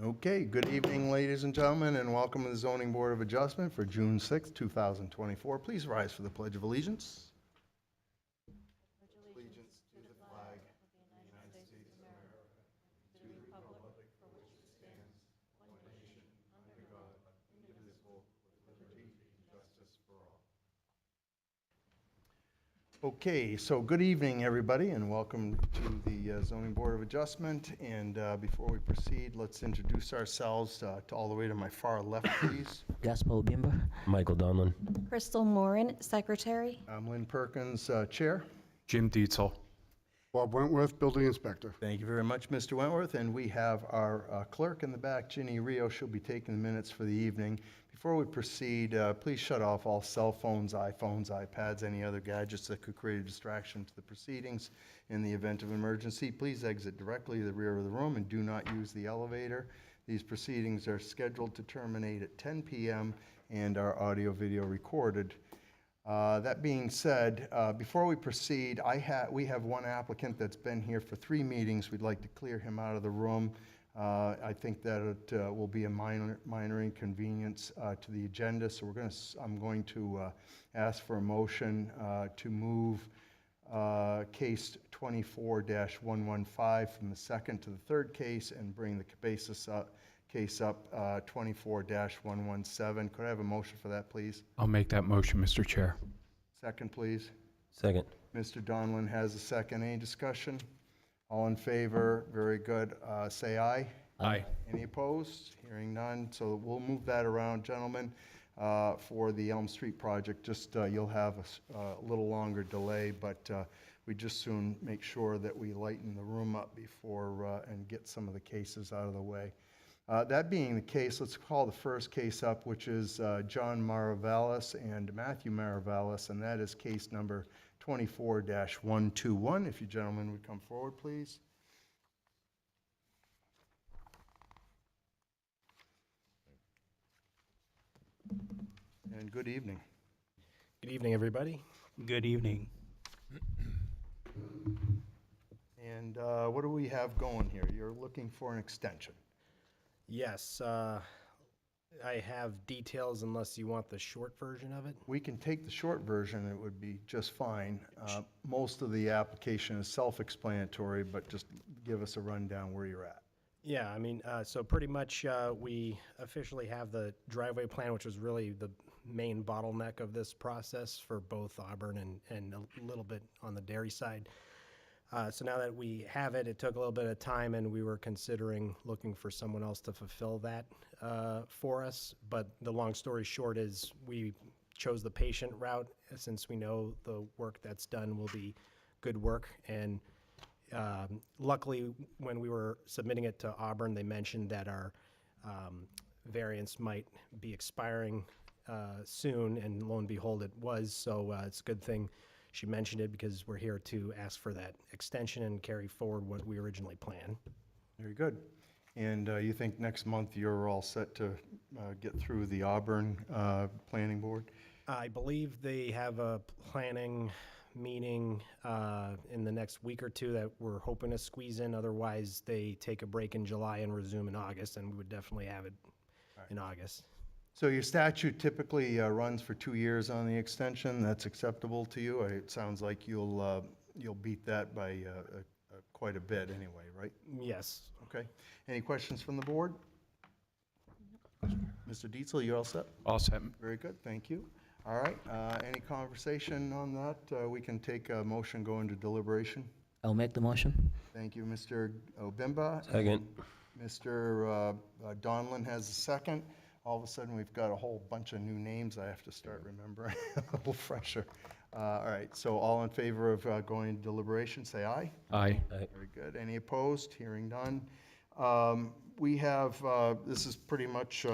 Okay, good evening, ladies and gentlemen, and welcome to the Zoning Board of Adjustment for June 6th, 2024. Please rise for the Pledge of Allegiance. Allegiance to the flag of the United States of America, to the republic for which it stands, one nation, under God, indivisible, with liberty and justice for all. Okay, so good evening, everybody, and welcome to the Zoning Board of Adjustment. And before we proceed, let's introduce ourselves to all the way to my far left, please. Gaspar Bimba. Michael Donlin. Crystal Morin, Secretary. I'm Lynn Perkins, Chair. Jim Dietzel. Bob Wentworth, Building Inspector. Thank you very much, Mr. Wentworth. And we have our clerk in the back, Ginny Rio. She'll be taking the minutes for the evening. Before we proceed, please shut off all cell phones, iPhones, iPads, any other gadgets that could create a distraction to the proceedings. In the event of emergency, please exit directly to the rear of the room and do not use the elevator. These proceedings are scheduled to terminate at 10 p.m. and are audio-video recorded. That being said, before we proceed, we have one applicant that's been here for 3 meetings. We'd like to clear him out of the room. I think that it will be a minor inconvenience to the agenda, so I'm going to ask for a motion to move case 24-115 from the second to the third case and bring the case up 24-117. Could I have a motion for that, please? I'll make that motion, Mr. Chair. Second, please. Second. Mr. Donlin has a second. Any discussion? All in favor? Very good. Say aye. Aye. Any opposed? Hearing none. So we'll move that around, gentlemen, for the Elm Street project. Just you'll have a little longer delay, but we just soon make sure that we lighten the room up before and get some of the cases out of the way. That being the case, let's call the first case up, which is John Maravallis and Matthew Maravallis, and that is case number 24-121. If you gentlemen would come forward, please. And good evening. Good evening, everybody. Good evening. And what do we have going here? You're looking for an extension. Yes, I have details unless you want the short version of it. We can take the short version, it would be just fine. Most of the application is self-explanatory, but just give us a rundown where you're at. Yeah, I mean, so pretty much we officially have the driveway plan, which was really the main bottleneck of this process for both Auburn and a little bit on the dairy side. So now that we have it, it took a little bit of time, and we were considering looking for someone else to fulfill that for us. But the long story short is we chose the patient route since we know the work that's done will be good work. And luckily, when we were submitting it to Auburn, they mentioned that our variance might be expiring soon, and lo and behold, it was. So it's a good thing she mentioned it, because we're here to ask for that extension and carry forward what we originally planned. Very good. And you think next month you're all set to get through the Auburn Planning Board? I believe they have a planning meeting in the next week or two that we're hoping to squeeze in. Otherwise, they take a break in July and resume in August, and we would definitely have it in August. So your statute typically runs for 2 years on the extension. That's acceptable to you? It sounds like you'll beat that by quite a bit anyway, right? Yes. Okay. Any questions from the board? Mr. Dietzel, you all set? All set. Very good. Thank you. All right. Any conversation on that? We can take a motion, go into deliberation. I'll make the motion. Thank you, Mr. Obimba. Second. Mr. Donlin has a second. All of a sudden, we've got a whole bunch of new names I have to start remembering, a little fresher. All right, so all in favor of going to deliberation, say aye. Aye. Very good. Any opposed? Hearing none. We have, this is pretty much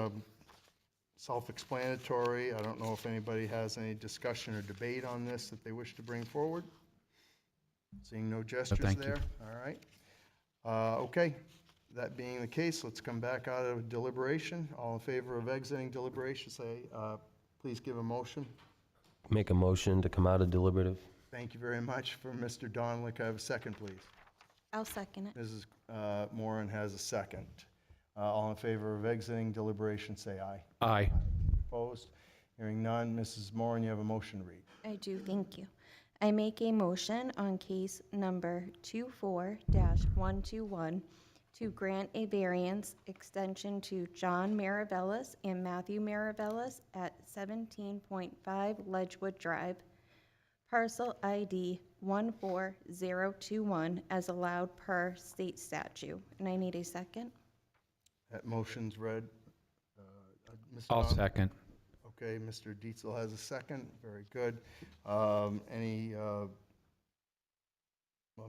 self-explanatory. I don't know if anybody has any discussion or debate on this that they wish to bring forward. Seeing no gestures thank you. there. All right. Okay. That being the case, let's come back out of deliberation. All in favor of exiting deliberation, say, please give a motion. Make a motion to come out of deliberative. Thank you very much for Mr. Donlick. I have a second, please. I'll second it. Mrs. Moran has a second. All in favor of exiting deliberation, say aye. Aye. Opposed? Hearing none. Mrs. Moran, you have a motion to read. I do, thank you. I make a motion on case number 24-121 to grant a variance extension to John Maravellas and Matthew Maravellas at 17.5 Ledgewood Drive, parcel ID 14021, as allowed per state statute. And I need a second. That motion's read. Mr. I'll Donovan? second. Okay, Mr. Dietzel has a second. Very good. Let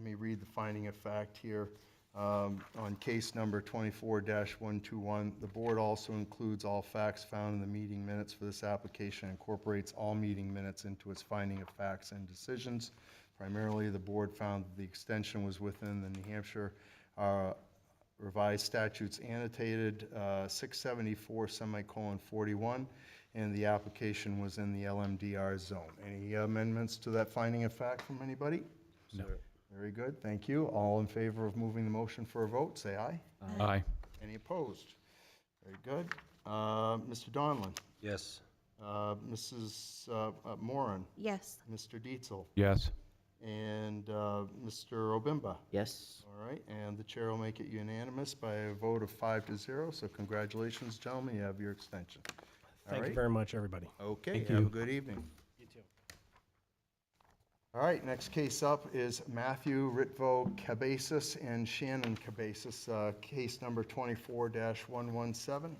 me read the finding of fact here. On case number 24-121, the board also includes all facts found in the meeting minutes for this application, incorporates all meeting minutes into its finding of facts and decisions. Primarily, the board found that the extension was within the New Hampshire revised statutes annotated 674:41, and the application was in the LMDR zone. Any amendments to that finding of fact from anybody? No. Very good, thank you. All in favor of moving the motion for a vote, say aye. Aye. Any opposed? Very good. Mr. Donlin, Yes. Mrs. Moran, Yes. Mr. Dietzel, Yes. and Mr. Obimba. Yes. All right, and the chair will make it unanimous by a vote of 5-0, so congratulations, gentlemen, you have your extension. All Thank you right. very much, everybody. Okay, Thank have a you. good evening. You too. All right, next case up is Matthew Ritvo Cabezas and Shannon Cabezas, case number 24-117.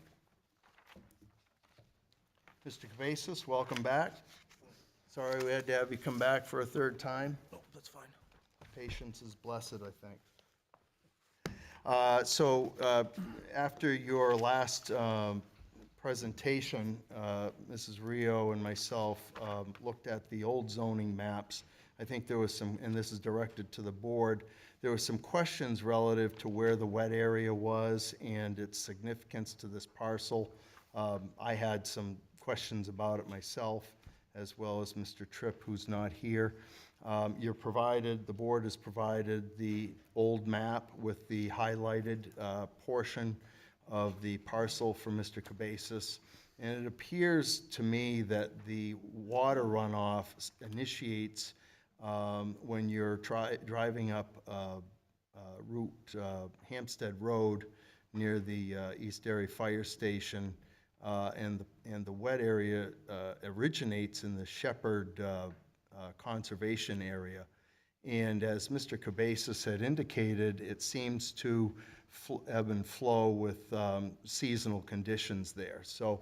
Mr. Cabezas, welcome back. Sorry we had to have you come back for a third time. No, that's fine. Patience is blessed, I think. After your last presentation, Mrs. Rio and myself looked at the old zoning maps. I think there was some, and this is directed to the board, there were some questions relative to where the wet area was and its significance to this parcel. I had some questions about it myself, as well as Mr. Tripp, who's not here. The board has provided the old map with the highlighted portion of the parcel for Mr. Cabezas. And it appears to me that the water runoff initiates when you're driving up Route Hampstead Road near the East Derry Fire Station, and the wet area originates in the Shepherd Conservation Area. And as Mr. Cabezas had indicated, it seems to ebb and flow with seasonal conditions there. So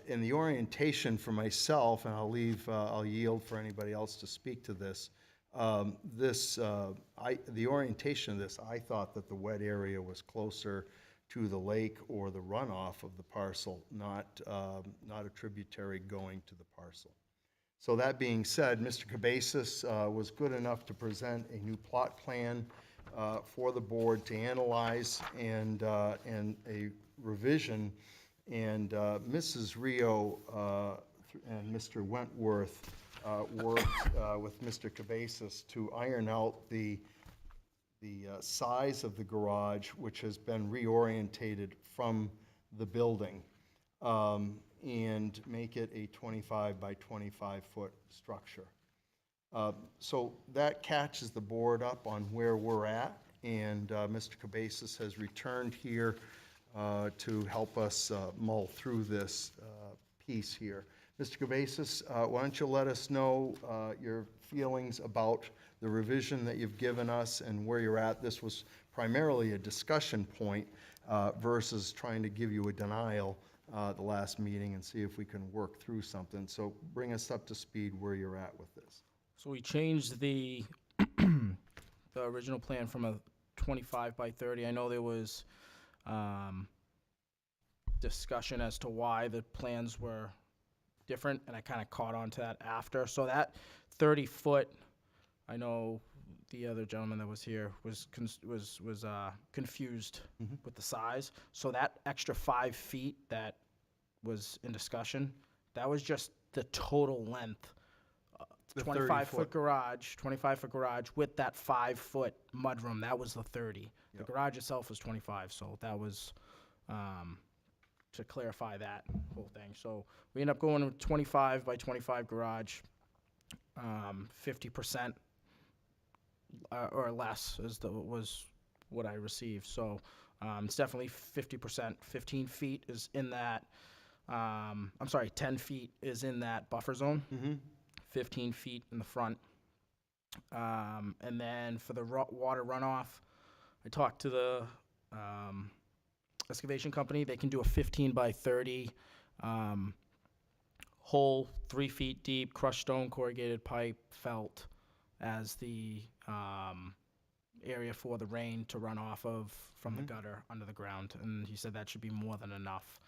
in the orientation for myself, and I'll yield for anybody else to speak to this, the orientation of this, I thought that the wet area was closer to the lake or the runoff of the parcel, not a tributary going to the parcel. So that being said, Mr. Cabezas was good enough to present a new plot plan for the board to analyze and a revision. And Mrs. Rio and Mr. Wentworth worked with Mr. Cabezas to iron out the size of the garage, which has been reorientated from the building, and make it a 25 by 25 foot structure. So that catches the board up on where we're at, and Mr. Cabezas has returned here to help us mull through this piece here. Mr. Cabezas, why don't you let us know your feelings about the revision that you've given us and where you're at. This was primarily a discussion point versus trying to give you a denial the last meeting and see if we can work through something. So bring us up to speed where you're at with this. So we changed the the original plan from a 25 by 30. I know there was discussion as to why the plans were different, and I kind of caught on to that after. So that 30-foot, I know the other gentleman that was here was confused with the size. So that extra 5 feet that was in discussion, that was just the total length. The 25-foot garage, 25-foot garage with that 5-foot mudroom. That was the 30. The Yep. garage itself was 25, so that was to clarify that whole thing. So we end up going with 25 by 25 garage, 50% or less was what I received. So it's definitely 50%. 15 feet is in that. I'm sorry, 10 feet is in that buffer zone. 15 feet in the front. And then for the water runoff, I talked to the excavation company. They can do a 15 by 30 hole, 3 feet deep, crushed stone, corrugated pipe, felt as the area for the rain to run off of from the gutter under the ground. And he said that should be more than enough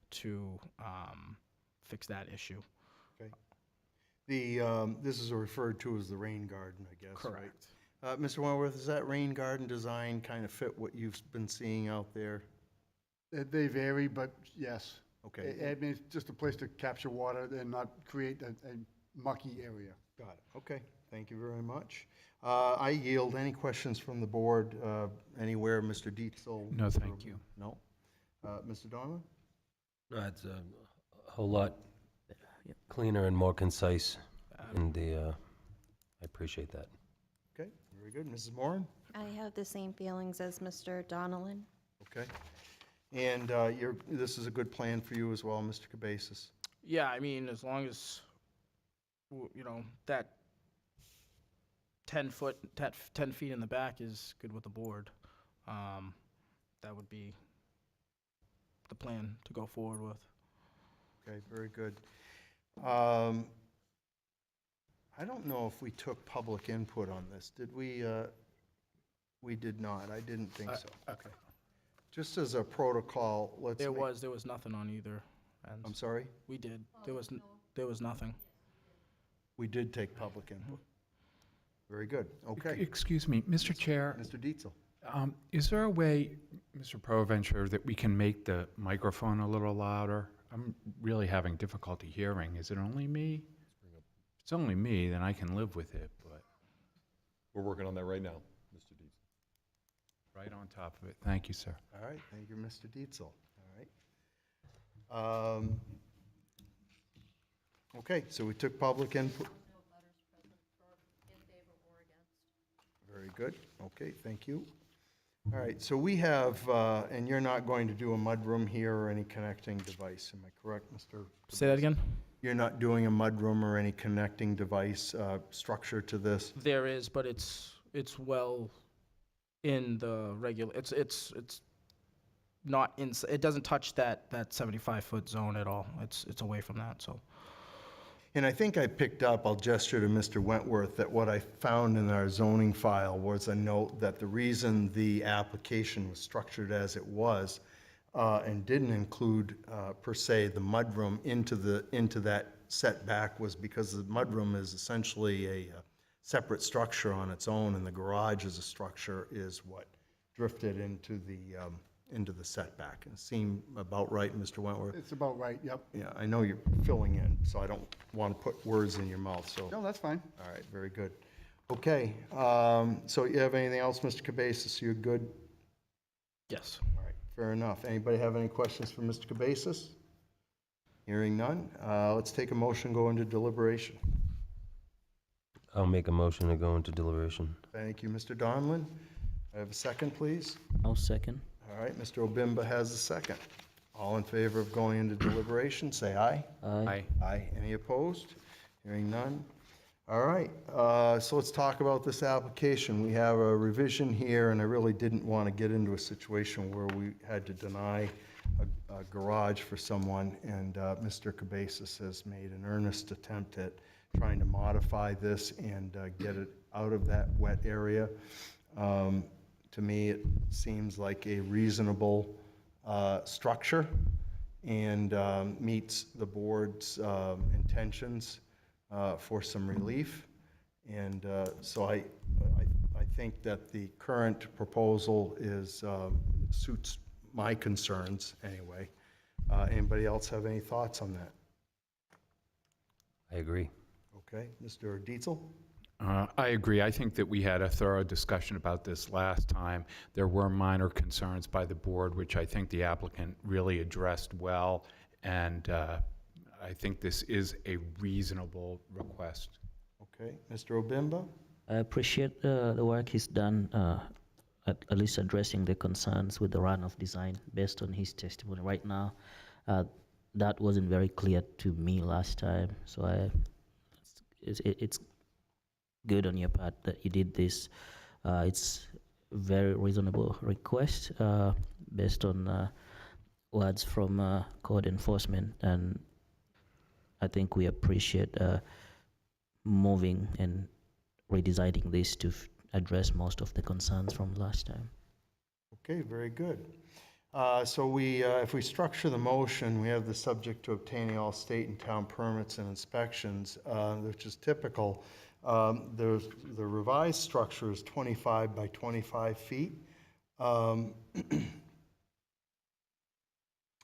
to fix that issue. Okay. This is referred to as the rain garden, I guess, right? Correct. Mr. Wentworth, does that rain garden design kind of fit what you've been seeing out there? They vary, but yes. Okay. I mean, it's just a place to capture water and not create a mucky area. Got it. Okay, thank you very much. I yield. Any questions from the board anywhere? Mr. Dietzel? No, thank you. No? Mr. Donovan? No, it's a whole lot cleaner and more concise, and I appreciate that. Okay, very good. Mrs. Moran? I have the same feelings as Mr. Donnellan. Okay. And this is a good plan for you as well, Mr. Cabezas? Yeah, I mean, as long as, you know, that 10 feet in the back is good with the board. That would be the plan to go forward with. Okay, very good. I don't know if we took public input on this. Did we? We did not. I didn't think so. Okay. Just as a protocol, let's. There was nothing on either end. I'm sorry? We did. There was nothing. We did take public input. Very good. Okay. Excuse me, Mr. Chair, Mr. Dietzel. is there a way, Mr. Provencher, that we can make the microphone a little louder? I'm really having difficulty hearing. Is it only me? If it's only me, then I can live with it, but We're working on that right now, Mr. Dees. right on top of it. Thank you, sir. All right, thank you, Mr. Dietzel. All right. Okay, so we took public input. Very good. Okay, thank you. All right, so we have, and you're not going to do a mudroom here or any connecting device, am I correct, Mr.? Say that again? You're not doing a mudroom or any connecting device structure to this? There is, but it's well in the regular. It's not in. It doesn't touch that 75-foot zone at all. It's away from that. So. And I think I picked up, I'll gesture to Mr. Wentworth, that what I found in our zoning file was a note that the reason the application was structured as it was and didn't include, per se, the mudroom into that setback was because the mudroom is essentially a separate structure on its own, and the garage as a structure is what drifted into the setback. It seemed about right, Mr. Wentworth? It's about right, yep. Yeah, I know you're filling in, so I don't want to put words in your mouth, so. No, that's fine. All right, very good. Okay, so you have anything else, Mr. Cabezas? You're good? Yes. All right, fair enough. Anybody have any questions for Mr. Cabezas? Hearing none, let's take a motion, go into deliberation. I'll make a motion to go into deliberation. Thank you, Mr. Donlin. I have a second, please. I'll second. All right, Mr. Obimba has a second. All in favor of going into deliberation, say aye. Aye. Aye. Any opposed? Hearing none. All right, so let's talk about this application. We have a revision here, and I really didn't want to get into a situation where we had to deny a garage for someone, and Mr. Cabezas has made an earnest attempt at trying to modify this and get it out of that wet area. To me, it seems like a reasonable structure and meets the board's intentions for some relief. And so I think that the current proposal suits my concerns anyway. Anybody else have any thoughts on that? I agree. Okay, Mr. Dietzel? I agree. I think that we had a thorough discussion about this last time. There were minor concerns by the board, which I think the applicant really addressed well, and I think this is a reasonable request. Okay, Mr. Obimba? I appreciate the work he's done, at least addressing the concerns with the runoff design based on his testimony. Right now, that wasn't very clear to me last time, so it's good on your part that you did this. It's a very reasonable request based on words from code enforcement, and I think we appreciate moving and redesigning this to address most of the concerns from last time. Okay, very good. So if we structure the motion, we have the subject to obtaining all state and town permits and inspections, which is typical. The revised structure is 25 by 25 feet.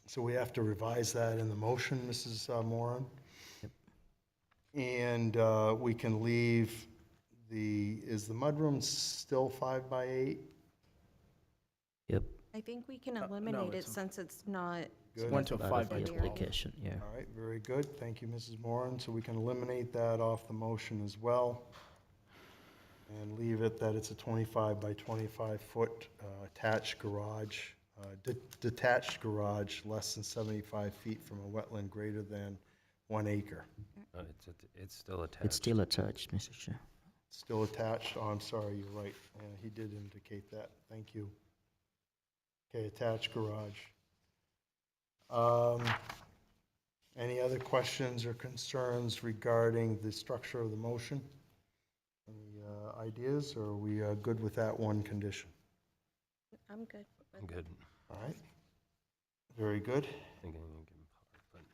So we have to revise that in the motion, Mrs. Moran. Yep. And we can leave is the mudroom still 5 by 8? Yep. I think we can no, eliminate it it's- since it's not. Good. Went to Part 5 of by the 12. application, yeah. All right, very good. Thank you, Mrs. Moran. So we can eliminate that off the motion as well. And leave it that it's a 25 by 25 foot attached garage, detached garage, less than 75 feet from a wetland greater than 1 acre. It's still attached. It's still attached, Mr. Chair. Still attached? Oh, I'm sorry, you're right. He did indicate that. Thank you. Okay, attached garage. Any other questions or concerns regarding the structure of the motion? Any ideas, or are we good with that one condition? I'm good. I'm good. All right. Very good. Thinking you can park,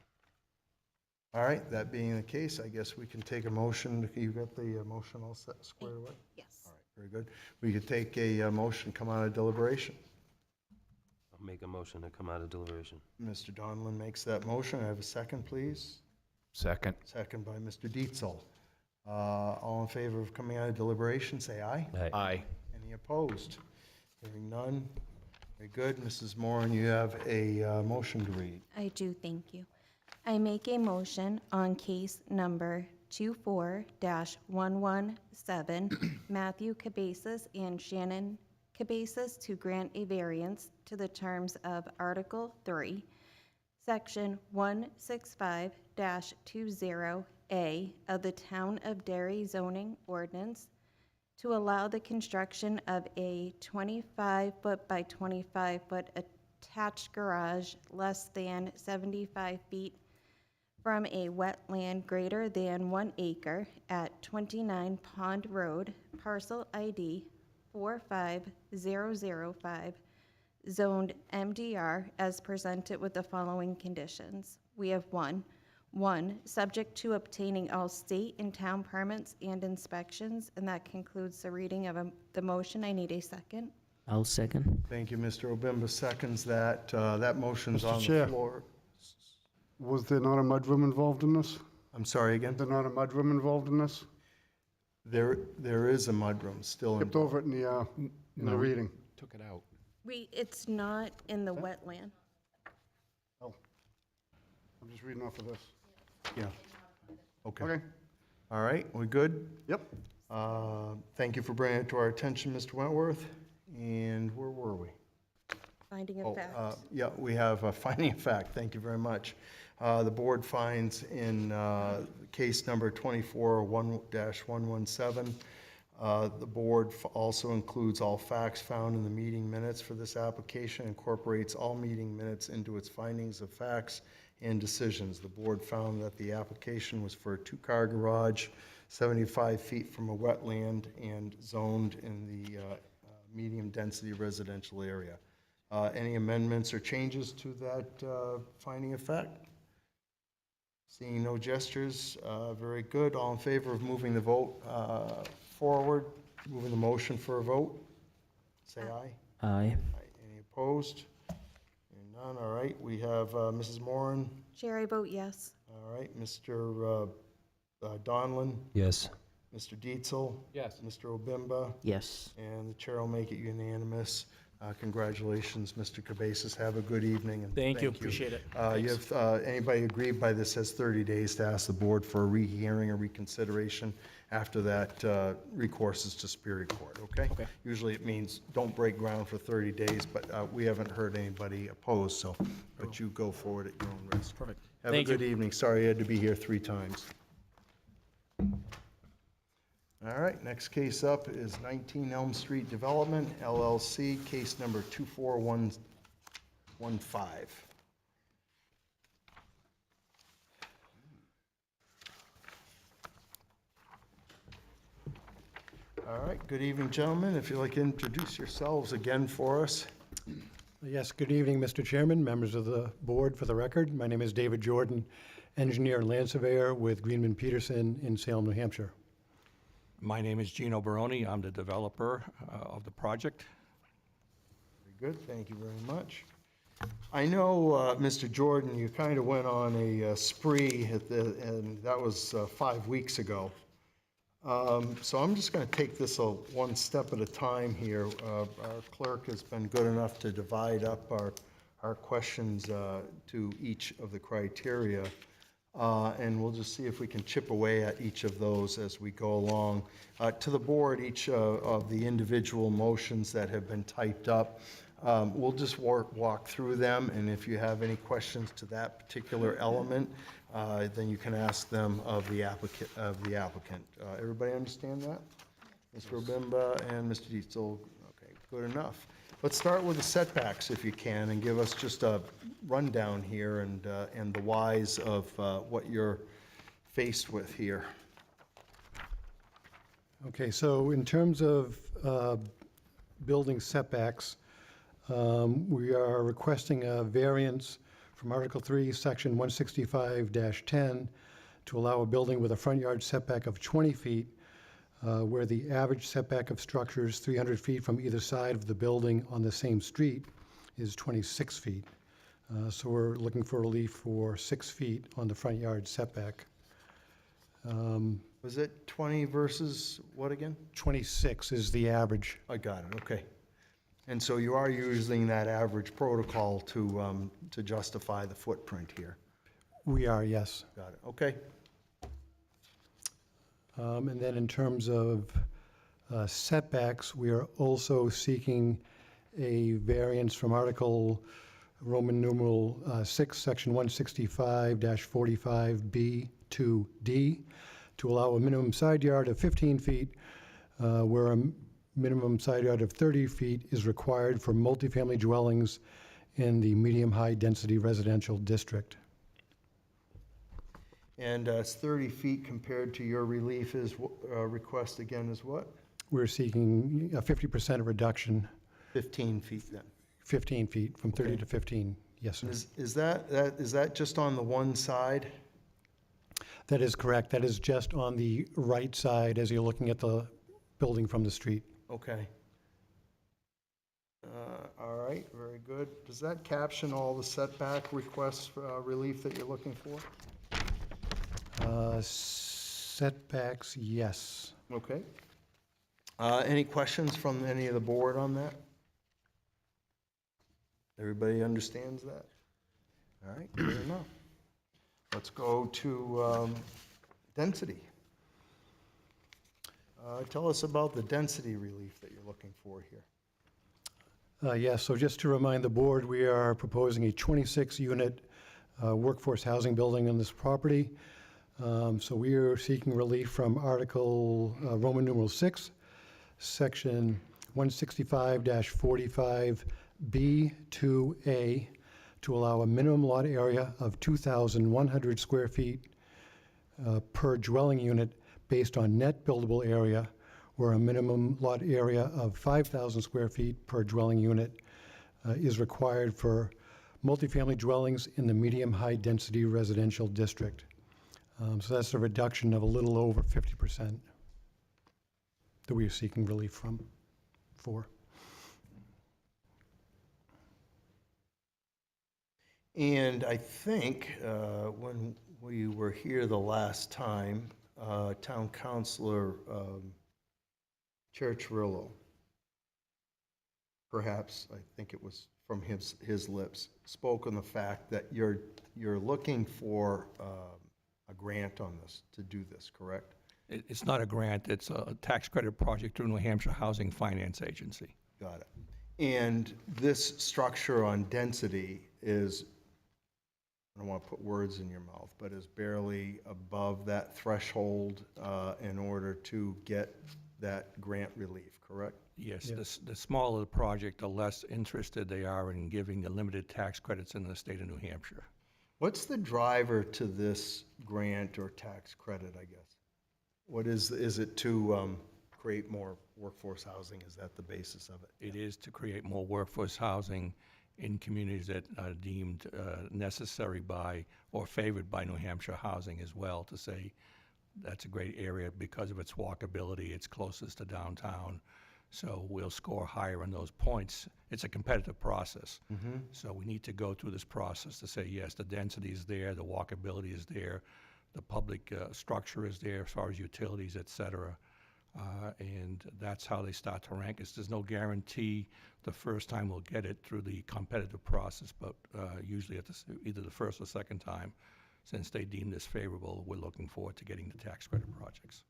All right, that being the case, I guess we can take a motion. You got the motion all set, squared away? Yes. All right, very good. We could take a motion, come out of deliberation. I'll make a motion to come out of deliberation. Mr. Donlin makes that motion. I have a second, please. Second. Second by Mr. Dietzel. All in favor of coming out of deliberation, say aye. Aye. Any opposed? Hearing none. Very good. Mrs. Moran, you have a motion to read. I do, thank you. I make a motion on case number 24-117, Matthew Cabezas and Shannon Cabezas to grant a variance to the terms of Article 3, Section 165-20A of the Town of Derry zoning ordinance to allow the construction of a 25-foot by 25-foot attached garage less than 75 feet from a wetland greater than 1 acre at 29 Pond Road, parcel ID 45005, zoned MDR, as presented with the following conditions. We have one, subject to obtaining all state and town permits and inspections, and that concludes the reading of the motion. I need a second. I'll second. Thank you, Mr. Obimba seconds that. That motion's Mr. on the Chair. floor. Was there not a mudroom involved in this? I'm sorry again? There not a mudroom involved in this? There is a mudroom still Skipped involved. over it in the reading. Took it out. It's not in the wetland. Oh. I'm just reading off of this. Yeah. Okay. Okay. All right, we good? Yep. Thank you for bringing it to our attention, Mr. Wentworth. And where were we? Finding Oh, of fact. yeah, we have a finding of fact. Thank you very much. The board finds in case number 24-117, the board also includes all facts found in the meeting minutes for this application, incorporates all meeting minutes into its findings of facts and decisions. The board found that the application was for a two-car garage, 75 feet from a wetland and zoned in the medium-density residential area. Any amendments or changes to that finding of fact? Seeing no gestures, very good. All in favor of moving the vote forward, moving the motion for a vote? Say aye. Aye. Aye. Any opposed? Hearing none, all right. We have Mrs. Moran, Chair, I vote yes. all right. Mr. Donlin, Yes. Mr. Dietzel. Yes. Mr. Obimba. Yes. And the chair will make it unanimous. Congratulations, Mr. Cabezas. Have a good evening. And Thank you, appreciate it. You Thanks. have, anybody aggrieved by this has 30 days to ask the board for a rehearing or reconsideration. After that, recourse is to Superior Court, okay? Okay. Usually it means don't break ground for 30 days, but we haven't heard anybody opposed, so, but you go forward at your own risk. Perfect. Have Thank a you. good evening. Sorry you had to be here 3 times. All right, next case up is 19 Elm Street Development, LLC, case number 24115. All right, good evening, gentlemen. If you'd like to introduce yourselves again for us. Yes, good evening, Mr. Chairman, members of the board. For the record, my name is David Jordan, engineer and land surveyor with Greenman Peterson in Salem, New Hampshire. My name is Gino Baroni. I'm the developer of the project. Very good, thank you very much. I know, Mr. Jordan, you kind of went on a spree, and that was 5 weeks ago. So I'm just going to take this one step at a time here. Our clerk has been good enough to divide up our questions to each of the criteria. And we'll just see if we can chip away at each of those as we go along. To the board, each of the individual motions that have been typed up, we'll just walk through them, and if you have any questions to that particular element, then you can ask them of the applicant. Everybody understand that? Mr. Obimba and Mr. Dietzel, okay, good enough. Let's start with the setbacks, if you can, and give us just a rundown here and the whys of what you're faced with here. Okay, so in terms of building setbacks, we are requesting a variance from Article 3, Section 165-10 to allow a building with a front yard setback of 20 feet where the average setback of structures 300 feet from either side of the building on the same street is 26 feet. So we're looking for relief for 6 feet on the front yard setback. Was it 20 versus what again? 26 is the average. I got it, okay. And so you are using that average protocol to justify the footprint here? We are, yes. Got it, okay. And then in terms of setbacks, we are also seeking a variance from Article Roman numeral 6, Section 165-45B to D to allow a minimum side yard of 15 feet where a minimum side yard of 30 feet is required for multifamily dwellings in the medium-high density residential district. And it's 30 feet compared to your relief is, request again is what? We're seeking a 50% reduction, 15 feet then? 15 feet, from 30 to 15, yes, sir. Is that just on the one side? That is correct. That is just on the right side as you're looking at the building from the street. Okay. All right, very good. Does that caption all the setback requests for relief that you're looking for? Setbacks, yes. Okay. Any questions from any of the board on that? Everybody understands that? All right, good enough. Let's go to density. Tell us about the density relief that you're looking for here. Yes, so just to remind the board, we are proposing a 26-unit workforce housing building on this property. So we are seeking relief from Article Roman numeral 6, Section 165-45B2A to allow a minimum lot area of 2,100 square feet per dwelling unit based on net buildable area, where a minimum lot area of 5,000 square feet per dwelling unit is required for multifamily dwellings in the medium-high density residential district. So that's a reduction of a little over 50% that we are seeking relief for. And I think when we were here the last time, Town Councilor Chair Chirillo, perhaps, I think it was from his lips, spoke on the fact that you're looking for a grant on this, to do this, correct? It's not a grant, it's a tax credit project through New Hampshire Housing Finance Agency. Got it. And this structure on density is, I don't want to put words in your mouth, but is barely above that threshold in order to get that grant relief, correct? Yes, the smaller the project, the less interested they are in giving the limited tax credits in the state of New Hampshire. What's the driver to this grant or tax credit, I guess? What is it to create more workforce housing? Is that the basis of it? It is to create more workforce housing in communities that are deemed necessary by or favored by New Hampshire Housing as well, to say that's a great area because of its walkability, it's closest to downtown. So we'll score higher on those points. It's a competitive process. So we need to go through this process to say, yes, the density is there, the walkability is there, the public structure is there as far as utilities, et cetera. And that's how they start to rank us. There's no guarantee the first time we'll get it through the competitive process, but usually at either the first or second time, since they deem this favorable, we're looking forward to getting the tax credit projects.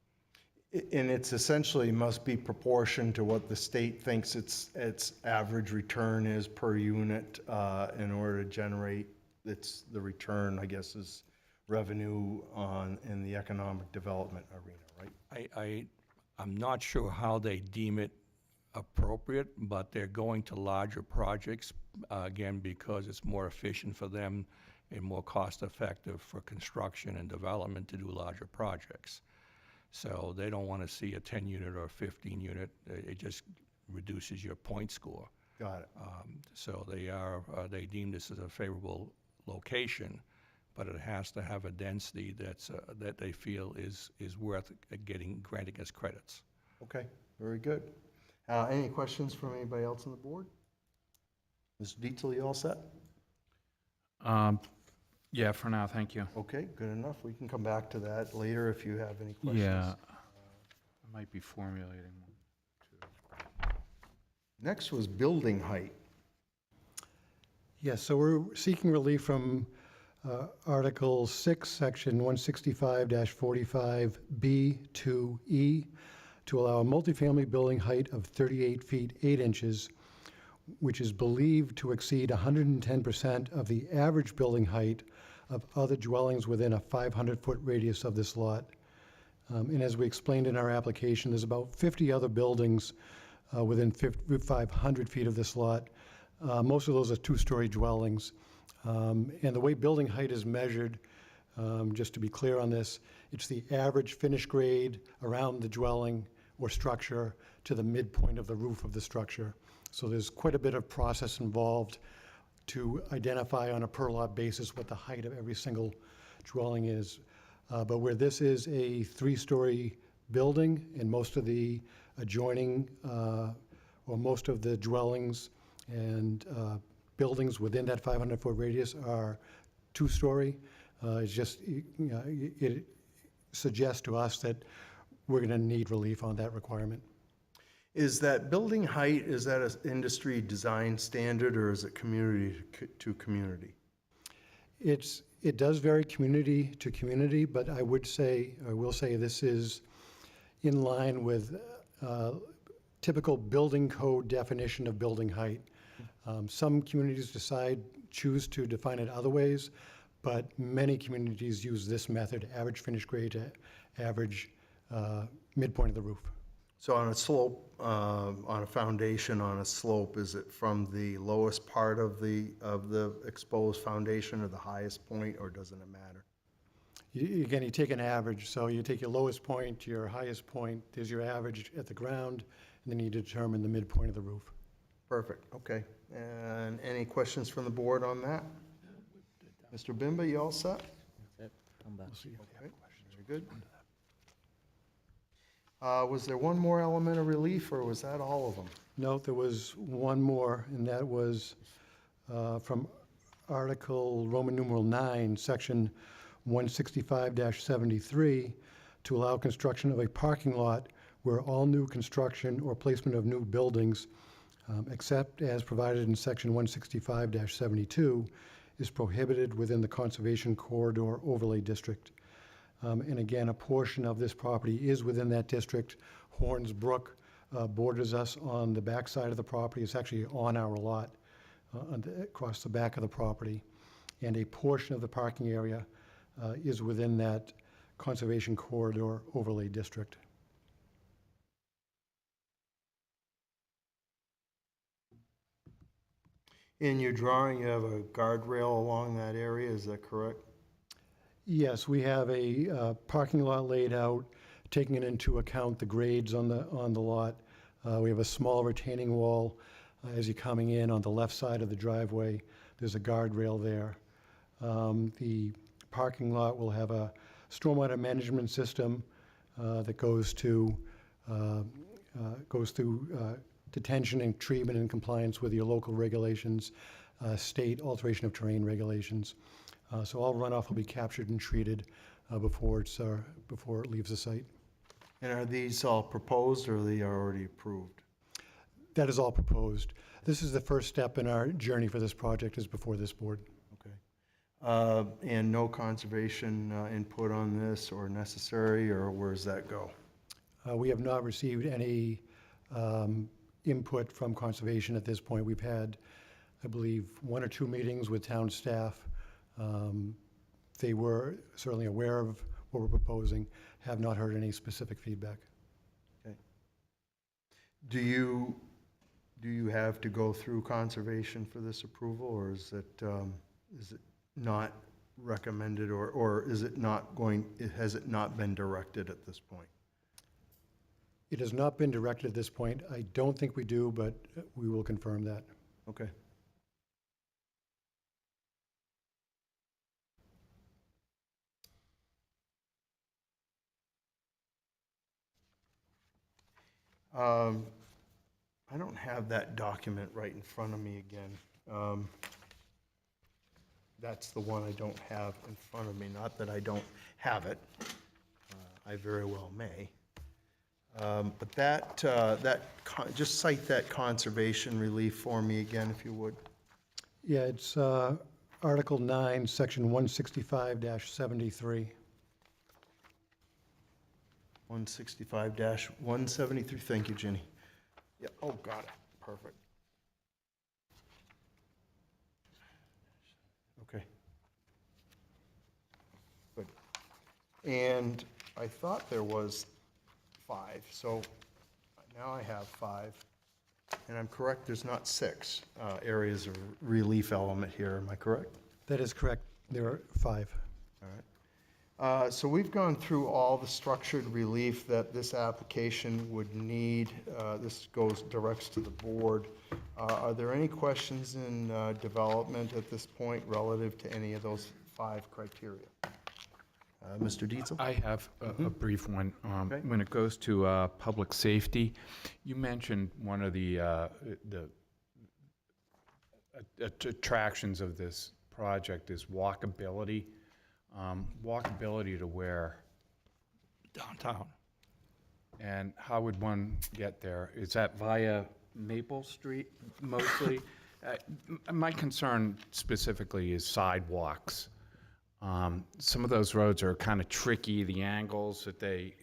And it's essentially must be proportioned to what the state thinks its average return is per unit in order to generate the return, I guess, is revenue in the economic development arena, right? I'm not sure how they deem it appropriate, but they're going to larger projects, again, because it's more efficient for them and more cost-effective for construction and development to do larger projects. So they don't want to see a 10-unit or a 15-unit. It just reduces your point score. Got it. So they deem this as a favorable location, but it has to have a density that they feel is worth granting as credits. Okay, very good. Any questions from anybody else on the board? Mr. Dietzel, you all set? Yeah, for now, thank you. Okay, good enough. We can come back to that later if you have any questions. Yeah, I might be formulating one too. Next was building height. Yes, so we're seeking relief from Article 6, Section 165-45B2E to allow a multifamily building height of 38 feet 8 inches, which is believed to exceed 110% of the average building height of other dwellings within a 500-foot radius of this lot. And as we explained in our application, there's about 50 other buildings within 500 feet of this lot. Most of those are two-story dwellings. And the way building height is measured, just to be clear on this, it's the average finish grade around the dwelling or structure to the midpoint of the roof of the structure. So there's quite a bit of process involved to identify on a per lot basis what the height of every single dwelling is. But where this is a 3-story building and most of the adjoining or most of the dwellings and buildings within that 500-foot radius are 2-story, it's just, it suggests to us that we're going to need relief on that requirement. Is that building height, is that an industry design standard or is it community to community? It does vary community to community, but I will say this is in line with typical building code definition of building height. Some communities choose to define it other ways, but many communities use this method, average finish grade to average midpoint of the roof. So on a slope, on a foundation on a slope, is it from the lowest part of the exposed foundation or the highest point, or doesn't it matter? Again, you take an average, so you take your lowest point to your highest point, there's your average at the ground, and then you determine the midpoint of the roof. Perfect, okay. And any questions from the board on that? Mr. Bimba, you all set? That's it. Come back. Okay, very good. Was there one more element of relief, or was that all of them? No, there was one more, and that was from Article Roman numeral 9, Section 165-73, to allow construction of a parking lot where all new construction or placement of new buildings, except as provided in section 165-72, is prohibited within the Conservation Corridor Overlay District. And again, a portion of this property is within that district. Horns Brook borders us on the back side of the property. It's actually on our lot, across the back of the property. And a portion of the parking area is within that Conservation Corridor Overlay District. In your drawing, you have a guardrail along that area, is that correct? Yes, we have a parking lot laid out, taking it into account the grades on the lot. We have a small retaining wall as you're coming in on the left side of the driveway. There's a guardrail there. The parking lot will have a stormwater management system that goes through detention and treatment in compliance with your local regulations, state alteration of terrain regulations. So all runoff will be captured and treated before it leaves the site. And are these all proposed or are they already approved? That is all proposed. This is the first step in our journey for this project, is before this board. Okay. And no conservation input on this or necessary, or where does that go? We have not received any input from conservation at this point. We've had, I believe, 1 or 2 meetings with town staff. They were certainly aware of what we're proposing, have not heard any specific feedback. Okay. Do you have to go through conservation for this approval, or is it not recommended, or is it not going, has it not been directed at this point? It has not been directed at this point. I don't think we do, but we will confirm that. Okay. I don't have that document right in front of me again. That's the one I don't have in front of me, not that I don't have it. I very well may. But just cite that conservation relief for me again, if you would. Yeah, it's Article 9, Section 165-73. 165-173, thank you, Ginny. Yeah, oh, got it, perfect. Okay. Good. And I thought there was 5, so now I have 5. And I'm correct, there's not 6 areas of relief element here, am I correct? That is correct. There are 5. All right. So we've gone through all the structured relief that this application would need. This directs to the board. Are there any questions in development at this point relative to any of those 5 criteria? Mr. Dietzel? I have a brief one. Okay. When it goes to public safety, you mentioned one of the attractions of this project is walkability. Walkability to where? Downtown. And how would one get there? Is that via Maple Street mostly? My concern specifically is sidewalks. Some of those roads are kind of tricky, the angles that they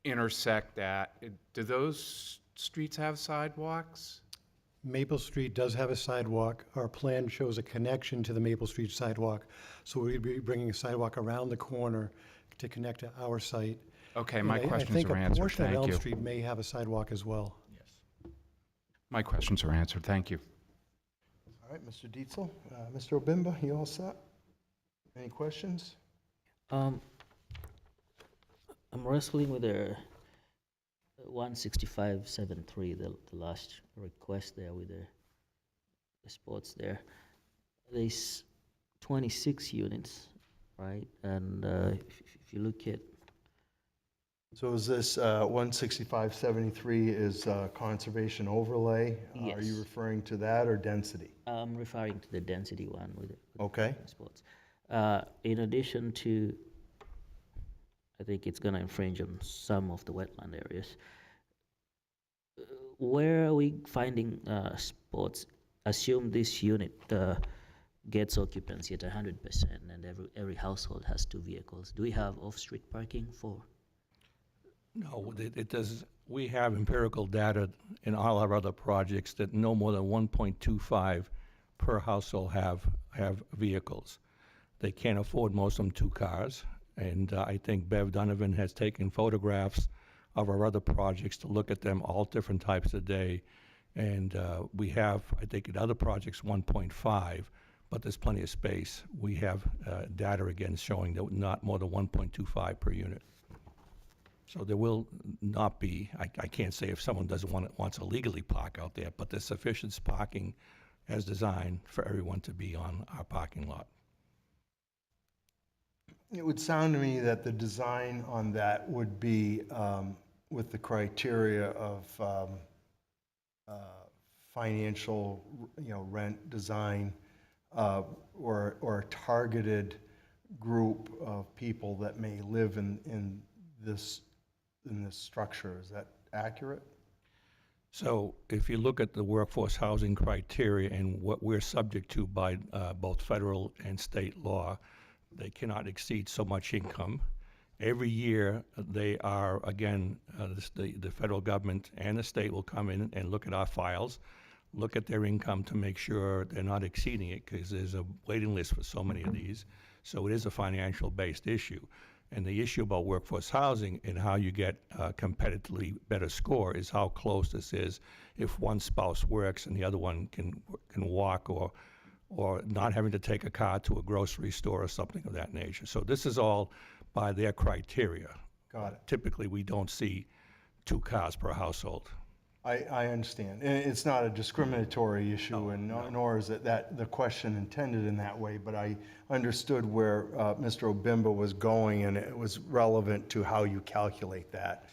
intersect at. Do those streets have sidewalks? Maple Street does have a sidewalk. Our plan shows a connection to the Maple Street sidewalk. So we'd be bringing a sidewalk around the corner to connect to our site. Okay, And my questions are I think a answered. portion of Thank Elm you. Street may have a sidewalk as well. My questions are answered. Thank you. All right, Mr. Dietzel. Mr. Obimba, you all set? Any questions? I'm wrestling with the 165.73, the last request there with the spots there. There's 26 units, right? And if you look at, So is this 165-73 is conservation overlay? Are you Yes. referring to that or density? I'm referring to the density one with the Okay. spots. In addition to, I think it's gonna infringe on some of the wetland areas. Where are we finding spots? Assume this unit gets occupancy at 100%, and every household has 2 vehicles. Do we have off-street parking for? No, it does, we have empirical data in all our other projects that no more than 1.25 per household have vehicles. They can't afford, most of them, 2 cars. And I think Bev Donovan has taken photographs of our other projects to look at them, all different types a day. And we have, I think in other projects, 1.5, but there's plenty of space. We have data again showing that not more than 1.25 per unit. So there will not be, I can't say if someone wants to legally park out there, but there's sufficient parking as designed for everyone to be on our parking lot. It would sound to me that the design on that would be with the criteria of financial, rent design, or a targeted group of people that may live in this structure. Is that accurate? So if you look at the workforce housing criteria and what we're subject to by both federal and state law, they cannot exceed so much income. Every year, they are, again, the federal government and the state will come in and look at our files, look at their income to make sure they're not exceeding it, because there's a waiting list for so many of these. So it is a financial-based issue. And the issue about workforce housing and how you get a competitively better score is how close this is if one spouse works and the other one can walk, or not having to take a car to a grocery store or something of that nature. So this is all by their criteria. Got it. Typically, we don't see 2 cars per household. I understand. And it's not a discriminatory issue, and nor is it the question intended in that way, but I understood where Mr. Obimba was going, and it was relevant to how you calculate that,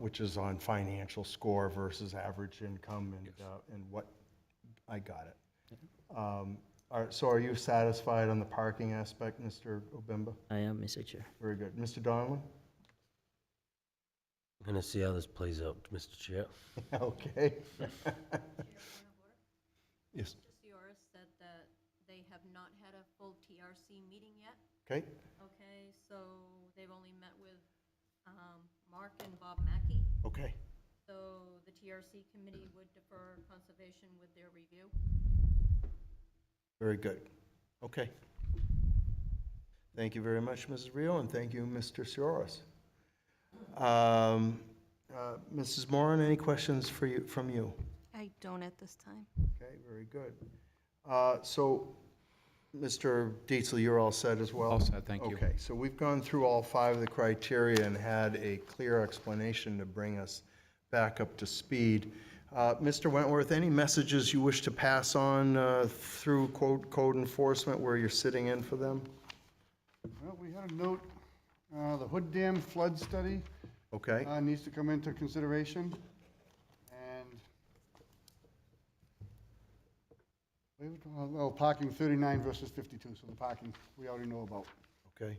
which is on financial score versus average income, and what, I got it. So are you satisfied on the parking aspect, Mr. Obimba? I am, Mr. Chair. Very good. Mr. Donovan? I'm gonna see how this plays out, Mr. Chair. Okay. Yes. Yours said that they have not had a full TRC meeting yet. Okay. Okay, so they've only met with Mark and Bob Mackey. Okay. So the TRC committee would defer conservation with their review. Very good. Okay. Thank you very much, Mrs. Rio, and thank you, Mr. Sioros. Mrs. Moran, any questions from you? I don't at this time. Okay, very good. So, Mr. Dietzel, you're all set as well? All set, thank you. Okay, so we've gone through all 5 of the criteria and had a clear explanation to bring us back up to speed. Mr. Wentworth, any messages you wish to pass on through code enforcement where you're sitting in for them? Well, we had a note, the Hood Dam flood study Okay, needs to come into consideration. And parking 39 versus 52, so the parking we already know about. okay.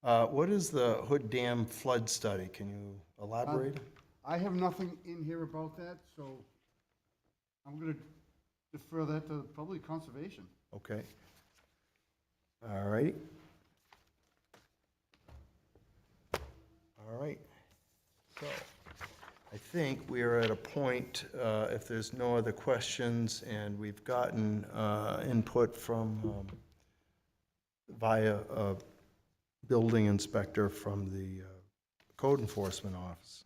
What is the Hood Dam flood study? Can you elaborate? I have nothing in here about that, so I'm going to defer that to probably conservation. Okay. All right. All right. So I think we are at a point, if there's no other questions, and we've gotten input from via a building inspector from the code enforcement office.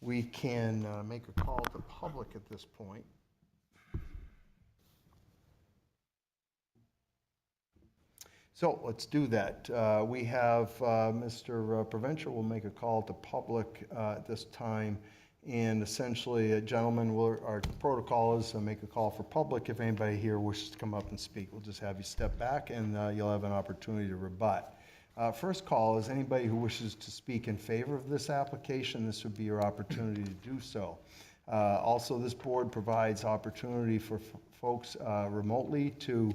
We can make a call to public at this point. So let's do that. We have Mr. Provencher will make a call to public at this time. And essentially, gentlemen, our protocol is to make a call for public. If anybody here wishes to come up and speak, we'll just have you step back and you'll have an opportunity to rebut. First call is anybody who wishes to speak in favor of this application. This would be your opportunity to do so. Also, this board provides opportunity for folks remotely to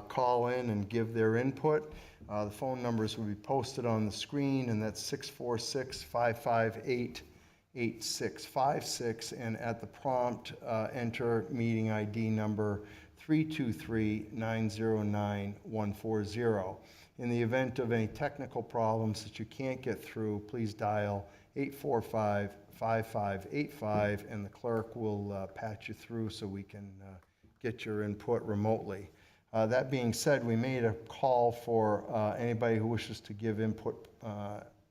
call in and give their input. The phone numbers will be posted on the screen, and that's 646-558-8656, and at the prompt, enter meeting ID number 323-909-140. In the event of any technical problems that you can't get through, please dial 845-5585, and the clerk will patch you through so we can get your input remotely. That being said, we made a call for anybody who wishes to give input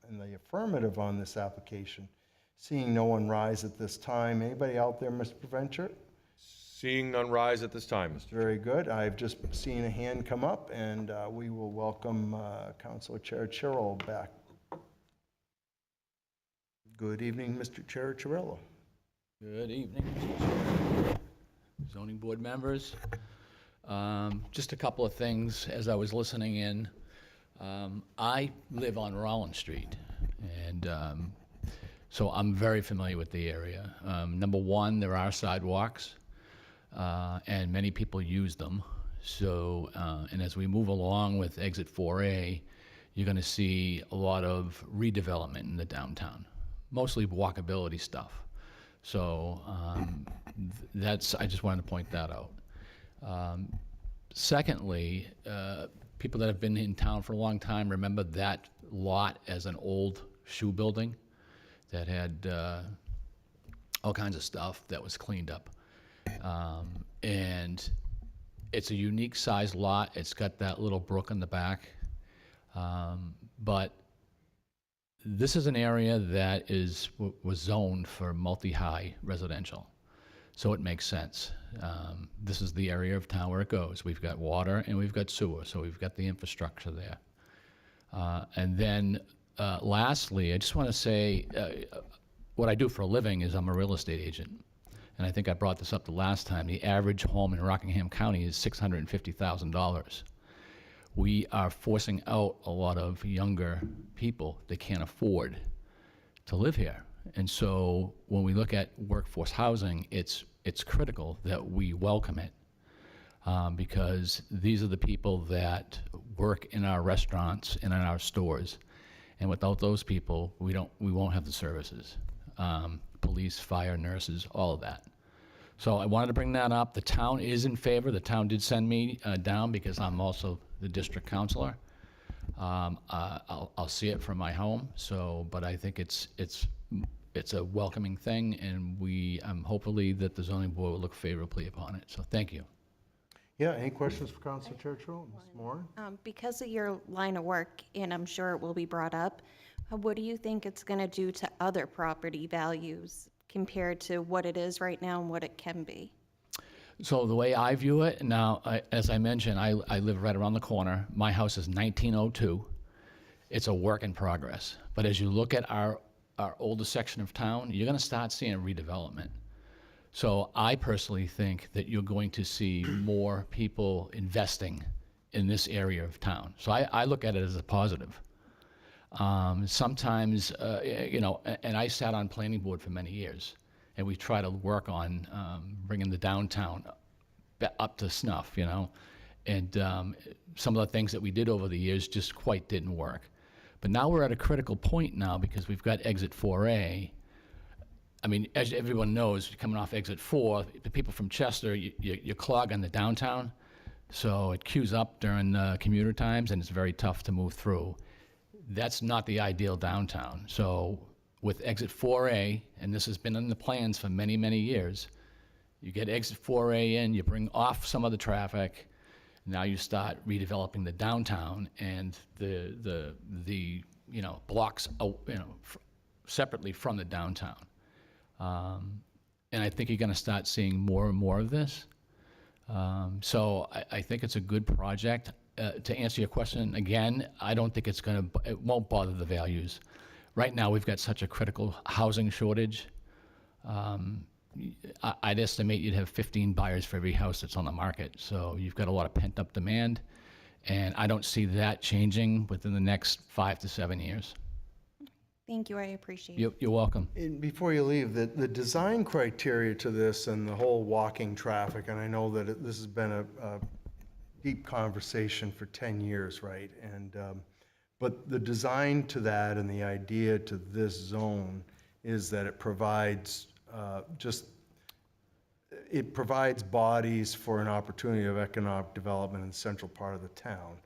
in the affirmative on this application. Seeing no one rise at this time. Anybody out there, Mr. Preventure? Seeing none rise at this time, Mr. Very good. I've just seen a hand come up, and we will welcome Councilor Cherichirillo back. Good evening, Mr. Cherichirillo. Good evening, zoning board members. Just a couple of things as I was listening in. I live on Rollins Street, and so I'm very familiar with the area. Number one, there are sidewalks, and many people use them. So, and as we move along with Exit 4A, you're going to see a lot of redevelopment in the downtown, mostly walkability stuff. So that's, I just wanted to point that out. Secondly, people that have been in town for a long time remember that lot as an old shoe building that had all kinds of stuff that was cleaned up. And it's a unique sized lot. It's got that little brook in the back. But this is an area that was zoned for multi-high residential. So it makes sense. This is the area of town where it goes. We've got water and we've got sewer, so we've got the infrastructure there. And then lastly, I just want to say, what I do for a living is I'm a real estate agent. And I think I brought this up the last time. The average home in Rockingham County is $650,000. We are forcing out a lot of younger people that can't afford to live here. And so when we look at workforce housing, it's critical that we welcome it, because these are the people that work in our restaurants and in our stores. And without those people, we won't have the services. Police, fire, nurses, all of that. So I wanted to bring that up. The town is in favor. The town did send me down because I'm also the district counselor. I'll see it from my home. So, but I think it's a welcoming thing, and hopefully that the zoning board will look favorably upon it. So thank you. Yeah, any questions for Councilor Cherichirillo? Ms. Moore? Because of your line of work, and I'm sure it will be brought up, what do you think it's going to do to other property values compared to what it is right now and what it can be? So the way I view it now, as I mentioned, I live right around the corner. My house is 1902. It's a work in progress. But as you look at our oldest section of town, you're going to start seeing redevelopment. So I personally think that you're going to see more people investing in this area of town. So I look at it as a positive. Sometimes, and I sat on planning board for many years, and we try to work on bringing the downtown up to snuff, and some of the things that we did over the years just quite didn't work. But now we're at a critical point now because we've got Exit 4A. I mean, as everyone knows, coming off Exit 4, the people from Chester, you clog on the downtown, so it queues up during commuter times, and it's very tough to move through. That's not the ideal downtown. So with Exit 4A, and this has been in the plans for many, many years, you get Exit 4A in, you bring off some of the traffic, now you start redeveloping the downtown and the blocks separately from the downtown. And I think you're going to start seeing more and more of this. So I think it's a good project. To answer your question again, I don't think it won't bother the values. Right now, we've got such a critical housing shortage. I'd estimate you'd have 15 buyers for every house that's on the market. So you've got a lot of pent-up demand, and I don't see that changing within the next 5 to 7 years. Thank you, I appreciate it. You're welcome. And before you leave, the design criteria to this and the whole walking traffic, and I know that this has been deep conversation for 10 years, right? And, but the design to that and the idea to this zone is that it provides it provides bodies for an opportunity of economic development in the central part of the town.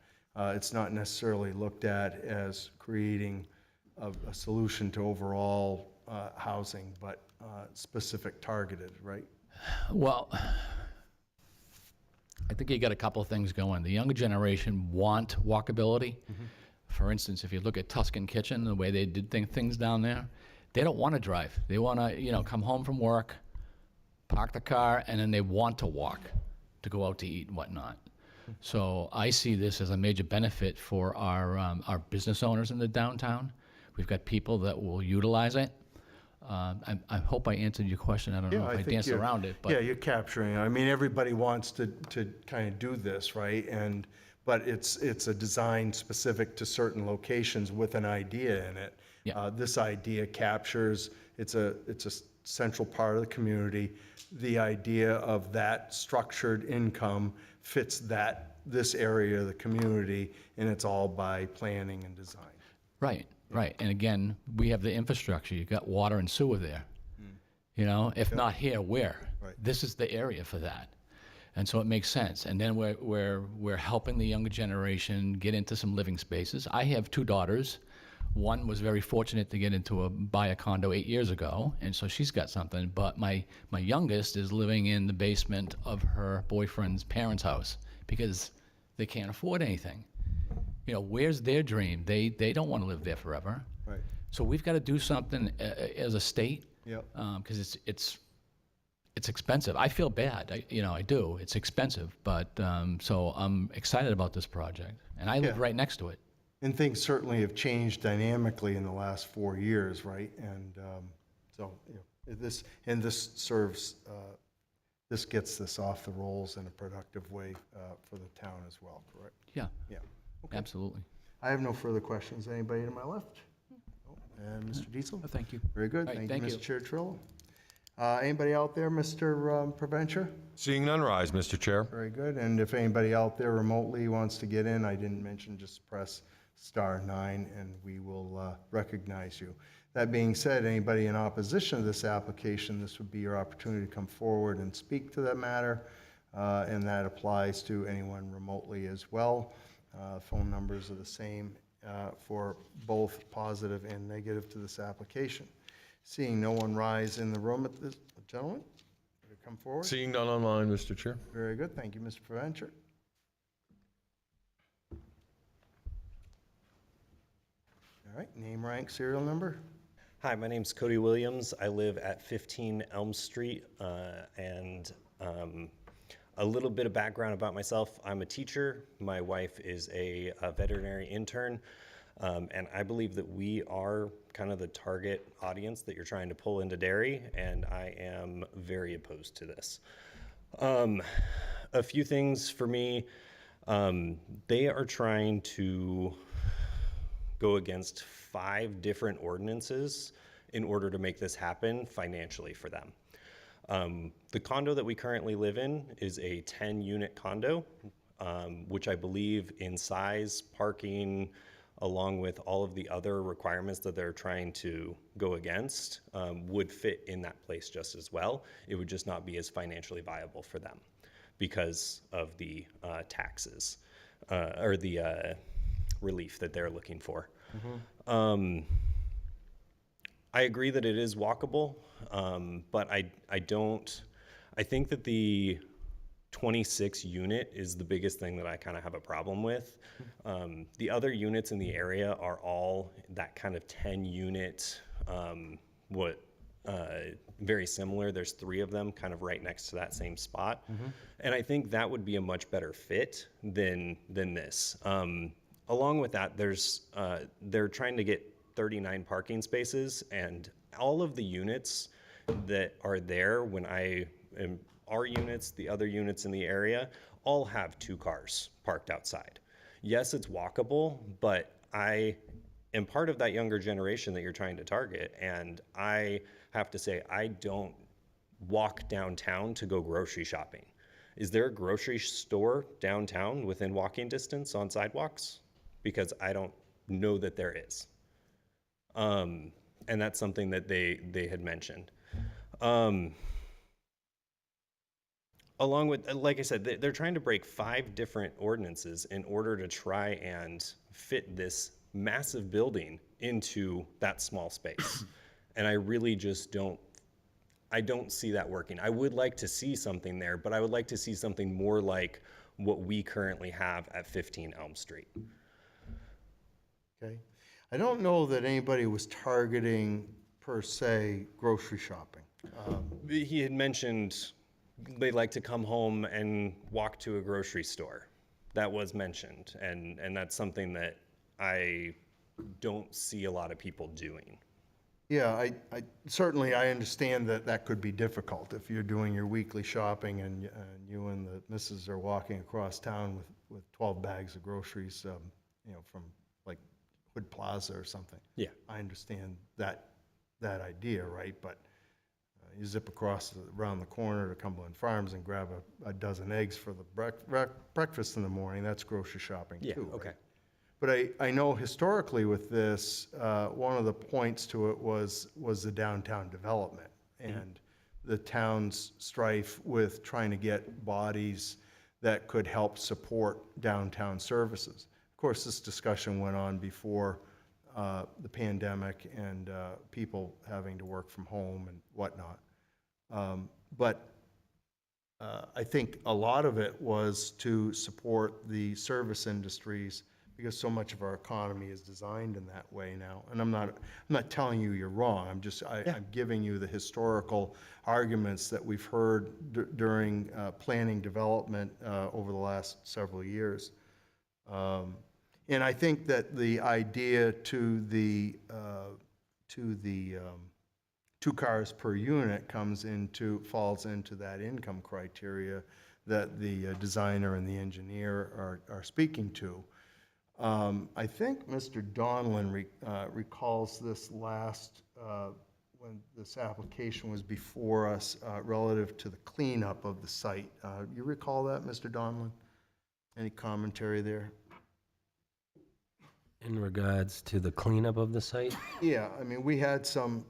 It's not necessarily looked at as creating a solution to overall housing, but specific targeted, right? Well, I think you got a couple of things going. The younger generation want walkability. For instance, if you look at Tuscan Kitchen, the way they did things down there, they don't want to drive. They want to, come home from work, park the car, and then they want to walk to go out to eat and whatnot. So I see this as a major benefit for our business owners in the downtown. We've got people that will utilize it. I hope I answered your question. I don't know if I danced around it, but Yeah, you're capturing it. I mean, everybody wants to kind of do this, right? But it's a design specific to certain locations with an idea in it. Yeah. This idea captures, it's a central part of the community. The idea of that structured income fits this area of the community, and it's all by planning and design. Right. And again, we have the infrastructure. You've got water and sewer there. If not here, where? Right. This is the area for that. And so it makes sense. And then we're helping the younger generation get into some living spaces. I have 2 daughters. One was very fortunate to buy a condo 8 years ago, and so she's got something. But my youngest is living in the basement of her boyfriend's parents' house because they can't afford anything. Where's their dream? They don't want to live there forever. Right. So we've got to do something as a state. Yep. Because it's expensive. I feel bad. I do. It's expensive, but so I'm excited about this project, and I live right next to it. And things certainly have changed dynamically in the last 4 years, right? And so this serves, this gets this off the rolls in a productive way for the town as well, correct? Yeah. Yeah. Okay. Absolutely. I have no further questions. Anybody to my left? And Mr. Diesel? Thank you. Very good. All right, Thank you, thank Mr. Chair Trillo. Anybody out there, Mr. Provencher? Seeing none, rise, Mr. Chair. Very good. And if anybody out there remotely wants to get in, I didn't mention, just press *9 and we will recognize you. That being said, anybody in opposition to this application, this would be your opportunity to come forward and speak to that matter. And that applies to anyone remotely as well. Phone numbers are the same for both positive and negative to this application. Seeing no one rise in the room at this, gentleman, come forward. Seeing none online, Mr. Chair. Very good. Thank you, Mr. Provencher. All right, name, rank, serial number. Hi, my name's Cody Williams. I live at 15 Elm Street, and a little bit of background about myself. I'm a teacher. My wife is a veterinary intern, and I believe that we are kind of the target audience that you're trying to pull into Derry, and I am very opposed to this. A few things for me. They are trying to go against 5 different ordinances in order to make this happen financially for them. The condo that we currently live in is a 10-unit condo, which I believe in size, parking, along with all of the other requirements that they're trying to go against, would fit in that place just as well. It would just not be as financially viable for them because of the taxes or the relief that they're looking for. I agree that it is walkable, but I think that the 26 unit is the biggest thing that I kind of have a problem with. The other units in the area are all that kind of 10 unit, very similar. There's 3 of them kind of right next to that same spot. And I think that would be a much better fit than this. Along with that, they're trying to get 39 parking spaces, and all of the units that are there our units, the other units in the area, all have 2 cars parked outside. Yes, it's walkable, but I am part of that younger generation that you're trying to target, and I have to say, I don't walk downtown to go grocery shopping. is there a grocery store downtown within walking distance on sidewalks? Because I don't know that there is. And that's something that they had mentioned. Along with, like I said, they're trying to break 5 different ordinances in order to try and fit this massive building into that small space. And I really just don't see that working. I would like to see something there, but I would like to see something more like what we currently have at 15 Elm Street. Okay. I don't know that anybody was targeting, per se, grocery shopping. He had mentioned they like to come home and walk to a grocery store. That was mentioned, and that's something that I don't see a lot of people doing. Yeah, I certainly, I understand that that could be difficult if you're doing your weekly shopping and you and the missus are walking across town with 12 bags of groceries, from like Hood Plaza or something. Yeah. I understand that idea, right? But you zip around the corner to Cumberland Farms and grab a dozen eggs for the breakfast in the morning. That's grocery shopping Yeah, too, okay. right? But I know historically with this, one of the points to it was the downtown development and the town's strife with trying to get bodies that could help support downtown services. Of course, this discussion went on before the pandemic and people having to work from home and whatnot. But I think a lot of it was to support the service industries because so much of our economy is designed in that way now. And I'm not telling you you're wrong. I'm giving you the historical arguments that we've heard during planning development over the last several years. And I think that the idea to the 2 cars per unit falls into that income criteria that the designer and the engineer are speaking to. I think Mr. Donlin recalls this last, when this application was before us, relative to the cleanup of the site. You recall that, Mr. Donlin? Any commentary there? In regards to the cleanup of the site? Yeah, I mean, we had some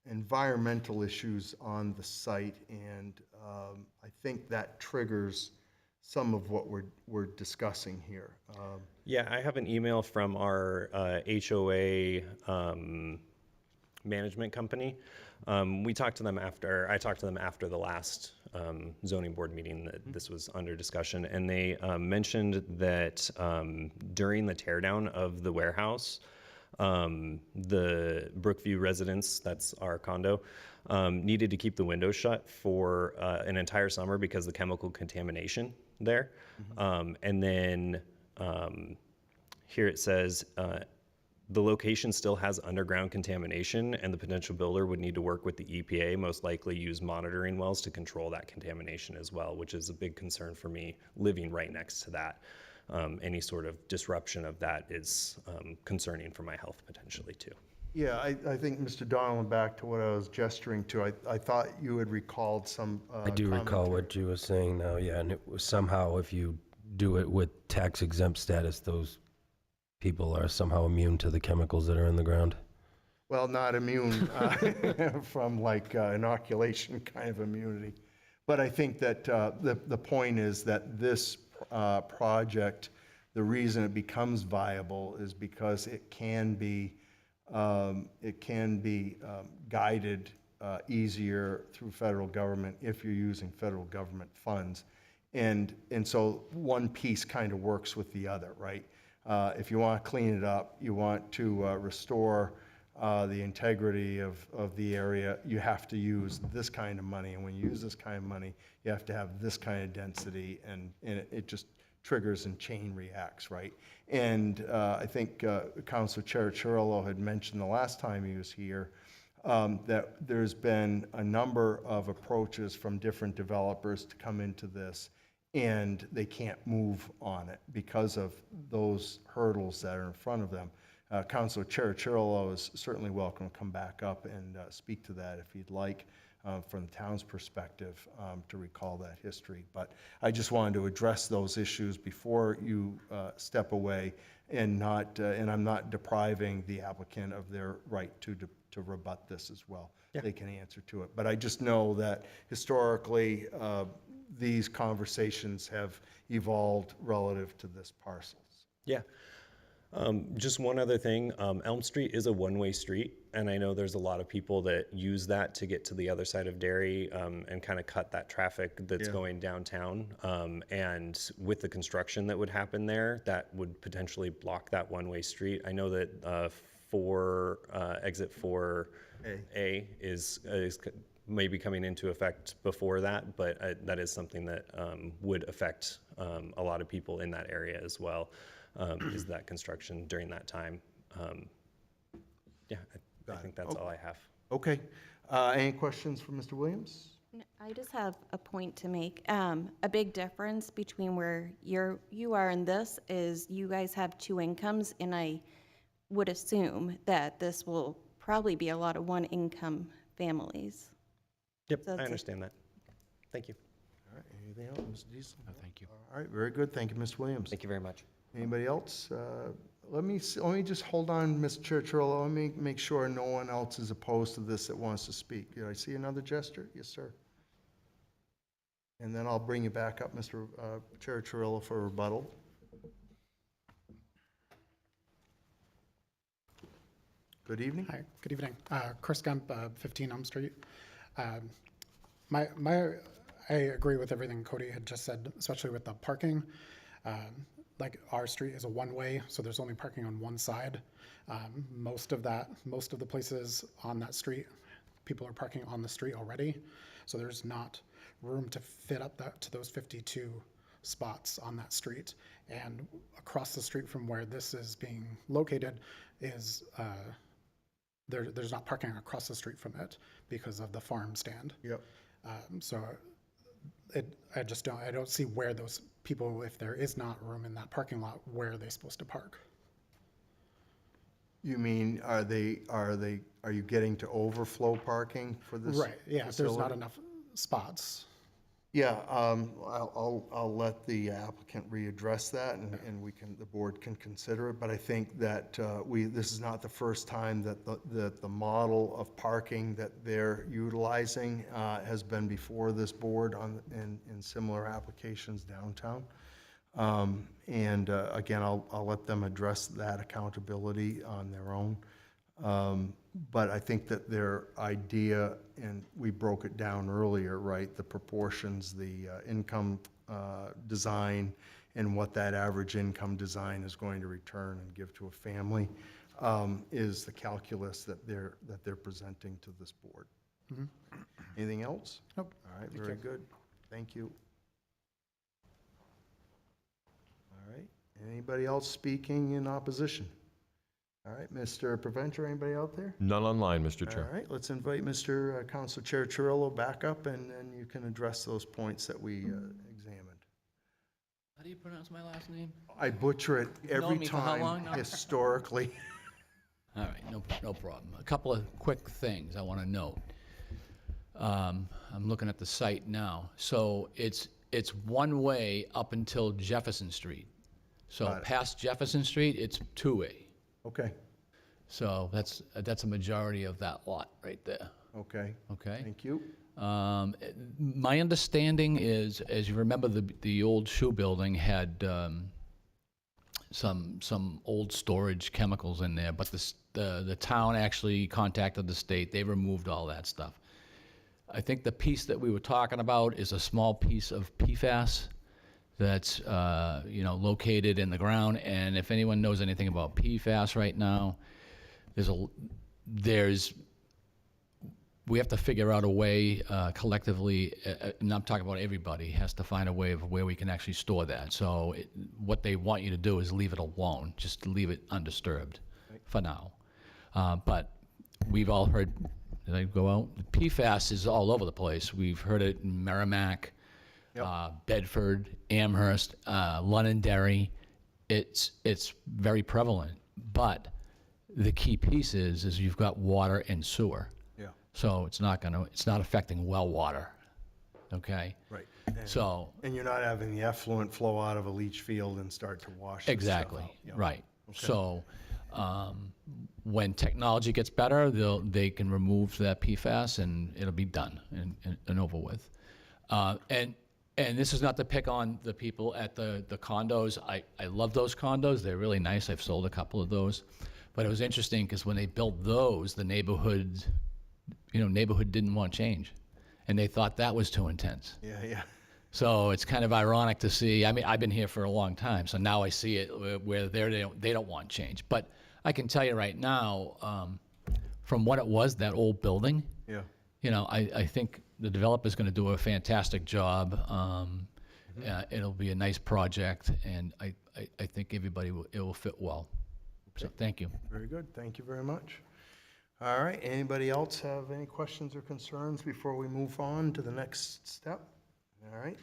environmental issues on the site, and I think that triggers some of what we're discussing here. Yeah, I have an email from our HOA management company. I talked to them after the last zoning board meeting that this was under discussion, and they mentioned that during the teardown of the warehouse, the Brookview residents, that's our condo, needed to keep the windows shut for an entire summer because of the chemical contamination there. And then here it says, the location still has underground contamination and the potential builder would need to work with the EPA, most likely use monitoring wells to control that contamination as well, which is a big concern for me living right next to that. Any sort of disruption of that is concerning for my health potentially too. Yeah, I think, Mr. Donlin, back to what I was gesturing to, I thought you had recalled some I do recall commentary. what you were saying now, yeah, and it was somehow if you do it with tax exempt status, those people are somehow immune to the chemicals that are in the ground. Well, not immune from like inoculation kind of immunity. But I think that the point is that this project, the reason it becomes viable is because it can be guided easier through federal government if you're using federal government funds. And so one piece kind of works with the other, right? If you want to clean it up, you want to restore the integrity of the area, you have to use this kind of money. And when you use this kind of money, you have to have this kind of density, and it just triggers and chain reacts, right? And I think Councilor Cherichirolo had mentioned the last time he was here that there's been a number of approaches from different developers to come into this, and they can't move on it because of those hurdles that are in front of them. Councilor Cherichirolo is certainly welcome to come back up and speak to that if he'd like. from the town's perspective, to recall that history. But I just wanted to address those issues before you step away, and not, and I'm not depriving the applicant of their right to rebut this as well. They can answer to it. But I just know that historically, these conversations have evolved relative to this parcels. Yeah. Just one other thing, Elm Street is a one-way street, and I know there's a lot of people that use that to get to the other side of Derry, and kind of cut that traffic that's going downtown. And with the construction that would happen there, that would potentially block that one-way street. I know that exit 4A is maybe coming into effect before that, but that is something that would affect a lot of people in that area as well. Is that construction during that time. Yeah, I think that's all I have. Okay. Any questions for Mr. Williams? I just have a point to make. A big difference between where you are and this is you guys have two incomes, and I would assume that this will probably be a lot of one-income families. Yep, So I it's understand that. Thank you. All right, anything else, Mr. Diesel? No, thank you. All right, very good. Thank you, Mr. Williams. Thank you very much. Anybody else? Let me just hold on, Ms. Churchill. Let me make sure no one else is opposed to this that wants to speak. Did I see another gesture? Yes, sir. And then I'll bring you back up, Mr. Churchill, for rebuttal. Good evening. Hi, good evening. Chris Gump, 15 Elm Street. I agree with everything Cody had just said, especially with the parking. Like our street is a one-way, so there's only parking on one side. Most of the places on that street, people are parking on the street already, so there's not room to fit up to those 52 spots on that street. And across the street from where this is being located is there's not parking across the street from it because of the farm stand. Yep. So I don't see where those people, if there is not room in that parking lot, where are they supposed to park? You mean, are you getting to overflow parking for this? Right, yeah, if there's not facility? enough spots. Yeah, I'll let the applicant readdress that, and the board can consider it. But I think that this is not the first time that the model of parking that they're utilizing has been before this board in similar applications downtown. And again, I'll let them address that accountability on their own. But I think that their idea, and we broke it down earlier, right? The proportions, the income design, and what that average income design is going to return and give to a family, is the calculus that they're presenting to this board. Mhm. Anything else? Nope. All right, Thank very you. good. Thank you. All right, anybody else speaking in opposition? All right, Mr. Preventer, anybody out there? None online, Mr. Chair. All right, let's invite Mr. Council Chair Chirillo back up, and then you can address those points that we examined. How do you pronounce my last name? I butcher it every me for how long time now? historically. All right, no problem. A couple of quick things I want to note. I'm looking at the site now. So it's one way up until Jefferson Street. So Got it. past Jefferson Street, it's two-way. Okay, So that's a majority of that lot right there. okay, Okay. thank you. My understanding is, as you remember, the old shoe building had some old storage chemicals in there, but the town actually contacted the state. They removed all that stuff. I think the piece that we were talking about is a small piece of PFAS that's located in the ground. And if anyone knows anything about PFAS right now, we have to figure out a way collectively, and I'm talking about everybody, has to find a way of where we can actually store that. So what they want you to do is leave it alone, just leave it undisturbed for now. But we've all heard, did I go out? PFAS is all over the place. We've heard it in Merrimack, Bedford, Amherst, Londonderry. It's very prevalent. But the key piece is you've got water and sewer. Yeah. So it's not affecting well water, okay? Right. So, And you're not having the effluent flow out of a leach field and start to wash this stuff exactly, out. Yeah. right. Okay. So, when technology gets better, they can remove that PFAS and it'll be done and over with. And this is not to pick on the people at the condos. I love those condos. They're really nice. I've sold a couple of those. But it was interesting because when they built those, the neighborhood didn't want change. And they thought that was too intense. Yeah, yeah. So it's kind of ironic to see. I mean, I've been here for a long time, so now I see it where they don't want change. But I can tell you right now, from what it was, that old building, Yeah. I think the developer's going to do a fantastic job. It'll be a nice project, and I think it will fit well. So thank you. Very good. Thank you very much. All right. Anybody else have any questions or concerns before we move on to the next step? All right.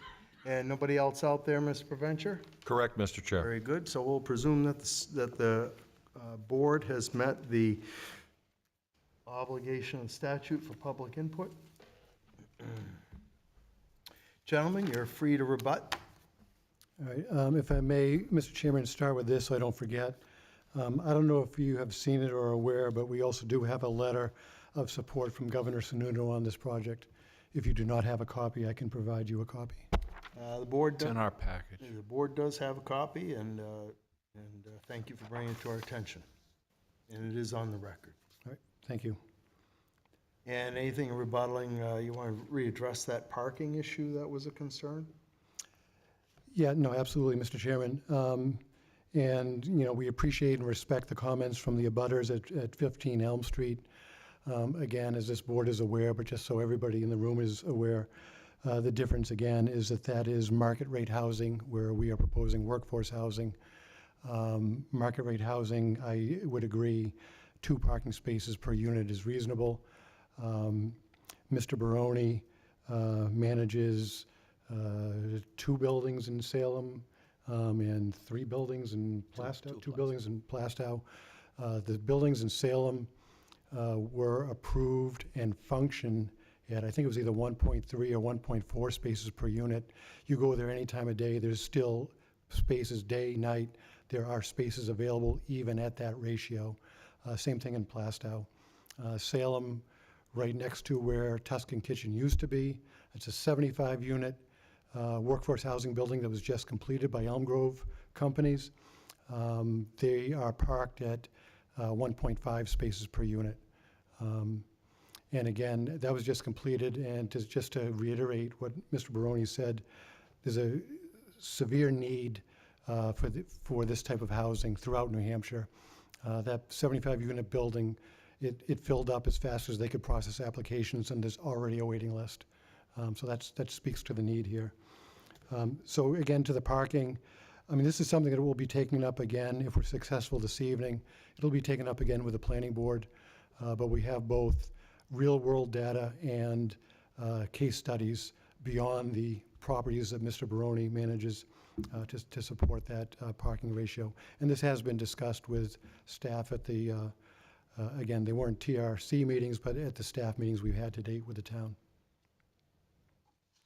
And nobody else out there, Mr. Preventure? Correct, Mr. Chair. Very good. So we'll presume that the board has met the obligation and statute for public input. Gentlemen, you're free to rebut. All right, if I may, Mr. Chairman, start with this so I don't forget. I don't know if you have seen it or are aware, but we also do have a letter of support from Governor Sununu on this project. If you do not have a copy, I can provide you a copy. The board It's does. in our package. The board does have a copy, and thank you for bringing it to our attention. And it is on the record. All right, thank you. And anything rebuttaling, you want to readdress that parking issue that was a concern? Yeah, no, absolutely, Mr. Chairman. And, we appreciate and respect the comments from the abutters at 15 Elm Street. Again, as this board is aware, but just so everybody in the room is aware, the difference, again, is that is market rate housing, where we are proposing workforce housing. Market rate housing, I would agree, 2 parking spaces per unit is reasonable. Mr. Baroni manages 2 buildings in Salem and 3 buildings in Plastow, 2 buildings in Plastow. The buildings in Salem were approved and function at, I think it was either 1.3 or 1.4 spaces per unit. You go there any time of day, there's still spaces day, night. There are spaces available even at that ratio. Same thing in Plastow. Salem, right next to where Tuscan Kitchen used to be. It's a 75-unit workforce housing building that was just completed by Elm Grove Companies. They are parked at 1.5 spaces per unit. And again, that was just completed, and just to reiterate what Mr. Baroni said, there's a severe need for this type of housing throughout New Hampshire. That 75-unit building, it filled up as fast as they could process applications, and there's already a waiting list. So that speaks to the need here. So again, to the parking, I mean, this is something that will be taken up again if we're successful this evening. It'll be taken up again with the planning board, but we have both real-world data and case studies beyond the properties that Mr. Baroni manages to support that parking ratio. And this has been discussed with staff at the, again, they weren't TRC meetings, but at the staff meetings we've had to date with the town.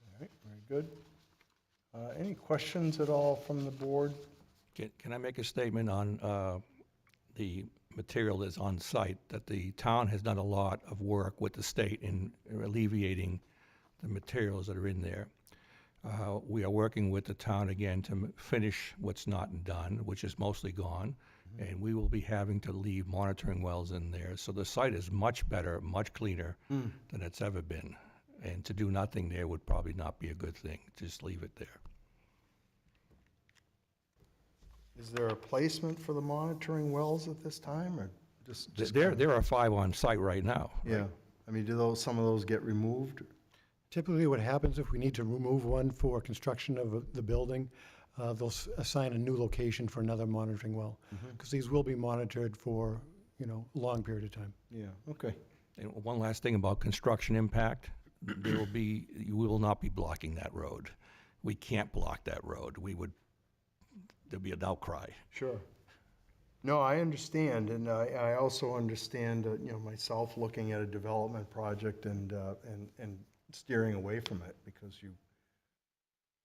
All right, very good. Any questions at all from the board? Can I make a statement on the material that's on site, that the town has done a lot of work with the state in alleviating the materials that are in there. We are working with the town again to finish what's not done, which is mostly gone, and we will be having to leave monitoring wells in there. So the site is much better, much cleaner than it's ever been. And to do nothing there would probably not be a good thing. Just leave it there. Is there a placement for the monitoring wells at this time, or just There are 5 on site right now. Yeah. I mean, do some of those get removed? Typically what happens if we need to remove one for construction of the building, they'll assign a new location for another monitoring well, because these will be monitored for, a long period of time. Yeah, okay. And one last thing about construction impact, you will not be blocking that road. We can't block that road. There'd be an outcry. Sure. No, I understand, and I also understand, you know, myself looking at a development project and steering away from it because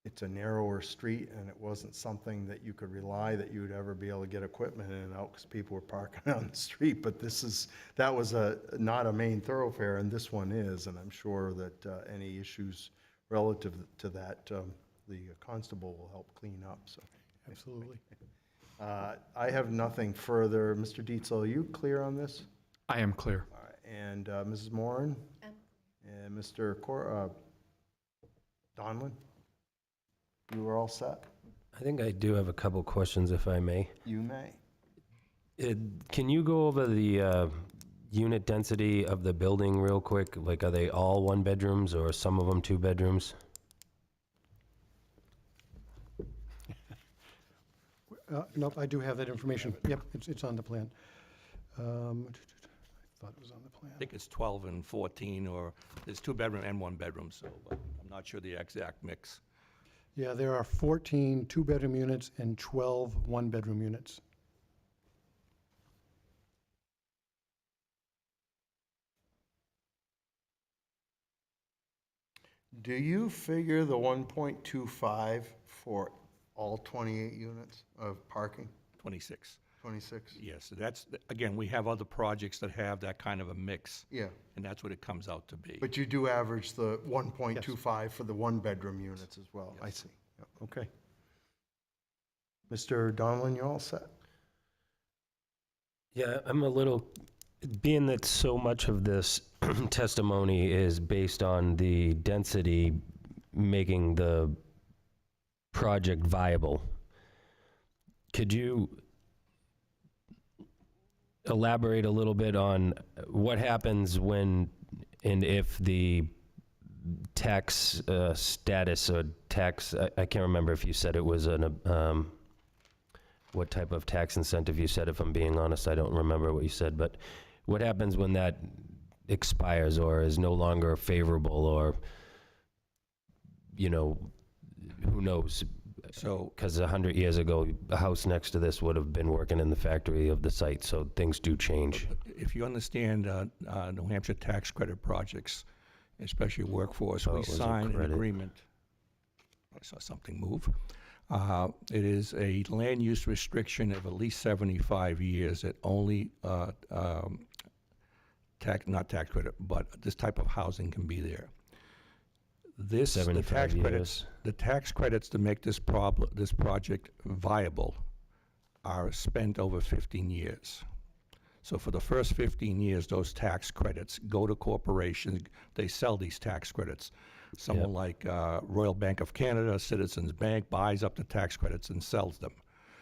it's a narrower street and it wasn't something that you could rely that you would ever be able to get equipment in and out because people were parking on the street. But that was not a main thoroughfare, and this one is, and I'm sure that any issues relative to that, the constable will help clean up, so. Absolutely. I have nothing further. Mr. Dietzel, are you clear on this? I am clear. All right, and Mrs. Moran? And Mr. Donlin? You were all set? I think I do have a couple questions, if I may. You may. Can you go over the unit density of the building real quick? Like, are they all one bedrooms or some of them two bedrooms? Nope, I do have that information. Yep, it's on the plan. I thought it was on the plan. I think it's 12 and 14, or there's 2-bedroom and 1-bedroom, so but I'm not sure the exact mix. Yeah, there are 14 two-bedroom units and 12 one-bedroom units. Do you figure the 1.25 for all 28 units of parking? 26. 26? Yes, that's, again, we have other projects that have that kind of a mix. Yeah. And that's what it comes out to be. But you do average the 1.25 for the one-bedroom units as well? I Yes. see. Yep, okay. Mr. Donlin, you all set? Yeah, I'm a little, being that so much of this testimony is based on the density making the project viable, could you elaborate a little bit on what happens when and if the tax status or tax, I can't remember if you said it was what type of tax incentive you said. If I'm being honest, I don't remember what you said, but what happens when that expires or is no longer favorable, or, you know, who knows? So, Because 100 years ago, a house next to this would have been working in the factory of the site, so things do change. if you understand New Hampshire tax credit projects, especially workforce, Oh, we it was a sign an credit. agreement. I saw something move. It is a land use restriction of at least 75 years that only not tax credit, but this type of housing can be there. The 75 tax years. credits, the tax credits to make this project viable are spent over 15 years. So for the first 15 years, those tax credits go to corporations. They sell these tax credits. Someone like Royal Bank of Canada, Citizens Bank buys up the tax credits and sells them.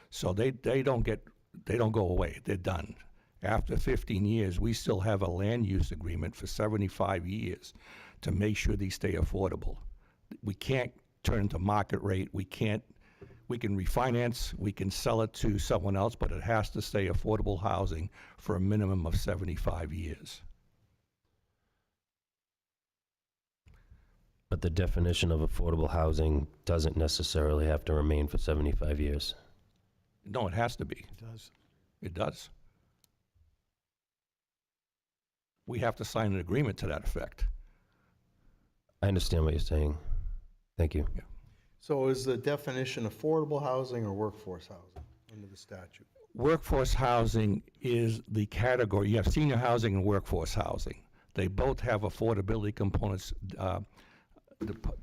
So they don't go away. They're done. After 15 years, we still have a land use agreement for 75 years to make sure these stay affordable. We can't turn to market rate. We can refinance, we can sell it to someone else, but it has to stay affordable housing for a minimum of 75 years. But the definition of affordable housing doesn't necessarily have to remain for 75 years. No, it has to be. It does. It does. We have to sign an agreement to that effect. I understand what you're saying. Thank you. Yeah. So is the definition affordable housing or workforce housing under the statute? Workforce housing is the category. You have senior housing and workforce housing. They both have affordability components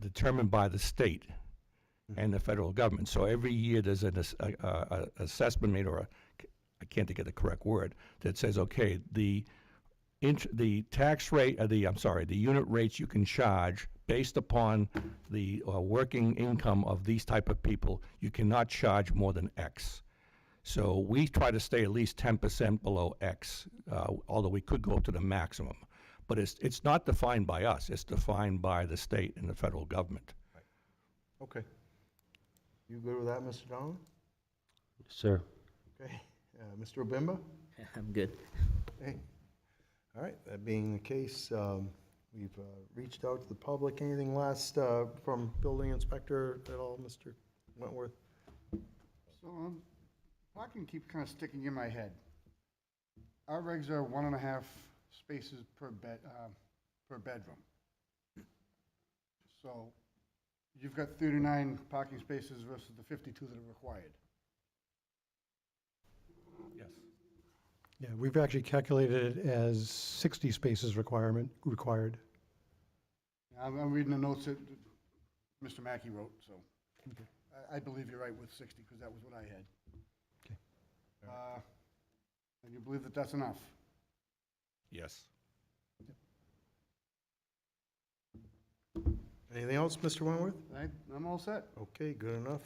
determined by the state and the federal government. So every year there's an assessment made, or I can't think of the correct word, that says, okay, the tax rate, the unit rates you can charge based upon the working income of these type of people, you cannot charge more than X. So we try to stay at least 10% below X, although we could go up to the maximum. But it's not defined by us, it's defined by the state and the federal government. Okay. You good with that, Mr. Donlin? Sir. Okay. Mr. Obimba? I'm good. Okay. All right, that being the case, we've reached out to the public. Anything last from building inspector at all, Mr. Wentworth? So Parking keeps kind of sticking in my head. Our regs are 1.5 spaces per bedroom. So you've got 39 parking spaces versus the 52 that are required. Yes. Yeah, we've actually calculated it as 60 spaces required. I'm reading the notes that Mr. Mackey wrote, so I believe you're right with 60, because that was what I had. Okay. And you believe that that's enough? Yes. Anything else, Mr. Wentworth? I'm all set. Okay, good enough.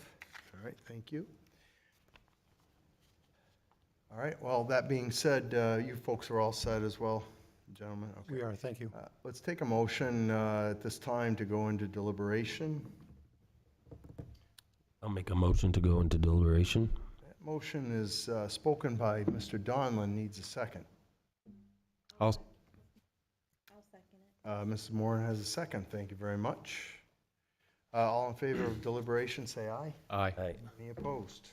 All right, thank you. All right, well, that being said, you folks are all set as well, gentlemen? Okay. We are, thank you. Let's take a motion at this time to go into deliberation. I'll make a motion to go into deliberation. That motion is spoken by Mr. Donlin, needs a second. I'll second it. Mrs. Moran has a second, thank you very much. All in favor of deliberation, say aye. Aye. Aye. Any opposed?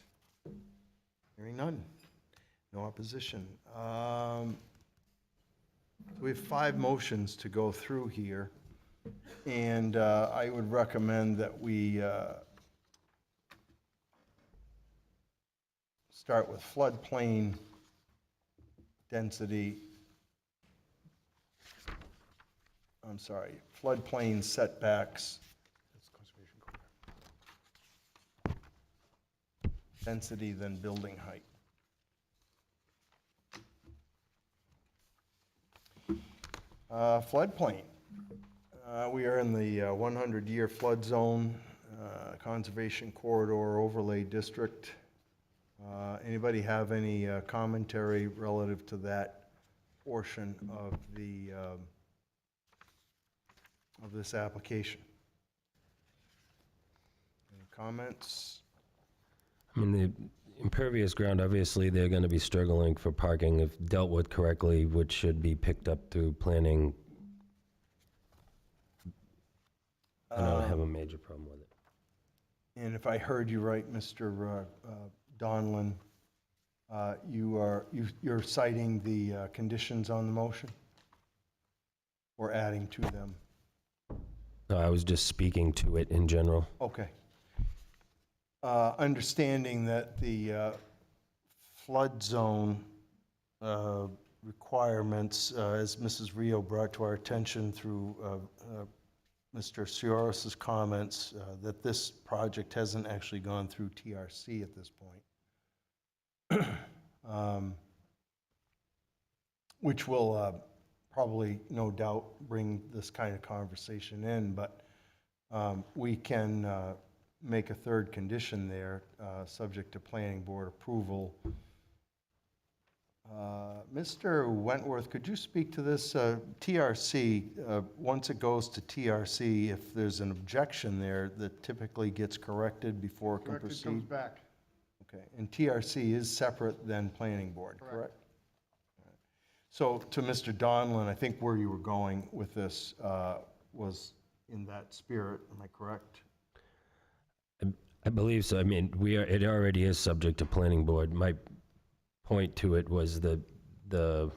Hearing none. No opposition. We have 5 motions to go through here, and I would recommend that we start with floodplain density. I'm sorry, floodplain setbacks. Density than building height. Floodplain. We are in the 100-year flood zone, conservation corridor overlay district. Anybody have any commentary relative to that portion of the of this application? Any comments? I mean, the impervious ground, obviously, they're going to be struggling for parking if dealt with correctly, which should be picked up through planning. I don't have a major problem with it. And if I heard you right, Mr. Donlin, you're citing the conditions on the motion? Or adding to them? No, I was just speaking to it in general. Okay. Understanding that the flood zone requirements, as Mrs. Rio brought to our attention through Mr. Cioros's comments, that this project hasn't actually gone through TRC at this point, which will probably, no doubt, bring this kind of conversation in, but we can make a third condition there, subject to planning board approval. Mr. Wentworth, could you speak to this? TRC, once it goes to TRC, if there's an objection there, that typically gets corrected before it can Correct, it proceed? comes back. Okay, and TRC is separate than planning board, correct? So to Mr. Donlin, I think where you were going with this was in that spirit, am I correct? I believe so. I mean, it already is subject to planning board. My point to it was that the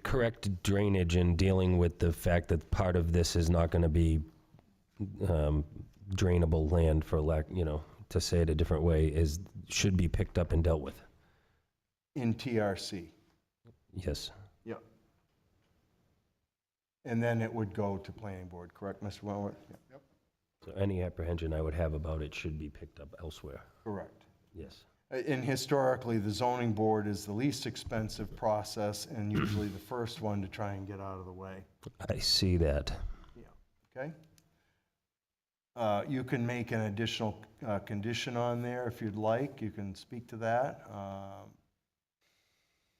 correct drainage and dealing with the fact that part of this is not going to be drainable land, for lack, to say it a different way, should be picked up and dealt with. In TRC? Yes. Yep. And then it would go to planning board, correct, Mr. Wentworth? Yep. So any apprehension I would have about it should be picked up elsewhere. Correct. Yes. And historically, the zoning board is the least expensive process and usually the first one to try and get out of the way. I see that. Yeah, okay? You can make an additional condition on there if you'd like. You can speak to that.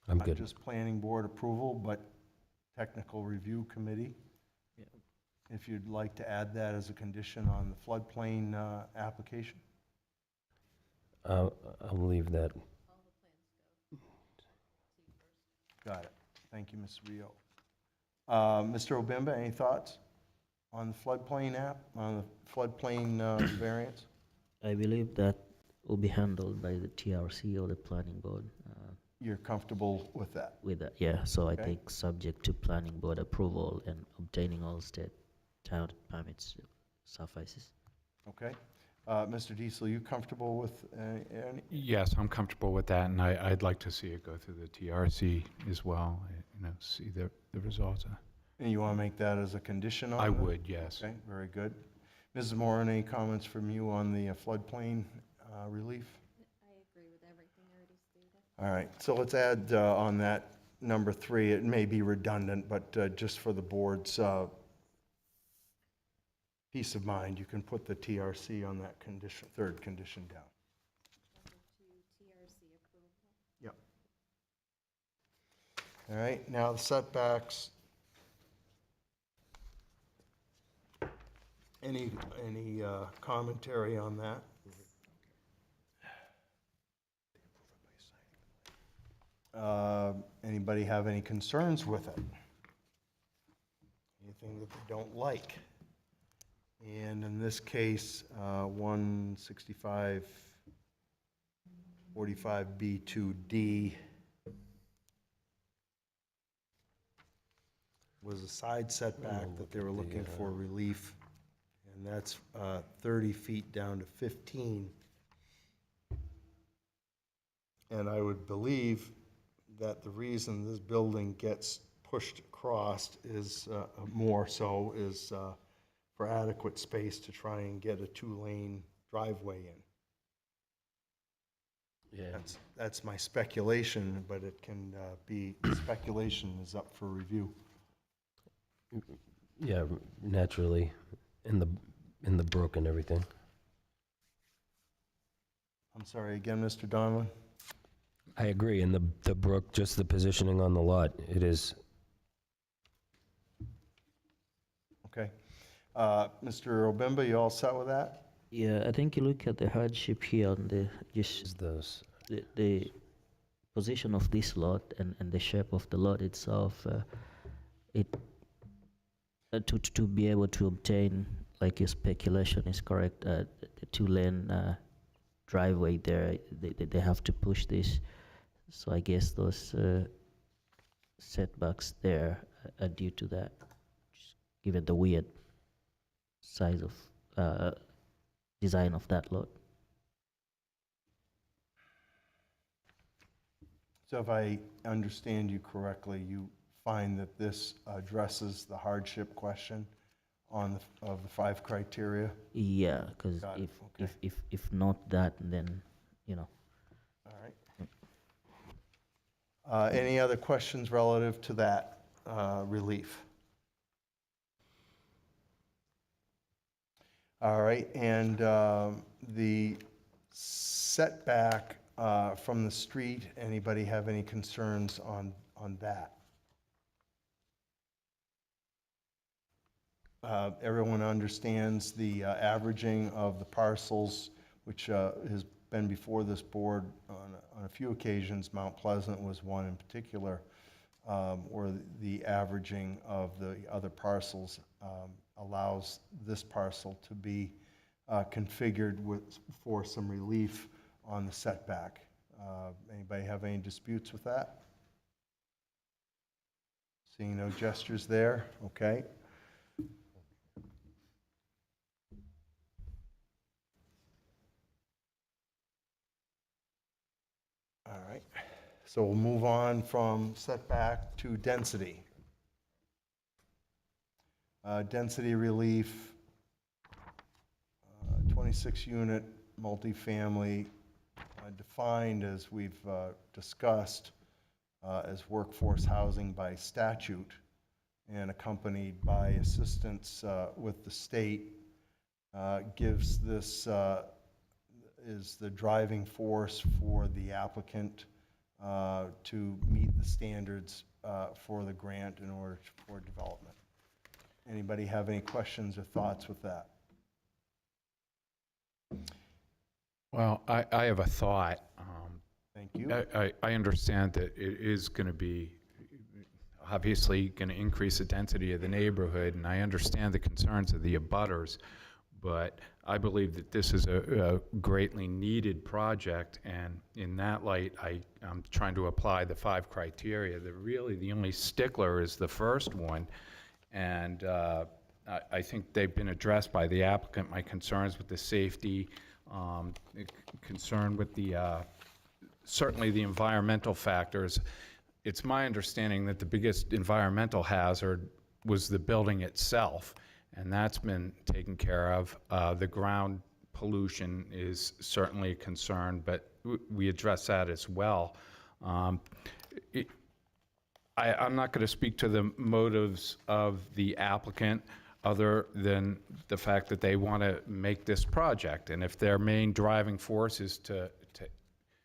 I'm good. Not just planning board approval, but technical review committee. Yeah. If you'd like to add that as a condition on the floodplain application. I'll leave that. Got it. Thank you, Ms. Rio. Mr. Obimba, any thoughts on the floodplain on the floodplain variance? I believe that will be handled by the TRC or the planning board. You're comfortable with that? With that, yeah. So I Okay. think subject to planning board approval and obtaining all state town permits suffices. Okay. Mr. Diesel, you comfortable with any? Yes, I'm comfortable with that, and I'd like to see it go through the TRC as well, see the results. And you want to make that as a condition on I it? would, yes. Okay, very good. Mrs. Moran, any comments from you on the floodplain relief? I agree with everything already stated. All right, so let's add on that number 3, it may be redundant, but just for the board's peace of mind, you can put the TRC on that condition, 3rd condition down. TRC approval. Yep. All right, now the setbacks. Any commentary on that? Anybody have any concerns with it? Anything that they don't like? And in this case, 165-45B2D was a side setback that they were looking for relief, and that's 30 feet down to 15. And I would believe that the reason this building gets pushed across is more so is for adequate space to try and get a 2-lane driveway in. Yeah. That's my speculation, but it can be, speculation is up for review. Yeah, naturally, in the brook and everything. I'm sorry, again, Mr. Donlin? I agree, in the brook, just the positioning on the lot, it is. Okay. Mr. Obimba, you all set with that? Yeah, I think you look at the hardship here on the just the position of this lot and the shape of the lot itself. To be able to obtain, like your speculation is correct, the 2-lane driveway there, they have to push this. So I guess those setbacks there are due to that, just given the weird size of design of that lot. So if I understand you correctly, you find that this addresses the hardship question of the 5 criteria? Yeah, because Got it, if not that, then, you know. All right. Any other questions relative to that relief? All right, and the setback from the street, anybody have any concerns on that? Everyone understands the averaging of the parcels, which has been before this board on a few occasions. Mount Pleasant was one in particular, where the averaging of the other parcels allows this parcel to be configured for some relief on the setback. Anybody have any disputes with that? Seeing no gestures there, okay. All right, so we'll move on from setback to density. Density relief, 26-unit multifamily, defined as we've discussed as workforce housing by statute and accompanied by assistance with the state, gives this is the driving force for the applicant to meet the standards for the grant in order for development. Anybody have any questions or thoughts with that? Well, I have a thought. Thank you. I understand that it is going to be obviously going to increase the density of the neighborhood, and I understand the concerns of the abutters, but I believe that this is a greatly needed project, and in that light, I'm trying to apply the 5 criteria. Really, the only stickler is the first one, and I think they've been addressed by the applicant. My concerns with the safety, concern with the, certainly the environmental factors. It's my understanding that the biggest environmental hazard was the building itself, and that's been taken care of. The ground pollution is certainly a concern, but we address that as well. I'm not going to speak to the motives of the applicant other than the fact that they want to make this project. And if their main driving force is to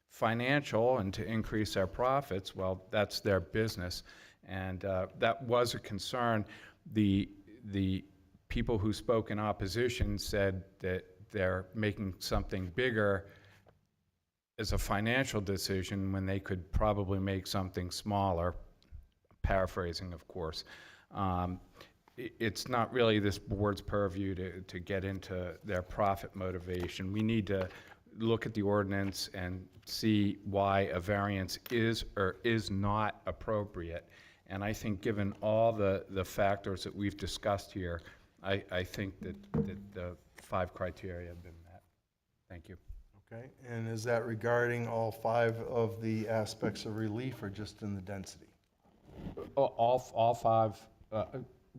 financial and to increase their profits, well, that's their business. And that was a concern. The people who spoke in opposition said that they're making something bigger as a financial decision when they could probably make something smaller, paraphrasing, of course. It's not really this board's purview to get into their profit motivation. We need to look at the ordinance and see why a variance is or is not appropriate. And I think given all the factors that we've discussed here, I think that the 5 criteria have been met. Thank you. Okay, and is that regarding all 5 of the aspects of relief or just in the density? All 5,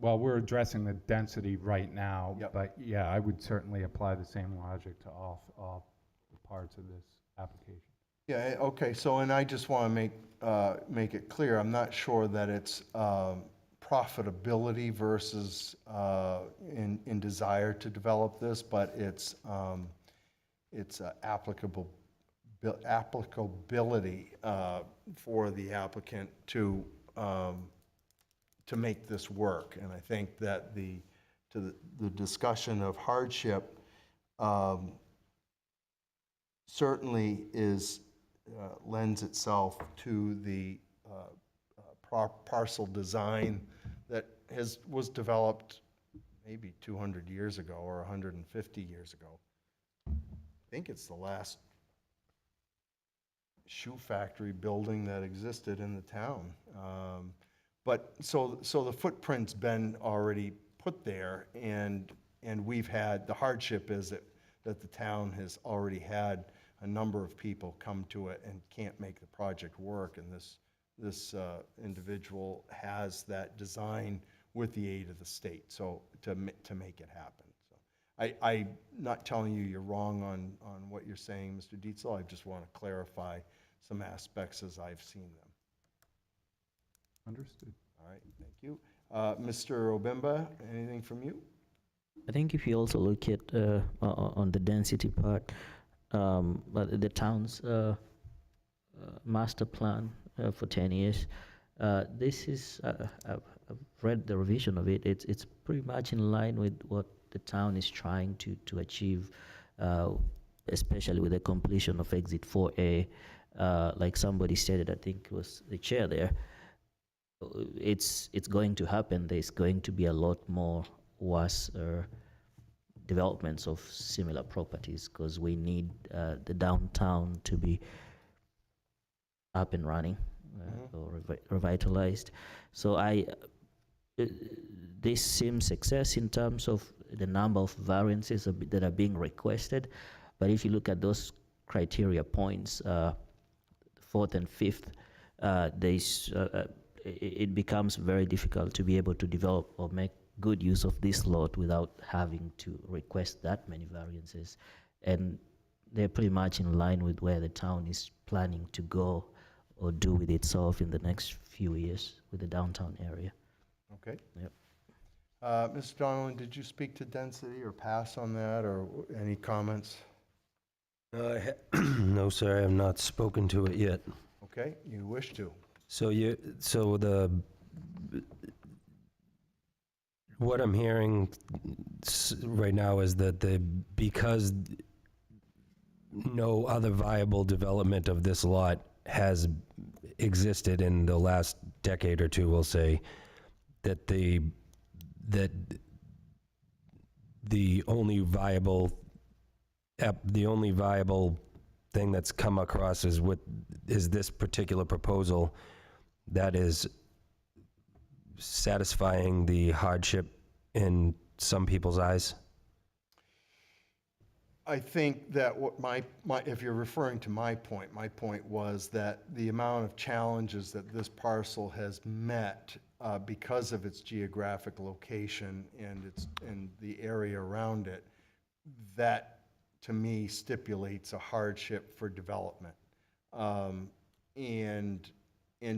well, we're addressing the density right now, Yep. but yeah, I would certainly apply the same logic to all parts of this application. Yeah, okay, so, and I just want to make it clear, I'm not sure that it's profitability versus in desire to develop this, but it's applicability for the applicant to make this work. And I think that the discussion of hardship certainly lends itself to the parcel design that was developed maybe 200 years ago or 150 years ago. I think it's the last shoe factory building that existed in the town. But so the footprint's been already put there, and we've had, the hardship is that the town has already had a number of people come to it and can't make the project work, and this individual has that design with the aid of the state, so to make it happen. So I'm not telling you you're wrong on what you're saying, Mr. Dietzel. I just want to clarify some aspects as I've seen them. Understood. All right, thank you. Mr. Obimba, anything from you? I think if you also look at on the density part, the town's master plan for 10 years, this is, I've read the revision of it. It's pretty much in line with what the town is trying to achieve, especially with the completion of Exit 4A. Like somebody stated, I think it was the chair there, it's going to happen. There's going to be a lot more worse developments of similar properties because we need the downtown to be up and running or revitalized. So this seems success in terms of the number of variances that are being requested. But if you look at those criteria points, 4th and 5th, it becomes very difficult to be able to develop or make good use of this lot without having to request that many variances. And they're pretty much in line with where the town is planning to go or do with itself in the next few years with the downtown area. Okay. Yep. Mr. Donovan, did you speak to density or pass on that, or any comments? No, sir, I have not spoken to it yet. Okay, you wish to. What I'm hearing right now is that because no other viable development of this lot has existed in the last decade or two, we'll say, that the only viable thing that's come across is this particular proposal that is satisfying the hardship in some people's eyes? I think that what if you're referring to my point was that the amount of challenges that this parcel has met because of its geographic location and the area around it, that to me stipulates a hardship for development. And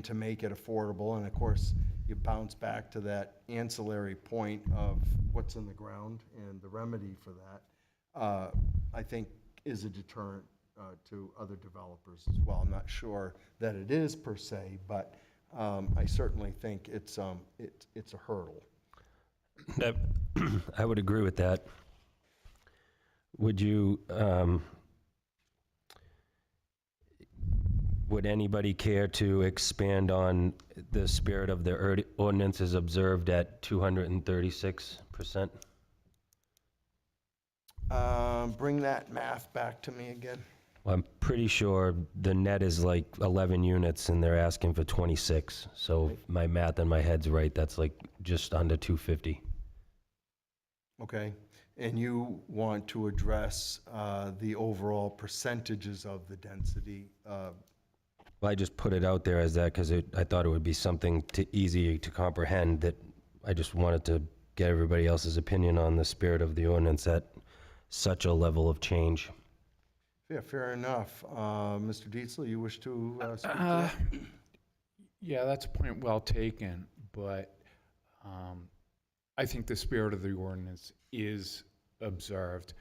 to make it affordable, and of course, you bounce back to that ancillary point of what's in the ground and the remedy for that, I think is a deterrent to other developers as well. I'm not sure that it is per se, but I certainly think it's a hurdle. I would agree with that. Would you, would anybody care to expand on the spirit of the ordinance as observed at 236%? Bring that math back to me again. Well, I'm pretty sure the net is like 11 units and they're asking for 26. So if my math in my head's right, that's like just under 250. Okay, and you want to address the overall percentages of the density. Well, I just put it out there as that because I thought it would be something easy to comprehend, that I just wanted to get everybody else's opinion on the spirit of the ordinance at such a level of change. Yeah, fair enough. Mr. Dietzler, you wish to speak to that? Yeah, that's a point well taken, but I think the spirit of the ordinance is observed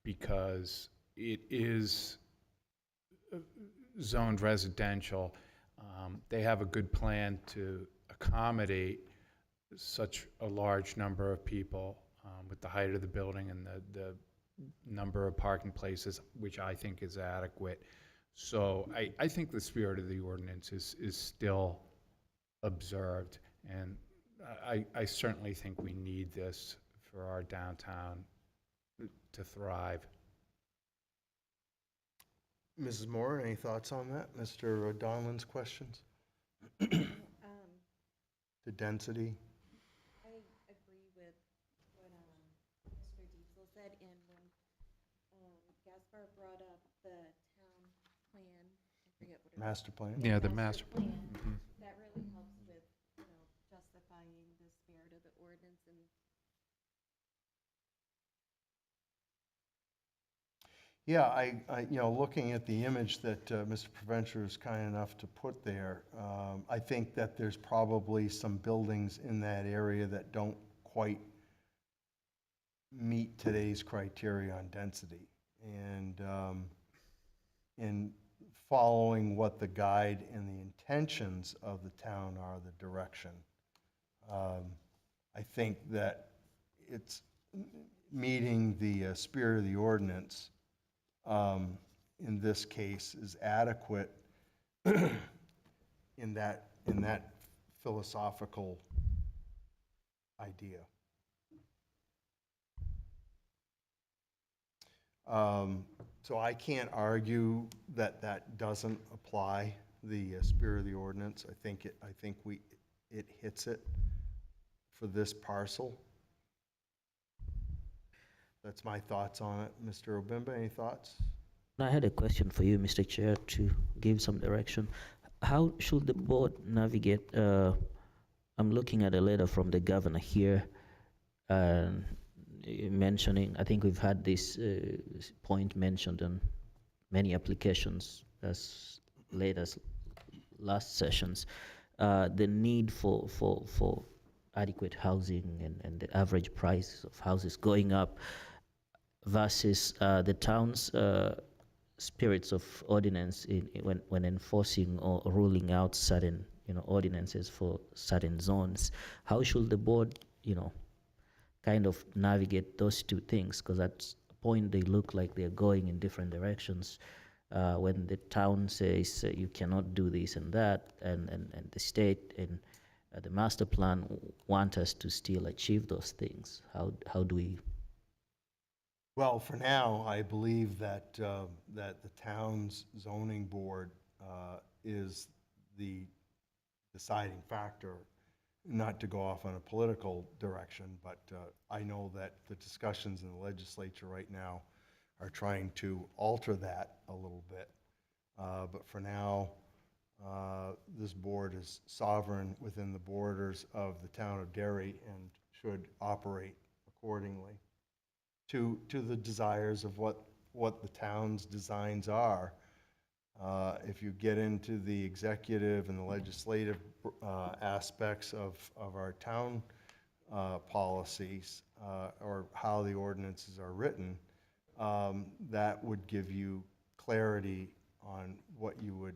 because it is zoned residential. They have a good plan to accommodate such a large number of people with the height of the building and the number of parking places, which I think is adequate. So I think the spirit of the ordinance is still observed, and I certainly think we need this for our downtown to thrive. Mrs. Moore, any thoughts on that? Mr. Donlan's questions? The density? I agree with what Mr. Diesel said, and when Gaspar brought up the town plan, I forget what it was. Master plan? Yeah, the master plan. Mhm. That really helps with, justifying the spirit of the ordinance and Yeah, I looking at the image that Mr. Provencher is kind enough to put there, I think that there's probably some buildings in that area that don't quite meet today's criteria on density. And in following what the guide and the intentions of the town are, the direction, I think that it's meeting the spirit of the ordinance in this case is adequate in that philosophical idea. So I can't argue that that doesn't apply the spirit of the ordinance. I think it hits it for this parcel. That's my thoughts on it. Mr. Obimba, any thoughts? I had a question for you, Mr. Chair, to give some direction. How should the board navigate? I'm looking at a letter from the governor here, mentioning, I think we've had this point mentioned in many applications as late as last sessions, the need for adequate housing and the average price of houses going up versus the town's spirits of ordinance when enforcing or ruling out certain ordinances for certain zones. How should the board kind of navigate those two things? Because at a point they look like they're going in different directions. When the town says you cannot do this and that, and the state and the master plan want us to still achieve those things? How do we? Well, for now, I believe that, that the town's zoning board is the deciding factor, not to go off on a political direction, but I know that the discussions in the legislature right now are trying to alter that a little bit. But for now, this board is sovereign within the borders of the town of Derry and should operate accordingly to the desires of what the town's designs are. If you get into the executive and the legislative aspects of our town policies or how the ordinances are written, that would give you clarity on what you would,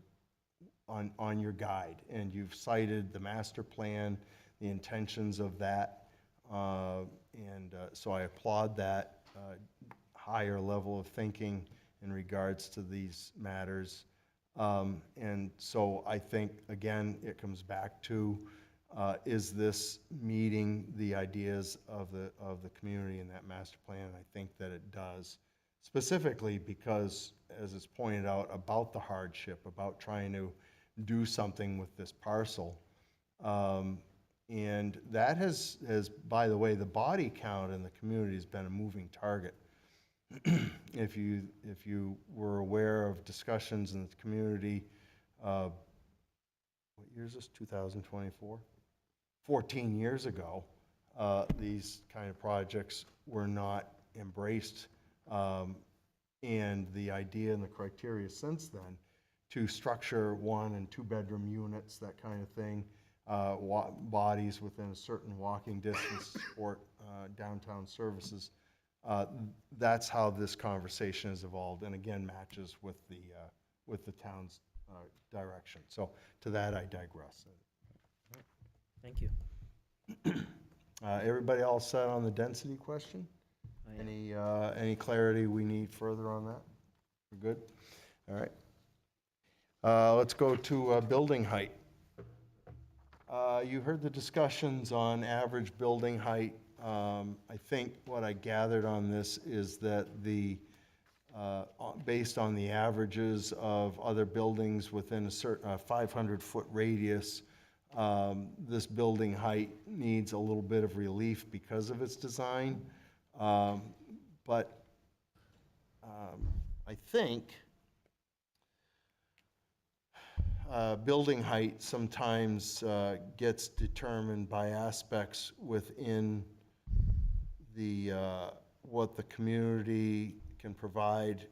on your guide. And you've cited the master plan, the intentions of that, so I applaud that higher level of thinking in regards to these matters. And so I think, again, it comes back to, is this meeting the ideas of the community in that master plan? And I think that it does, specifically because, as it's pointed out, about the hardship, about trying to do something with this parcel. And that has, by the way, the body count in the community has been a moving target. If you were aware of discussions in the community, what year is this, 2024? 14 years ago, these kind of projects were not embraced. And the idea and the criteria since then to structure 1- and 2-bedroom units, that kind of thing, bodies within a certain walking distance, support downtown services. That's how this conversation has evolved, and again matches with the town's direction. So to that, I digress. Thank you. Everybody all set on the density question? Any clarity we need further on that? We're good? All right. Let's go to building height. You heard the discussions on average building height. I think what I gathered on this is that based on the averages of other buildings within a certain 500-foot radius, this building height needs a little bit of relief because of its design. But I think building height sometimes gets determined by aspects within what the community can provide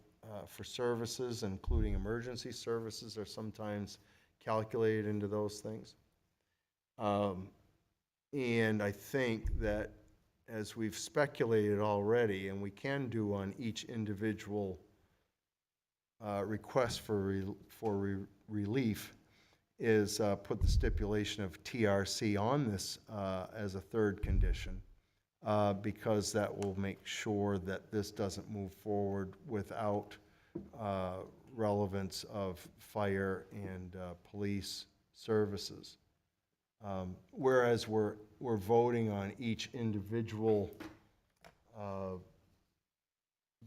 for services, including emergency services, are sometimes calculated into those things. And I think that, as we've speculated already, and we can do on each individual request for relief, is put the stipulation of TRC on this as a third condition, because that will make sure that this doesn't move forward without relevance of fire and police services. Whereas we're voting on each individual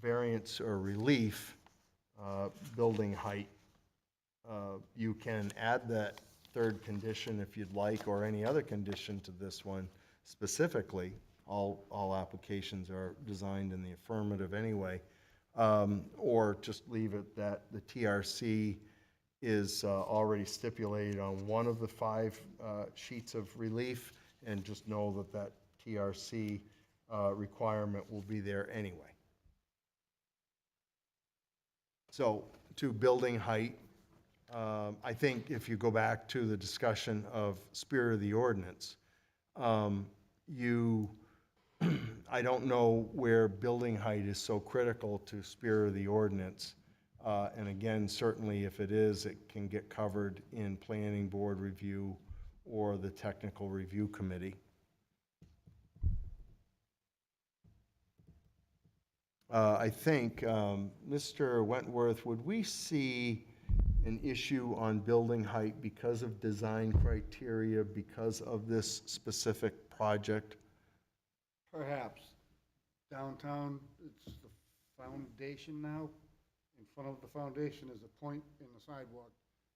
variance or relief, building height, you can add that third condition if you'd like, or any other condition to this one specifically. All applications are designed in the affirmative anyway, or just leave it that the TRC is already stipulated on one of the 5 sheets of relief, and just know that that TRC requirement will be there anyway. So to building height, I think if you go back to the discussion of spirit of the ordinance, I don't know where building height is so critical to spirit of the ordinance. And again, certainly if it is, it can get covered in planning board review or the technical review committee. I think, Mr. Wentworth, would we see an issue on building height because of design criteria, because of this specific project? Perhaps. Downtown, it's the foundation now. In front of the foundation is a point in the sidewalk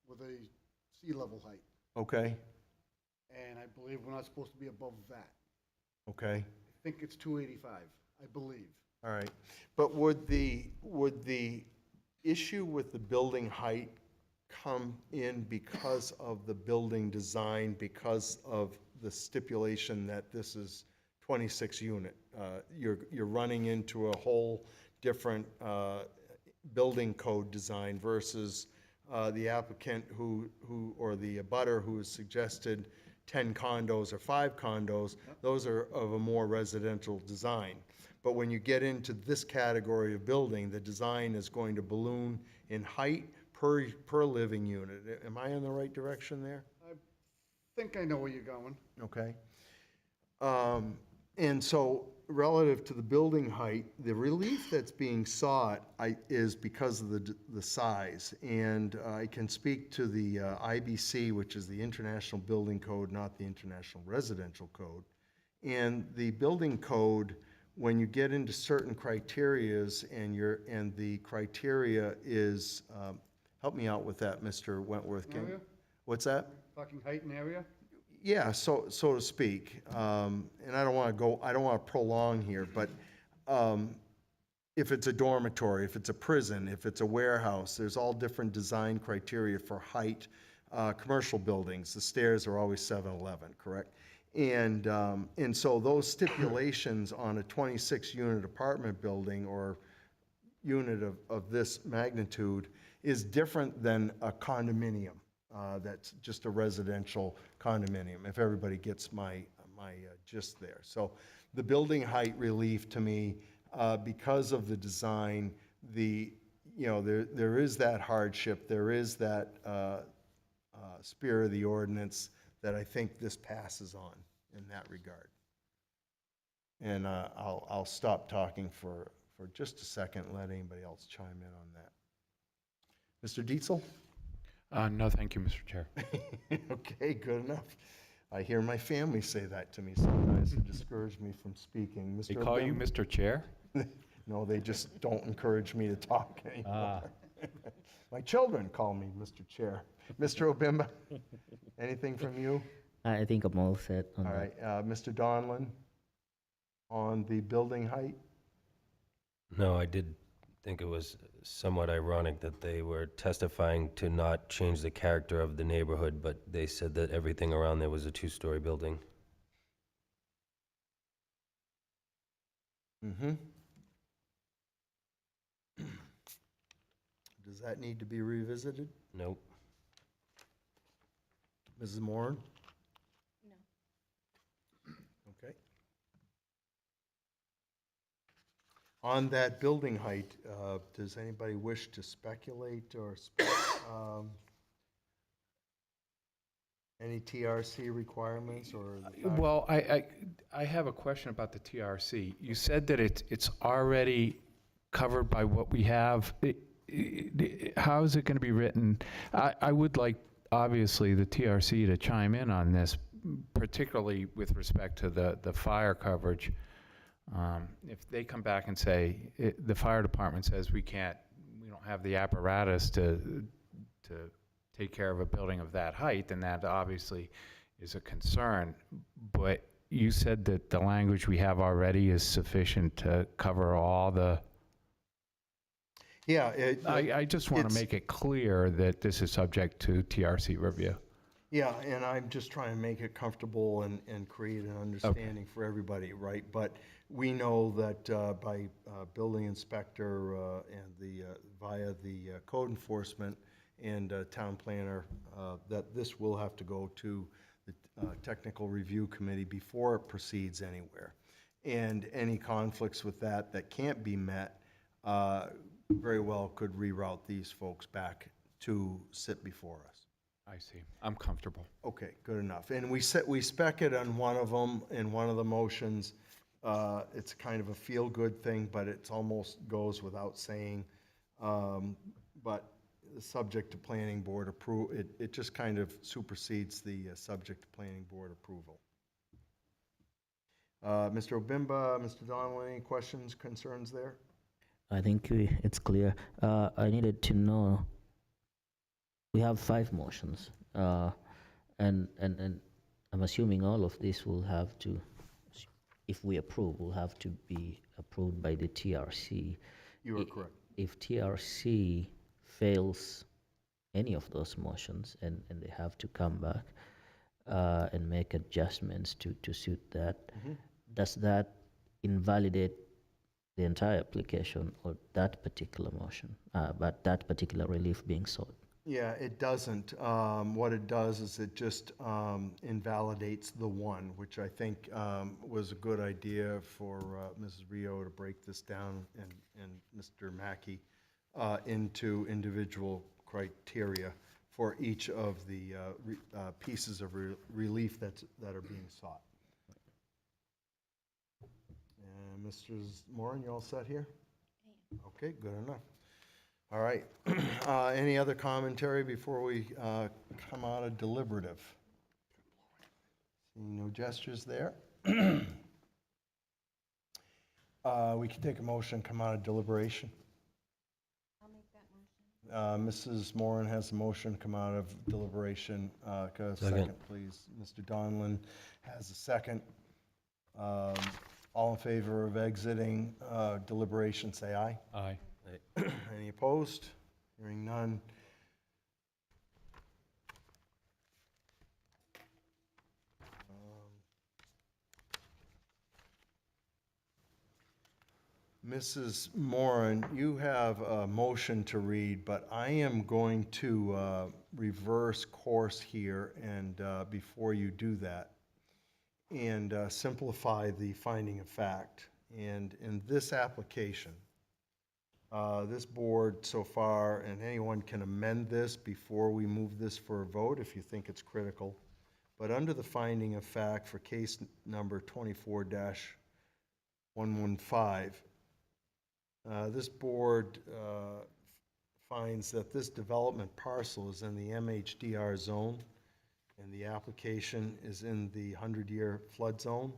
with a sea level height. Okay, And I believe we're not supposed to be above that. okay, I think it's 285, I believe. all right. But would the issue with the building height come in because of the building design, because of the stipulation that this is 26 unit? You're running into a whole different building code design versus the applicant who or the abutter who has suggested 10 condos or 5 condos. Those are of a more residential design. But when you get into this category of building, the design is going to balloon in height per living unit. Am I in the right direction there? I think I know where you're going. Okay. And so relative to the building height, the relief that's being sought is because of the size. And I can speak to the IBC, which is the International Building Code, not the International Residential Code. And the building code, when you get into certain criterias and the criteria is, help me out with that, Mr. Wentworth. Area? What's that? Talking height and area? Yeah, so to speak. And I don't want to prolong here, but if it's a dormitory, if it's a prison, if it's a warehouse, there's all different design criteria for height. Commercial buildings, the stairs are always 7-11, correct? And so those stipulations on a 26-unit apartment building or unit of this magnitude is different than a condominium. That's just a residential condominium, if everybody gets my gist there. So the building height relief to me, because of the design, there is that hardship, there is that spirit of the ordinance that I think this passes on in that regard. And I'll stop talking for just a second and let anybody else chime in on that. Mr. Dietzel? No, thank you, Mr. Chair. Okay, good enough. I hear my family say that to me sometimes to discourage me from speaking. They Mr. call you Obim? Mr. Chair? No, they just don't encourage me to talk anymore. My children call me Mr. Chair. Mr. Obimba, anything from you? I think I'm all set on All that. right, Mr. Donlin, on the building height? No, I did think it was somewhat ironic that they were testifying to not change the character of the neighborhood, but they said that everything around there was a 2-story building. Mm-hmm. Does that need to be revisited? Nope. Mrs. Moran? No. Okay. On that building height, does anybody wish to speculate or any TRC requirements or? the fact- Well, I have a question about the TRC. You said that it's already covered by what we have. How is it going to be written? I would like, obviously, the TRC to chime in on this, particularly with respect to the fire coverage. If they come back and say, the fire department says we don't have the apparatus to take care of a building of that height, then that obviously is a concern. But you said that the language we have already is sufficient to cover all the... Yeah. I just want to make it clear that this is subject to TRC review. Yeah, and I'm just trying to make it comfortable and create an understanding for everybody, right? But we know that by building inspector and via the code enforcement and town planner, that this will have to go to the technical review committee before it proceeds anywhere. And any conflicts with that can't be met, very well could reroute these folks back to sit before us. I see. I'm comfortable. Okay, good enough. And we spec it on one of them, in one of the motions. It's kind of a feel-good thing, but it almost goes without saying. But subject to planning board approval. It just kind of supersedes the subject to planning board approval. Mr. Obimba, Mr. Donald, any questions, concerns there? I think it's clear. I needed to know, we have 5 motions, and I'm assuming all of this will have to, if we approve, will have to be approved by the TRC. You are correct. If TRC fails any of those motions and they have to come back and make adjustments to suit that, does that invalidate the entire application or that particular motion, but that particular relief being sought? Yeah, it doesn't. What it does is it just invalidates the one, which I think was a good idea for Mrs. Rio to break this down and Mr. Mackey into individual criteria for each of the pieces of relief that are being sought. And Mr. Moran, you all set here? Okay, good enough. All right. Any other commentary before we come out of deliberative? Seeing no gestures there. We can take a motion, come out of deliberation. I'll make that motion. Mrs. Moran has a motion, come out of deliberation. Could I have a second, please? Mr. Donlin has a second. All in favor of exiting deliberation, say aye. Aye. Any opposed? Hearing none. Mrs. Moran, you have a motion to read, but I am going to reverse course here and before you do that, and simplify the finding of fact. And in this application, this board so far, and anyone can amend this before we move this for a vote if you think it's critical, but under the finding of fact for case number 24-115, this board finds that this development parcel is in the MHDR zone and the application is in the 100-year flood zone.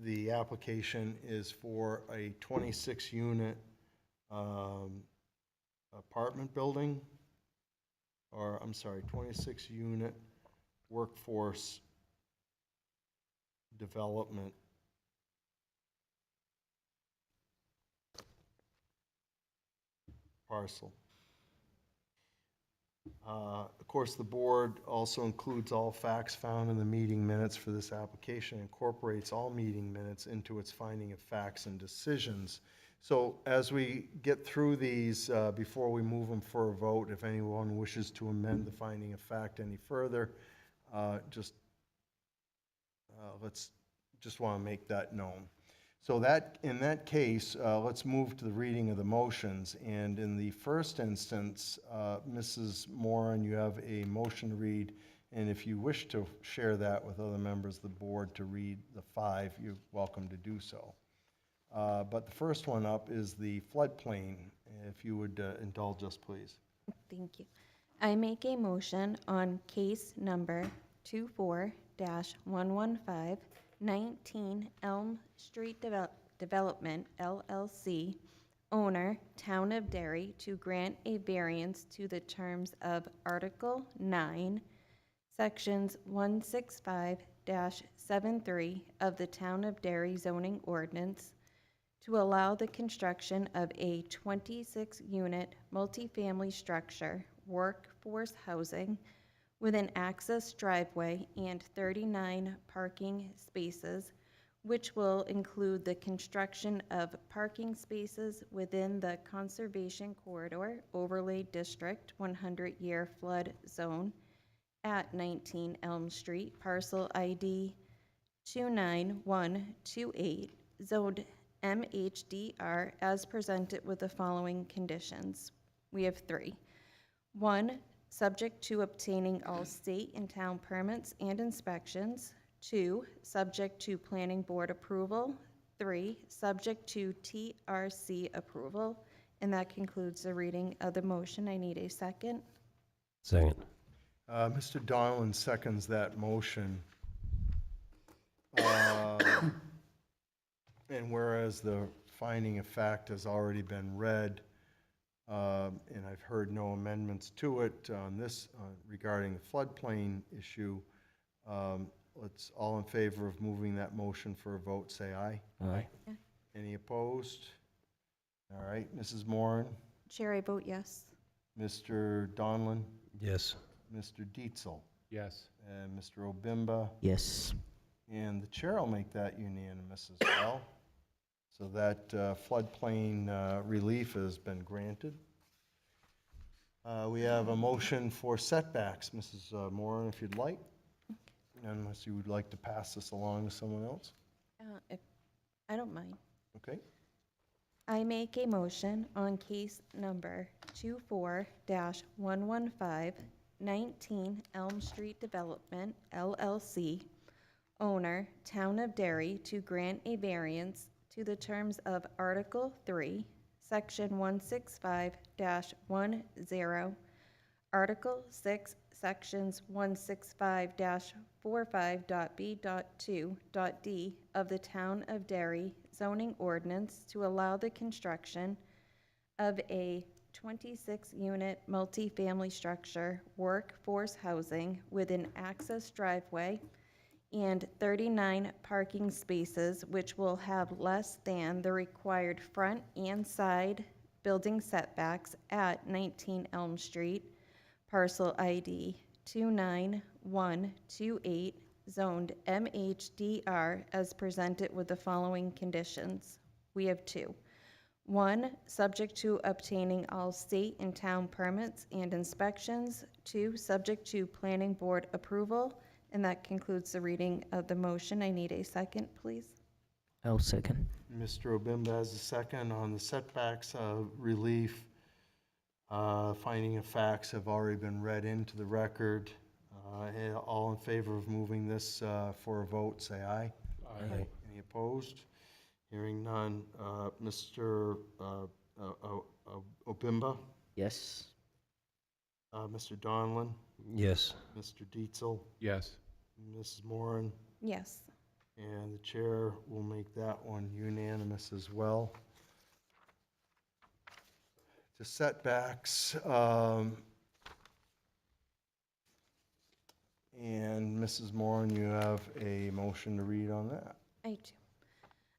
The application is for a 26-unit apartment building, or I'm sorry, 26-unit workforce development parcel. Of course, the board also includes all facts found in the meeting minutes for this application, incorporates all meeting minutes into its finding of facts and decisions. So as we get through these, before we move them for a vote, if anyone wishes to amend the finding of fact any further, let's just want to make that known. So that, in that case, let's move to the reading of the motions. And in the first instance, Mrs. Moran, you have a motion to read. And if you wish to share that with other members of the board to read the 5, you're welcome to do so. But the first one up is the floodplain. If you would indulge us, please. Thank you. I make a motion on case number 24-115, 19 Elm Street Development, LLC, owner, Town of Derry, to grant a variance to the terms of Article 9, Sections 165-73 of the Town of Derry zoning ordinance to allow the construction of a 26-unit multifamily structure, workforce housing, with an access driveway and 39 parking spaces, which will include the construction of parking spaces within the Conservation Corridor Overlay District 100-year flood zone at 19 Elm Street, parcel ID 29128, zoned MHDR, as presented with the following conditions. We have 3. 1, subject to obtaining all state and town permits and inspections. 2, subject to planning board approval. 3, subject to TRC approval. And that concludes the reading of the motion. I need a second. Second. Mr. Donlin seconds that motion. And whereas the finding of fact has already been read, and I've heard no amendments to it on this regarding the floodplain issue, let's all in favor of moving that motion for a vote, say aye. Aye. Any opposed? All right, Mrs. Moran, Chair, I vote yes. Mr. Donlin, Yes. Mr. Dietzel, Yes. and Mr. Obimba, Yes. and the chair will make that unanimous as well. So that floodplain relief has been granted. We have a motion for setbacks, Mrs. Moran, if you'd like, unless you would like to pass this along to someone else. If I don't mind. Okay. I make a motion on case number 24-115, 19 Elm Street Development, LLC, owner, Town of Derry, to grant a variance to the terms of Article 3, Section 165-10, Article 6, Sections 165-45.b.2.d of the Town of Derry zoning ordinance to allow the construction of a 26-unit multifamily structure, workforce housing with an access driveway and 39 parking spaces, which will have less than the required front and side building setbacks at 19 Elm Street, parcel ID 29128, zoned MHDR, as presented with the following conditions. We have two. 1, subject to obtaining all state and town permits and inspections. 2, subject to planning board approval. And that concludes the reading of the motion. I need a second, please. I'll second. Mr. Obimba has a second on the setbacks relief. Finding of facts have already been read into the record. All in favor of moving this for a vote, say aye. Aye. Any opposed? Hearing none. Mr. Obimba, Yes. Mr. Donlin, Yes. Mr. Dietzel, Yes. Mrs. Moran, Yes. and the chair will make that one unanimous as well. To setbacks, and Mrs. Moran, you have a motion to read on that. I do.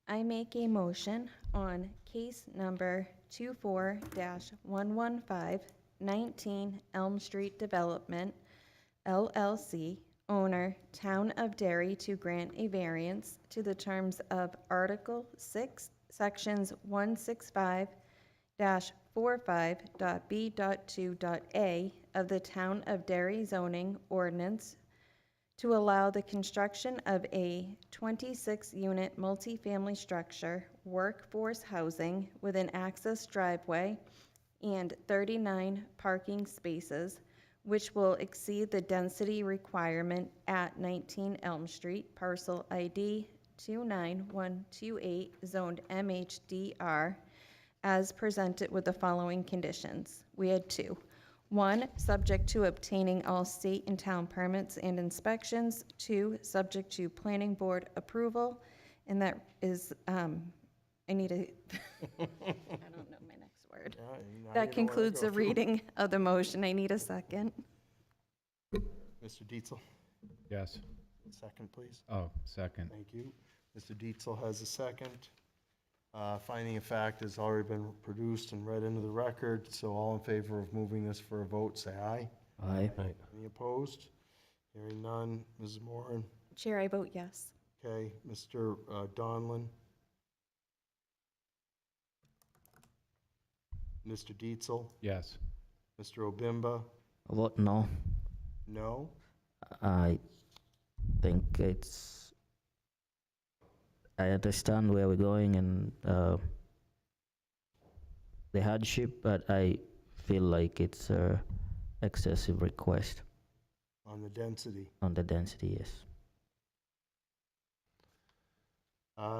I make a motion on case number 24-115, 19 Elm Street Development, LLC, owner, Town of Derry, to grant a variance to the terms of Article 6, Sections 165-45.b.2.a of the Town of Derry zoning ordinance to allow the construction of a 26-unit multifamily structure, workforce housing with an access driveway and 39 parking spaces, which will exceed the density requirement at 19 Elm Street, parcel ID 29128, zoned MHDR, as presented with the following conditions. We had two. 1, subject to obtaining all state and town permits and inspections. 2, subject to planning board approval. And that is, I need a, I don't know my next word. That concludes the reading of the motion. I need a second. Mr. Dietzel, Yes. second, please. Oh, second. Thank you. Mr. Dietzel has a second. Finding of fact has already been produced and read into the record, so all in favor of moving this for a vote, say aye. Aye. Aye. Any opposed? Hearing none. Mrs. Moran? Chair, I vote yes. Okay. Mr. Donlin? Mr. Dietzel? Yes. Mr. Obimba? I vote no. No? I think I understand where we're going and the hardship, but I feel like it's a excessive request On the density. on the density, yes.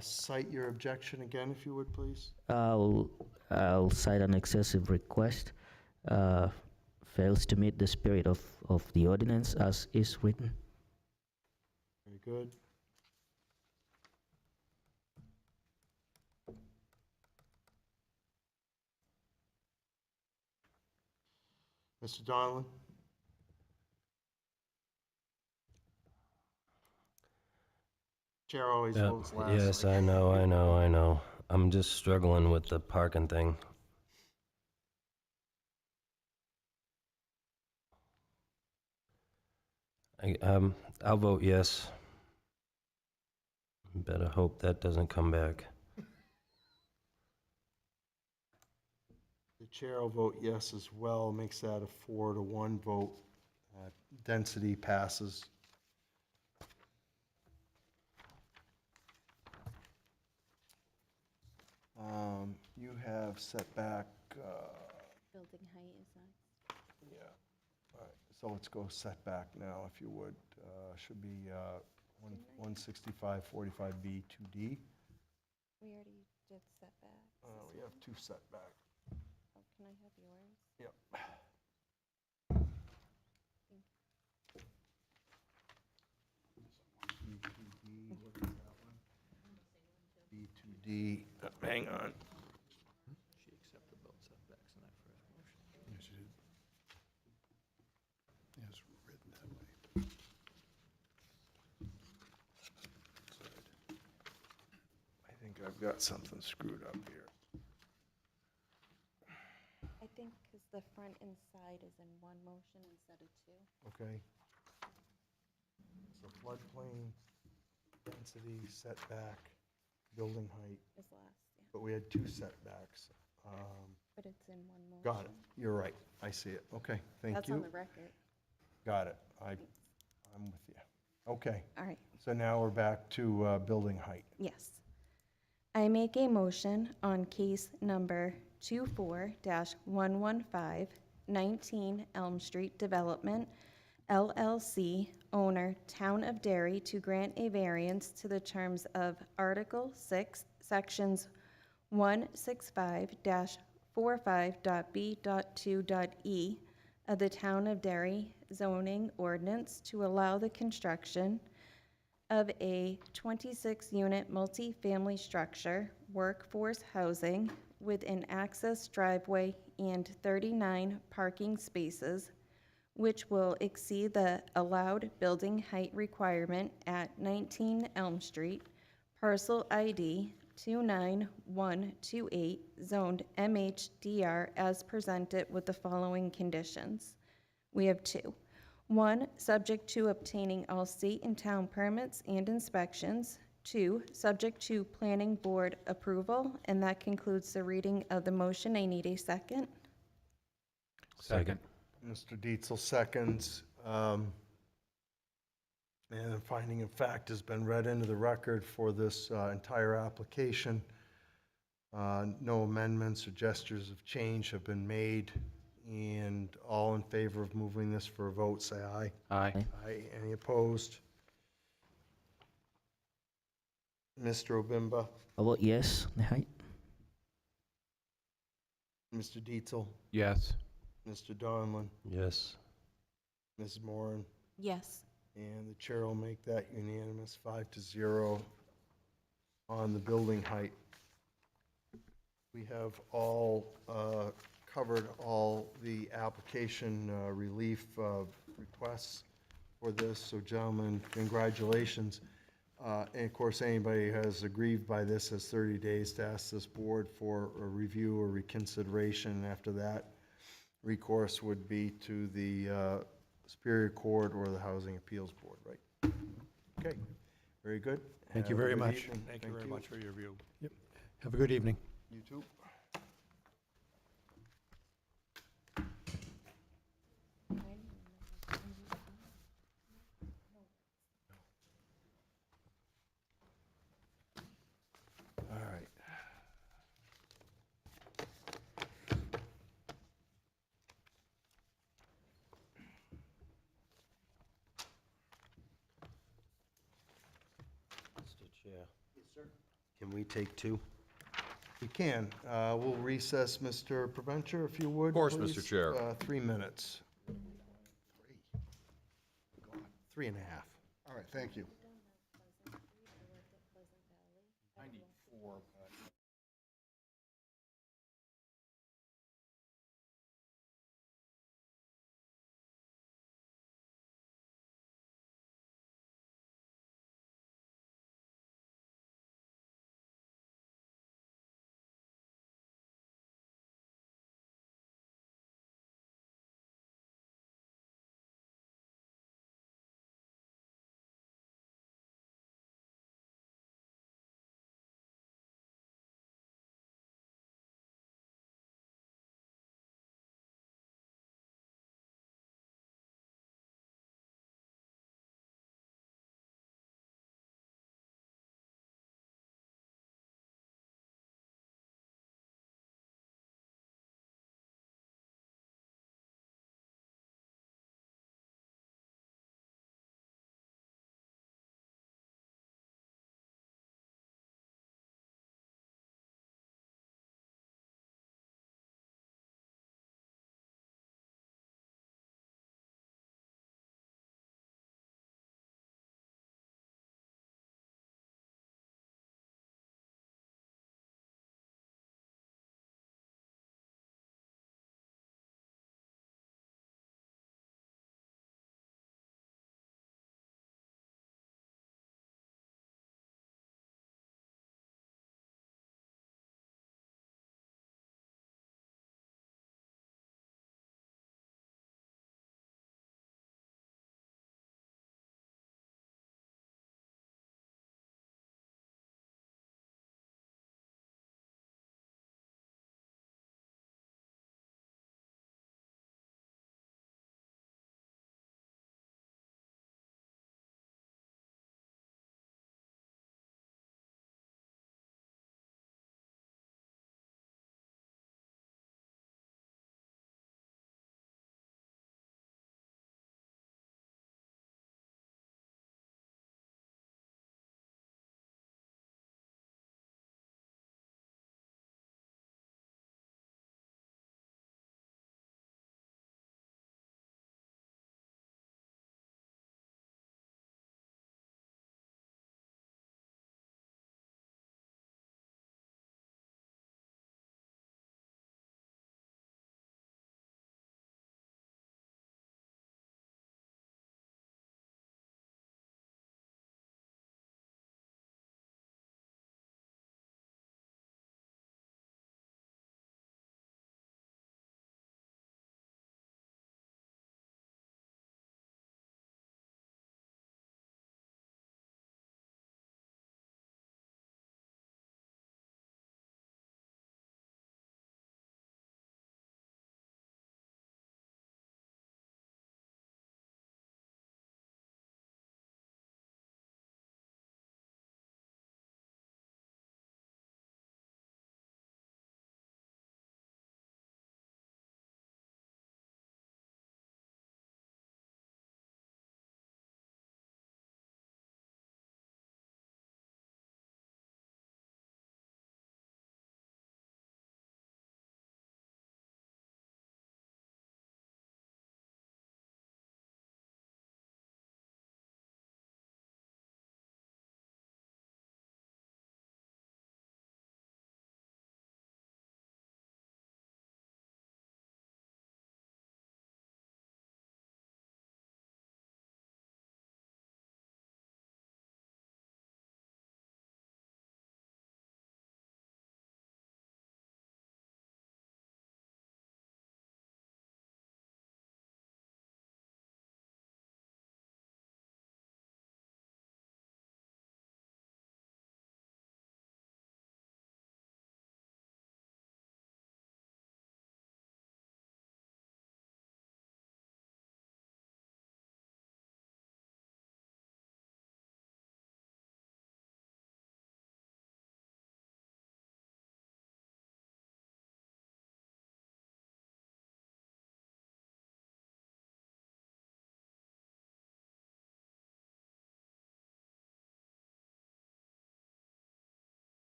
Cite your objection again, if you would, please. I'll cite an excessive request, fails to meet the spirit of the ordinance as is written. Very good. Mr. Donlin? Chair always votes last. Yes, I know. I'm just struggling with the parking thing. I'll vote yes. Better hope that doesn't come back. The chair will vote yes as well, makes that a 4-to-1 vote. Density passes. You have setback, Building height is next. yeah. All right, so let's go setback now, if you would. Should be 165-45B 2D. We already did setbacks. We have 2 setback. Oh, can I have yours? Yep. B2D, what is that one? B2D, hang on. She accepted both setbacks in that first motion. Yes, you did. Yes, written that way. I think I've got something screwed up here. I think because the front and side is in one motion instead of 2. Okay. So floodplain, density, setback, building height, Is last, yeah. but we had 2 setbacks. But it's in one motion. Got it, you're right, I see it, okay, thank That's you. on the record. Got it, I'm with you. Okay, All right, so now we're back to building height. yes. I make a motion on case number 24-115, 19 Elm Street Development, LLC, owner, Town of Derry, to grant a variance to the terms of Article 6, Sections 165-45.b.2.e of the Town of Derry zoning ordinance to allow the construction of a 26-unit multifamily structure, workforce housing, with an access driveway and 39 parking spaces, which will exceed the allowed building height requirement at 19 Elm Street, parcel ID 29128, zoned MHDR, as presented with the following conditions. We have 2. 1, subject to obtaining all state and town permits and inspections. 2, subject to planning board approval, and that concludes the reading of the motion. I need a second. Second. Mr. Dietzel seconds. And the finding of fact has been read into the record for this entire application. No amendments or gestures of change have been made, and all in favor of moving this for a vote, say aye. Aye. Aye. Any opposed? Mr. Obimba, I vote yes, the height. Mr. Dietzel, Yes. Mr. Donlin, Yes. Ms. Moran, Yes. and the chair will make that unanimous, 5-0 on the building height. We have all covered all the application relief requests for this, so gentlemen, congratulations. And of course, anybody who has aggrieved by this has 30 days to ask this board for a review or reconsideration. After that, recourse would be to the Superior Court or the Housing Appeals Board, right? Okay, very good. Thank you Have a very good much. evening. Thank you very much for your review. Have a good evening. You too. All right. Mr. Chair. Yes, Can we take 2? We can. We'll recess, Mr. Preventure, if you would. Of course, please. Mr. Chair. 3 minutes. 3.5. All right, thank you.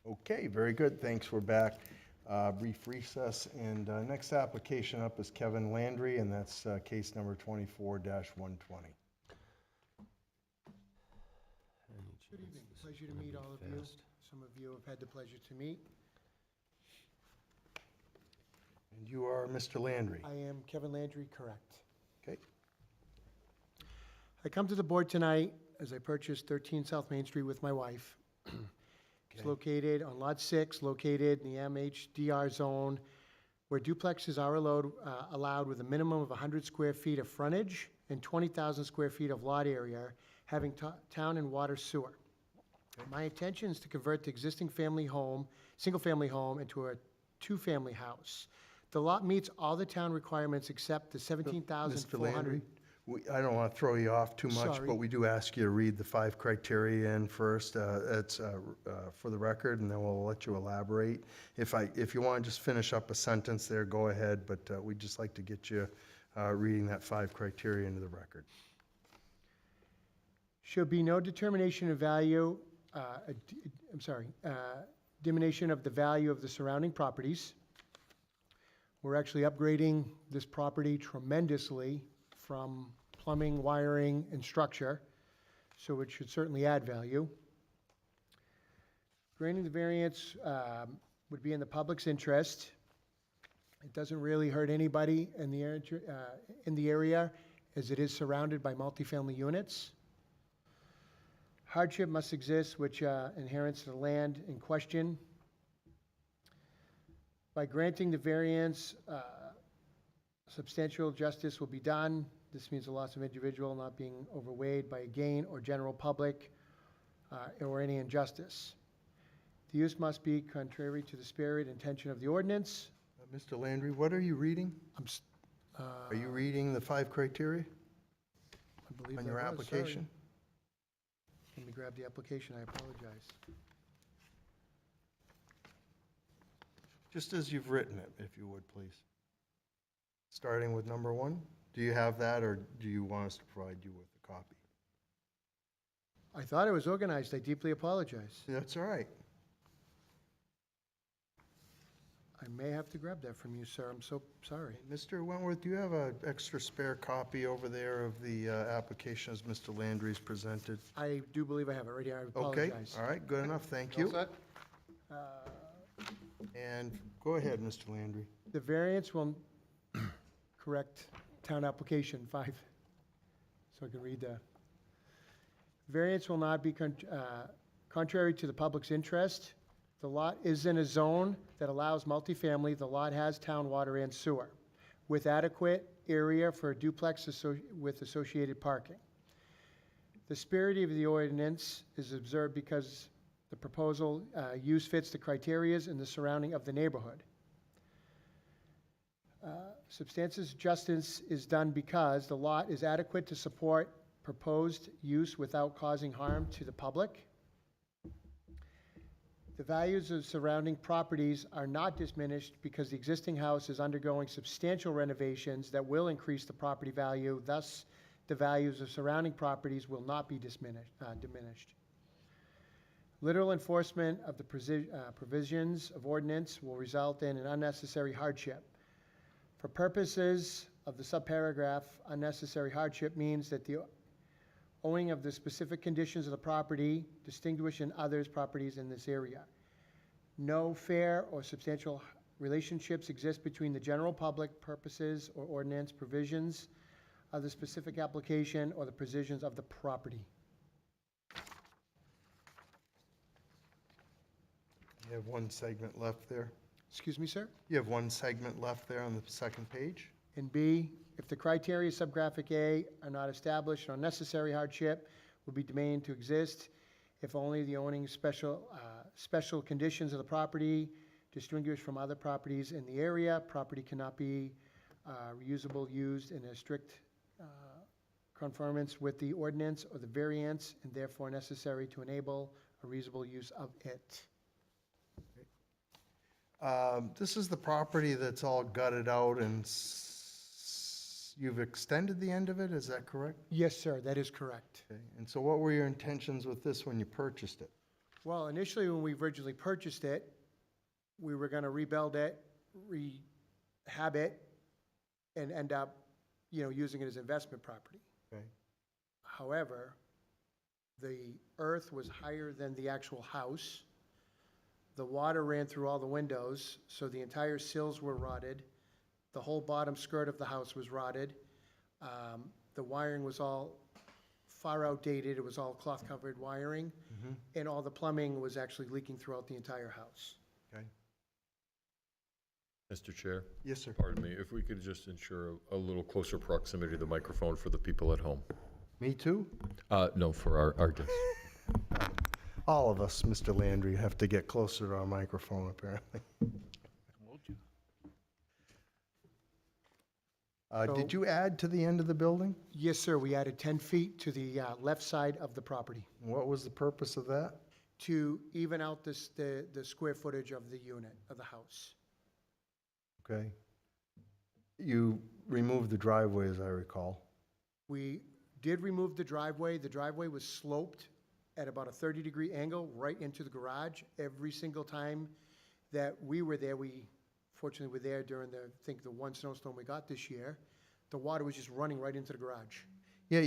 Okay, very good, thanks, we're back. Brief recess, and next application up is Kevin Landry, and that's case number 24-120. Good evening. Pleasure to meet all of you. Some of you have had the pleasure to meet. And you are Mr. Landry? I am Kevin Landry, correct. Okay. I come to the board tonight as I purchased 13 South Main Street with my wife. It's Okay. located on Lot 6, located in the MHDR zone, where duplexes are allowed with a minimum of 100 square feet of frontage and 20,000 square feet of lot area, having town and water sewer. My intention is to convert the existing single-family home into a two-family house. The lot meets all the town requirements except the Mr. 17,400. Landry, I don't want to throw you off too much, Sorry. but we do ask you to read the 5 criteria in first. It's for the record, and then we'll let you elaborate. If you want to just finish up a sentence there, go ahead, but we'd just like to get you reading that 5 criteria into the record. Shall be no determination of value, diminution of the value of the surrounding properties. We're actually upgrading this property tremendously from plumbing, wiring, and structure, so it should certainly add value. Granting the variance would be in the public's interest. It doesn't really hurt anybody in the area, as it is surrounded by multifamily units. Hardship must exist which inherits the land in question. By granting the variance, substantial justice will be done. This means the loss of individual not being overweighed by a gain or general public or any injustice. The use must be contrary to the spirit and intention of the ordinance. Mr. Landry, what are you reading? Are Are you reading the 5 criteria I believe on that your was, sorry. application? Let me grab the application, I apologize. Just as you've written it, if you would, please. Starting with number 1. Do you have that, or do you want us to provide you with a copy? I thought it was organized, I deeply apologize. That's all right. I may have to grab that from you, sir, I'm so sorry. Mr. Wentworth, do you have an extra spare copy over there of the application as Mr. Landry's presented? I do believe I have it right here, I Okay, apologize. all right, good enough, thank All you. set? And go ahead, Mr. Landry. The variance will correct town application 5, so I can read the. Variance will not be contrary to the public's interest. The lot is in a zone that allows multifamily. The lot has town water and sewer with adequate area for a duplex with associated parking. The spirit of the ordinance is observed because the proposal use fits the criterias in the surrounding of the neighborhood. Substantial justice is done because the lot is adequate to support proposed use without causing harm to the public. The values of surrounding properties are not diminished because the existing house is undergoing substantial renovations that will increase the property value. Thus, the values of surrounding properties will not be diminished. Literal enforcement of the provisions of ordinance will result in an unnecessary hardship. For purposes of the subparagraph, unnecessary hardship means that the owning of the specific conditions of the property distinguish in others' properties in this area. No fair or substantial relationships exist between the general public purposes or ordinance provisions of the specific application or the provisions of the property. You have one segment left there. Excuse me, sir? You have one segment left there on the second page. And B, if the criteria subgraphic A are not established, an unnecessary hardship will be deemed to exist if only the owning special conditions of the property distinguished from other properties in the area. Property cannot be reusable, used in a strict conformance with the ordinance or the variance, and therefore necessary to enable a reasonable use of it. This is the property that's all gutted out, and you've extended the end of it, is that correct? Yes, sir, that is correct. Okay. And so what were your intentions with this when you purchased it? Well, initially, when we originally purchased it, we were gonna rebuild it, rehab it, and end up, using it as investment property. Okay. However, the earth was higher than the actual house. The water ran through all the windows, so the entire sills were rotted. The whole bottom skirt of the house was rotted. The wiring was all far outdated. It was all cloth-covered wiring. And all the plumbing was actually leaking throughout the entire house. Okay. Mr. Chair? Yes, sir. Pardon me, if we could just ensure a little closer proximity to the microphone for the people at home. Me too? No, for our guests. All of us, Mr. Landry, have to get closer to our microphone, apparently. Did you add to the end of the building? Yes, sir. We added 10 feet to the left side of the property What was the purpose of that? to even out the square footage of the unit, of the house. Okay. You removed the driveway, as I recall. We did remove the driveway. The driveway was sloped at about a 30-degree angle right into the garage. Every single time that we were there, we fortunately were there during I think the one snowstorm we got this year. The water was just running right into the garage. Yeah,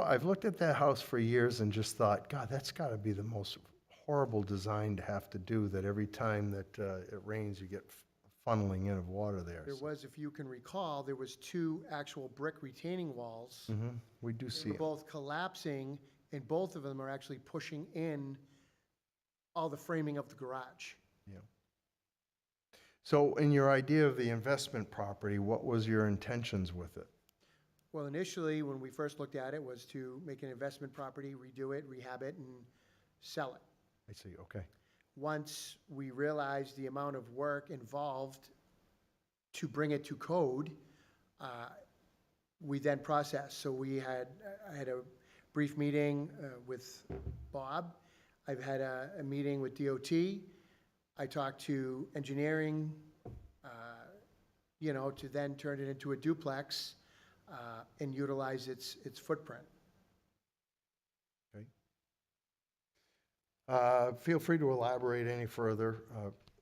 I've looked at that house for years and just thought, God, that's got to be the most horrible design to have to do, that every time that it rains, you get funneling in of water there. There was, if you can recall, there was 2 actual brick retaining walls. We do see They were it. both collapsing, and both of them are actually pushing in all the framing of the garage. Yeah. So in your idea of the investment property, what was your intentions with it? Well, initially, when we first looked at it, was to make an investment property, redo it, rehab it, and sell it. I see, okay. Once we realized the amount of work involved to bring it to code, we then processed. So I had a brief meeting with Bob. I've had a meeting with DOT. I talked to engineering, to then turn it into a duplex and utilize its footprint. Feel free to elaborate any further,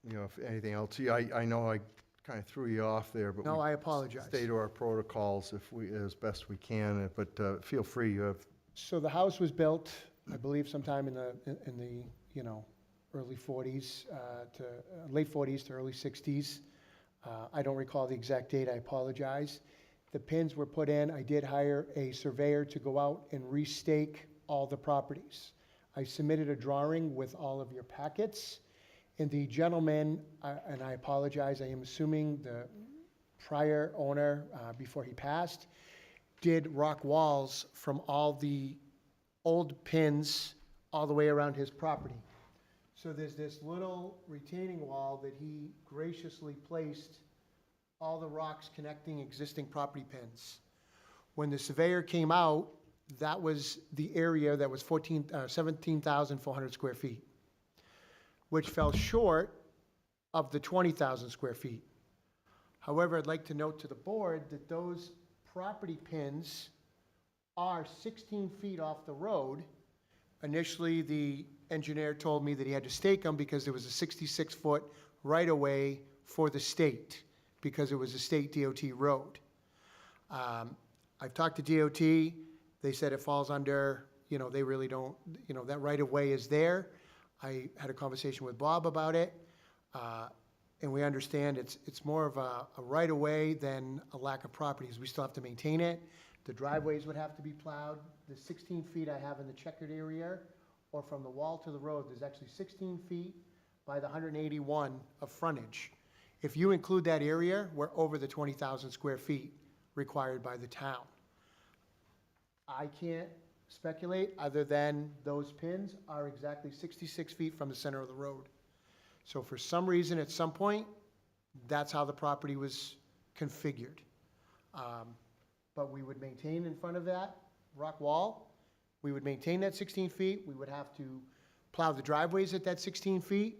if anything else. Yeah, I know I kind of threw you off there, but No, we I apologize. stay to our protocols as best we can, but feel free, you have, So the house was built, I believe, sometime in the early 40s to late 40s to early 60s. I don't recall the exact date. I apologize. The pins were put in. I did hire a surveyor to go out and restake all the properties. I submitted a drawing with all of your packets, and the gentleman, and I apologize, I am assuming the prior owner, before he passed, did rock walls from all the old pins all the way around his property. So there's this little retaining wall that he graciously placed all the rocks connecting existing property pins. When the surveyor came out, that was the area that was 17,400 square feet, which fell short of the 20,000 square feet. However, I'd like to note to the board that those property pins are 16 feet off the road. Initially, the engineer told me that he had to stake them because there was a 66-foot right-of-way for the state, because it was a state DOT road. I've talked to DOT. They said it falls under, they really don't, that right-of-way is there. I had a conversation with Bob about it, and we understand it's more of a right-of-way than a lack of properties. We still have to maintain it. The driveways would have to be plowed. The 16 feet I have in the checkered area, or from the wall to the road, there's actually 16 feet by the 181 of frontage. If you include that area, we're over the 20,000 square feet required by the town. I can't speculate other than those pins are exactly 66 feet from the center of the road. So for some reason, at some point, that's how the property was configured. But we would maintain in front of that rock wall. We would maintain that 16 feet. We would have to plow the driveways at that 16 feet.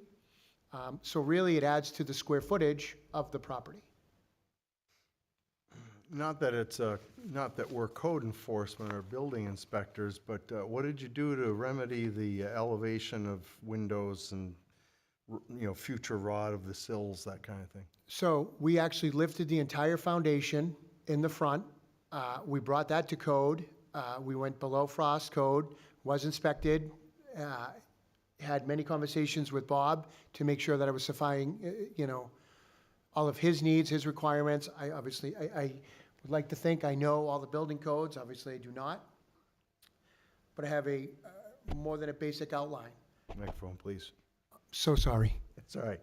So really, it adds to the square footage of the property. not that we're code enforcement or building inspectors, but what did you do to remedy the elevation of windows and, future rot of the sills, that kind of thing? So we actually lifted the entire foundation in the front. We brought that to code. We went below frost code, was inspected, had many conversations with Bob to make sure that I was supplying, all of his needs, his requirements. I would like to think I know all the building codes. Obviously, I do not. But I have a more than a basic outline. Microphone, please. So sorry. It's all right.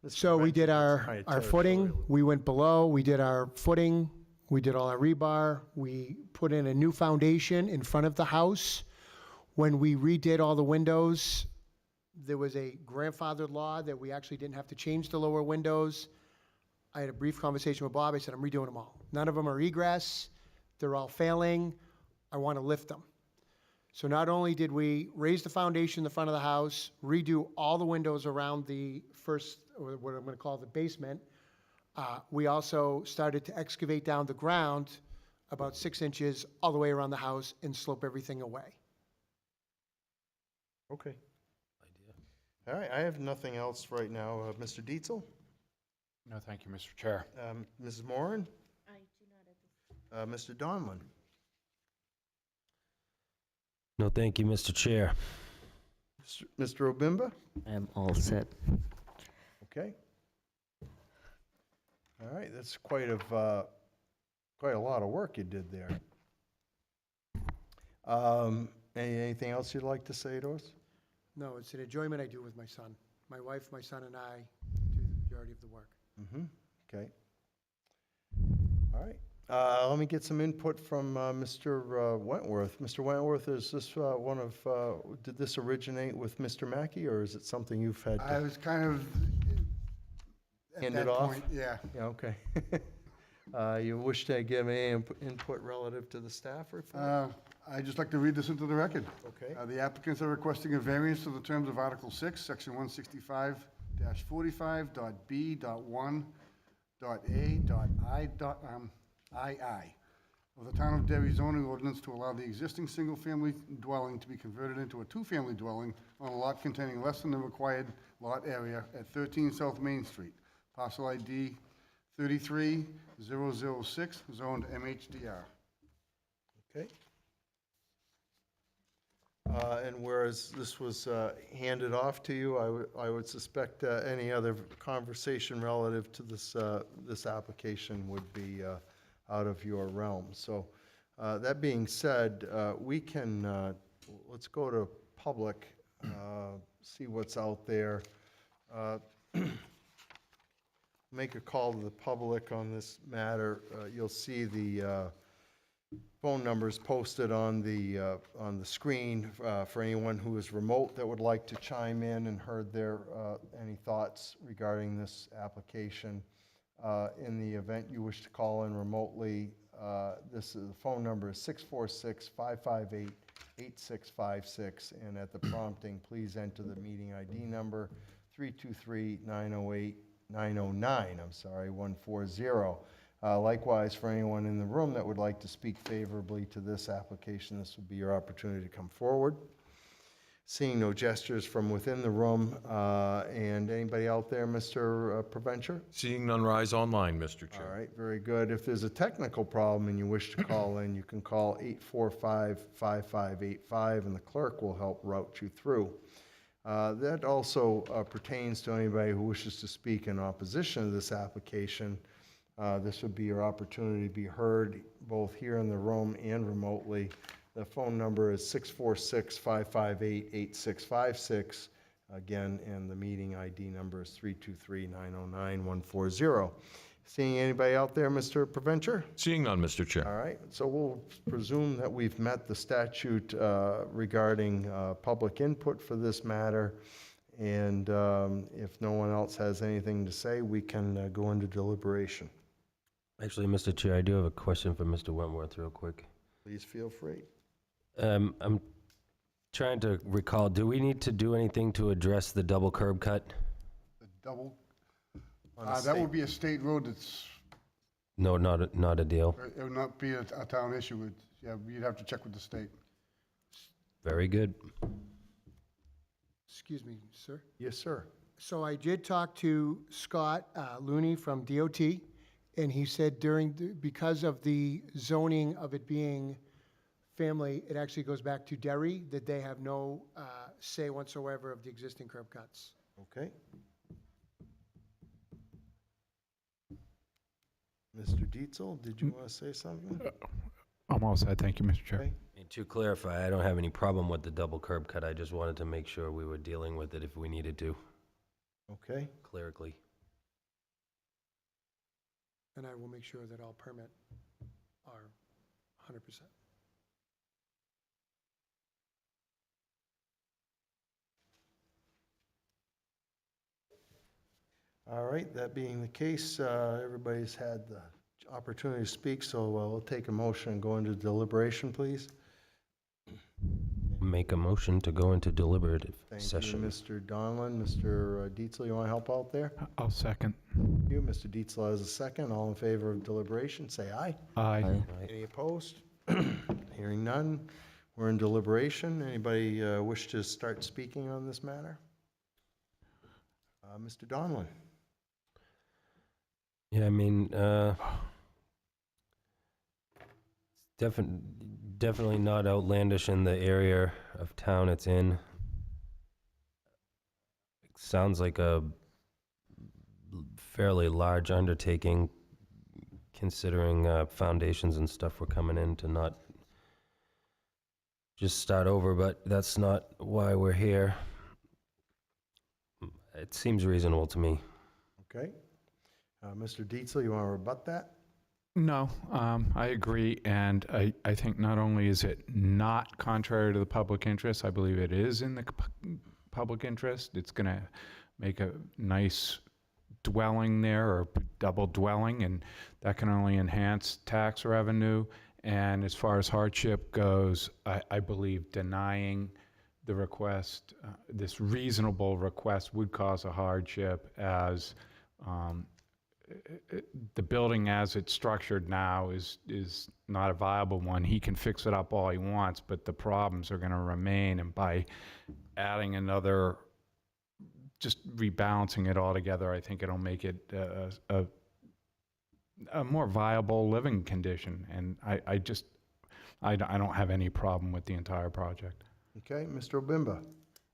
So we did our footing, we went below, we did our footing, we did all our rebar, we put in a new foundation in front of the house. When we redid all the windows, there was a grandfathered law that we actually didn't have to change the lower windows. I had a brief conversation with Bob, I said, I'm redoing them all. None of them are egress, they're all failing, I want to lift them. So not only did we raise the foundation in the front of the house, redo all the windows around the first, or what I'm going to call the basement, we also started to excavate down the ground about 6 inches all the way around the house and slope everything away. Okay. All right, I have nothing else right now. Mr. Dietzel? No, thank you, Mr. Chair. Mrs. Moran? I do not at this. Mr. Donlin? No, thank you, Mr. Chair. Mr. Obimba? I'm all set. Okay. All right, that's quite a lot of work you did there. Anything else you'd like to say to us? No, it's an enjoyment I do with my son. My wife, my son, and I do the majority of the work. Mm-hmm, okay. All right. Let me get some input from Mr. Wentworth. Mr. Wentworth, is this did this originate with Mr. Mackey, or is it something you've had I to was kind of at hand that it off? point, yeah. Yeah, okay. You wish to give any input relative to the staff report? I'd just like to read this into the record. Okay. The applicants are requesting a variance to the terms of Article 6, Section 165-45.B.1.A.I. of the Town of Derry zoning ordinance to allow the existing single-family dwelling to be converted into a two-family dwelling on a lot containing less than the required lot area at 13 South Main Street, parcel ID 33006, zoned MHDR. Okay. And whereas this was handed off to you, I would suspect any other conversation relative to this application would be out of your realm. So that being said, we can, let's go to public, see what's out there. Make a call to the public on this matter. You'll see the phone numbers posted on the screen for anyone who is remote that would like to chime in and heard their any thoughts regarding this application. In the event you wish to call in remotely, the phone number is 646-558-8656, and at the prompting, please enter the meeting ID number 323-908-909. 140. Likewise, for anyone in the room that would like to speak favorably to this application, this would be your opportunity to come forward. Seeing no gestures from within the room, and anybody out there, Mr. Preventure? Seeing none, rise online, Mr. Chair. All right, very good. If there's a technical problem and you wish to call in, you can call 845-5585, and the clerk will help route you through. That also pertains to anybody who wishes to speak in opposition to this application. This would be your opportunity to be heard both here in the room and remotely. The phone number is 646-558-8656. Again, and the meeting ID number is 323-909-140. Seeing anybody out there, Mr. Preventure? Seeing none, Mr. Chair. All right, so we'll presume that we've met the statute regarding public input for this matter. And if no one else has anything to say, we can go into deliberation. Actually, Mr. Chair, I do have a question for Mr. Wentworth real quick. Please feel free. I'm trying to recall, do we need to do anything to address the double curb cut? The double, On a that state- would be a state road that's No, not a deal. It would not be a town issue. Yeah, you'd have to check with the state. Very good. Excuse me, sir. Yes, sir. So I did talk to Scott Looney from DOT, and he said because of the zoning of it being family, it actually goes back to Derry, that they have no say whatsoever of the existing curb cuts. Okay. Mr. Dietzel, did you want to say something? I'm all set, thank you, Mr. Chair. Okay. And to clarify, I don't have any problem with the double curb cut. I just wanted to make sure we were dealing with it if we needed to, Okay. clerically. And I will make sure that all permit are 100%. All right, that being the case, everybody's had the opportunity to speak, so we'll take a motion and go into deliberation, please. Make a motion to go into deliberative Thank session. you, Mr. Donlin. Mr. Dietzel, you want to help out there? I'll second. Thank you. Mr. Dietzel has a second. All in favor of deliberation, say aye. Aye. Any opposed? Hearing none, we're in deliberation. Anybody wish to start speaking on this matter? Mr. Donlin? Yeah, I mean, definitely not outlandish in the area of town it's in. It sounds like a fairly large undertaking, considering foundations and stuff were coming in to not just start over, but that's not why we're here. It seems reasonable to me. Okay. Mr. Dietzel, you want to rebut that? No, I agree, and I think not only is it not contrary to the public interest, I believe it is in the public interest. It's going to make a nice dwelling there, or double dwelling, and that can only enhance tax revenue. And as far as hardship goes, I believe denying the request, this reasonable request, would cause a hardship, as the building as it's structured now is not a viable one. He can fix it up all he wants, but the problems are going to remain. And by adding another, just rebalancing it all together, I think it'll make it a more viable living condition. And I don't have any problem with the entire project. Okay, Mr. Obimba?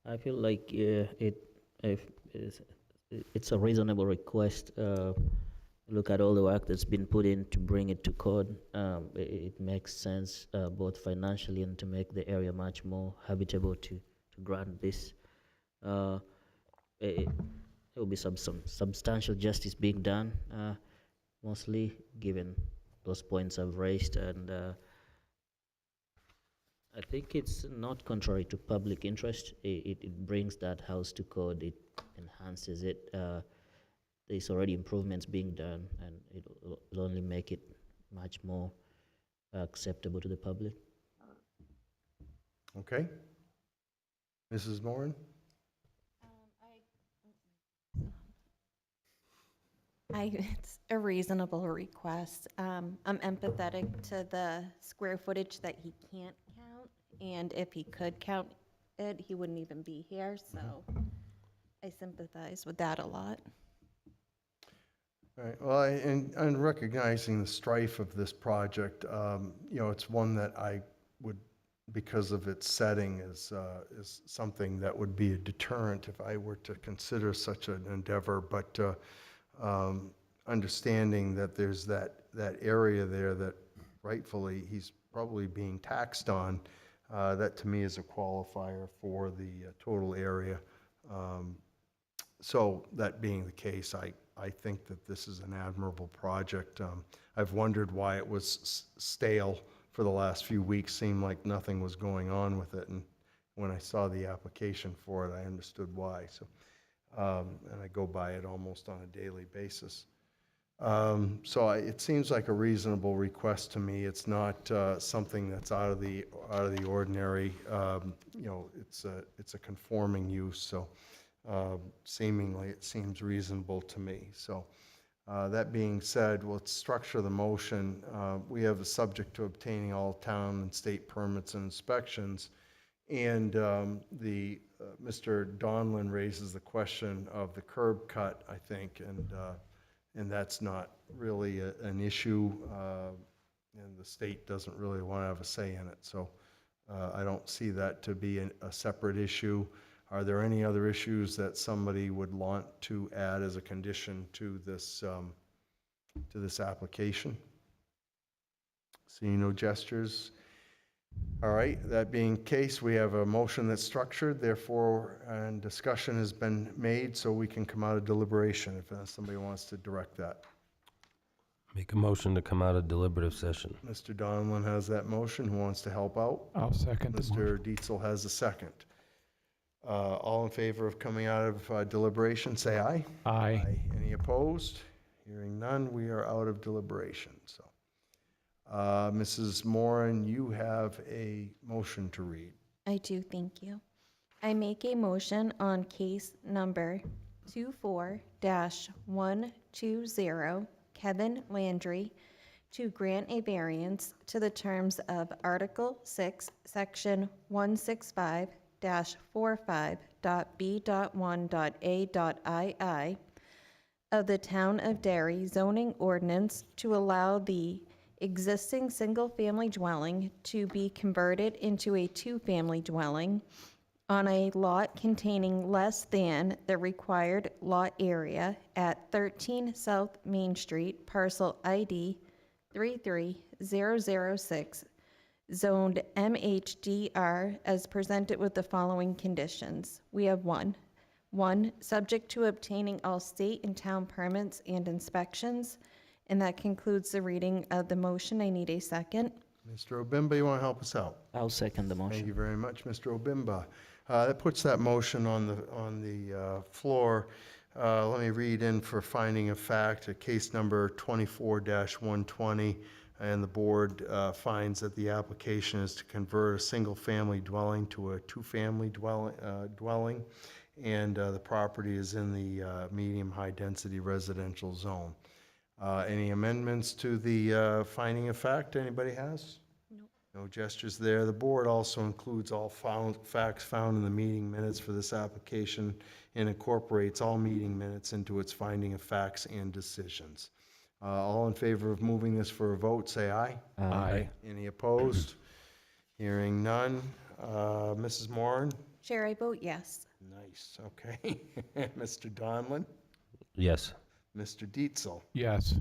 I feel like it's a reasonable request. Look at all the work that's been put in to bring it to code. It makes sense both financially and to make the area much more habitable to grant this. There will be some substantial justice being done, mostly given those points I've raised, and I think it's not contrary to public interest. It brings that house to code. It enhances it. There's already improvements being done, and it'll only make it much more acceptable to the public. Okay. Mrs. Moran? It's a reasonable request. I'm empathetic to the square footage that he can't count, and if he could count it, he wouldn't even be here, so I sympathize with that a lot. All right, well, and recognizing the strife of this project, you know, it's one that I would, because of its setting, is something that would be a deterrent if I were to consider such an endeavor. But understanding that there's that area there that rightfully he's probably being taxed on, that to me is a qualifier for the total area. So that being the case, I think that this is an admirable project. I've wondered why it was stale for the last few weeks. Seemed like nothing was going on with it, and when I saw the application for it, I understood why. So, and I go by it almost on a daily basis. So it seems like a reasonable request to me. It's not something that's out of the ordinary. You know, it's a conforming use. So. Seemingly, it seems reasonable to me. So That being said, let's structure the motion. We have a subject to obtaining all town and state permits and inspections. And Mr. Donlin raises the question of the curb cut, I think, and that's not really an issue, and the state doesn't really want to have a say in it. So I don't see that to be a separate issue. Are there any other issues that somebody would want to add as a condition to this application? Seeing no gestures. All right, that being the case, we have a motion that's structured, therefore, and discussion has been made, so we can come out of deliberation if somebody wants to direct that. Make a motion to come out of deliberative session. Mr. Donlin has that motion. Who wants to help out? I'll second the motion. Mr. Dietzel has a second. All in favor of coming out of deliberation, say aye. Aye. Any opposed? Hearing none, we are out of deliberation. So, Mrs. Moran, you have a motion to read. I do, thank you. I make a motion on case number 24-120, Kevin Landry, to grant a variance to the terms of Article 6, Section 165-45.b.1.a.ii of the Town of Derry zoning ordinance to allow the existing single-family dwelling to be converted into a two-family dwelling on a lot containing less than the required lot area at 13 South Main Street, parcel ID 33006, zoned MHDR, as presented with the following conditions. We have one, subject to obtaining all state and town permits and inspections. And that concludes the reading of the motion. I need a second. Mr. Obimba, you want to help us out? I'll second the motion. Thank you very much, Mr. Obimba. That puts that motion on the floor. Let me read in for finding of fact, case number 24-120, and the board finds that the application is to convert a single-family dwelling to a two-family dwelling, and the property is in the medium-high density residential zone. Any amendments to the finding of fact anybody has? No gestures there. The board also includes all facts found in the meeting minutes for this application and incorporates all meeting minutes into its finding of facts and decisions. All in favor of moving this for a vote, say aye. Aye. Any opposed? Hearing none. Mrs. Moran? Chair, I vote yes. Nice, okay. Mr. Donlin? Yes. Mr. Dietzel? Yes.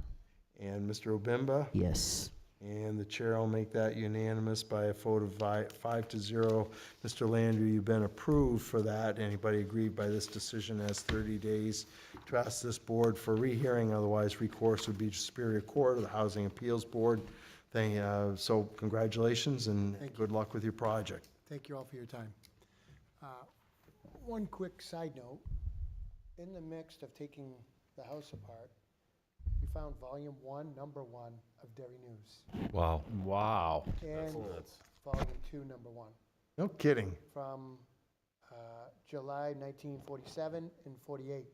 And Mr. Obimba? Yes. And the chair will make that unanimous by a vote of 5-0. Mr. Landry, you've been approved for that. Anybody aggrieved by this decision has 30 days to ask this board for rehearing. Otherwise, recourse would be to Superior Court or the Housing Appeals Board. So congratulations and good luck with your project. Thank you all for your time. One quick side note, in the midst of taking the house apart, we found volume 1, number 1 of Derry News. Wow. Wow. And volume 2, number 1. No kidding. From July 1947 and 48.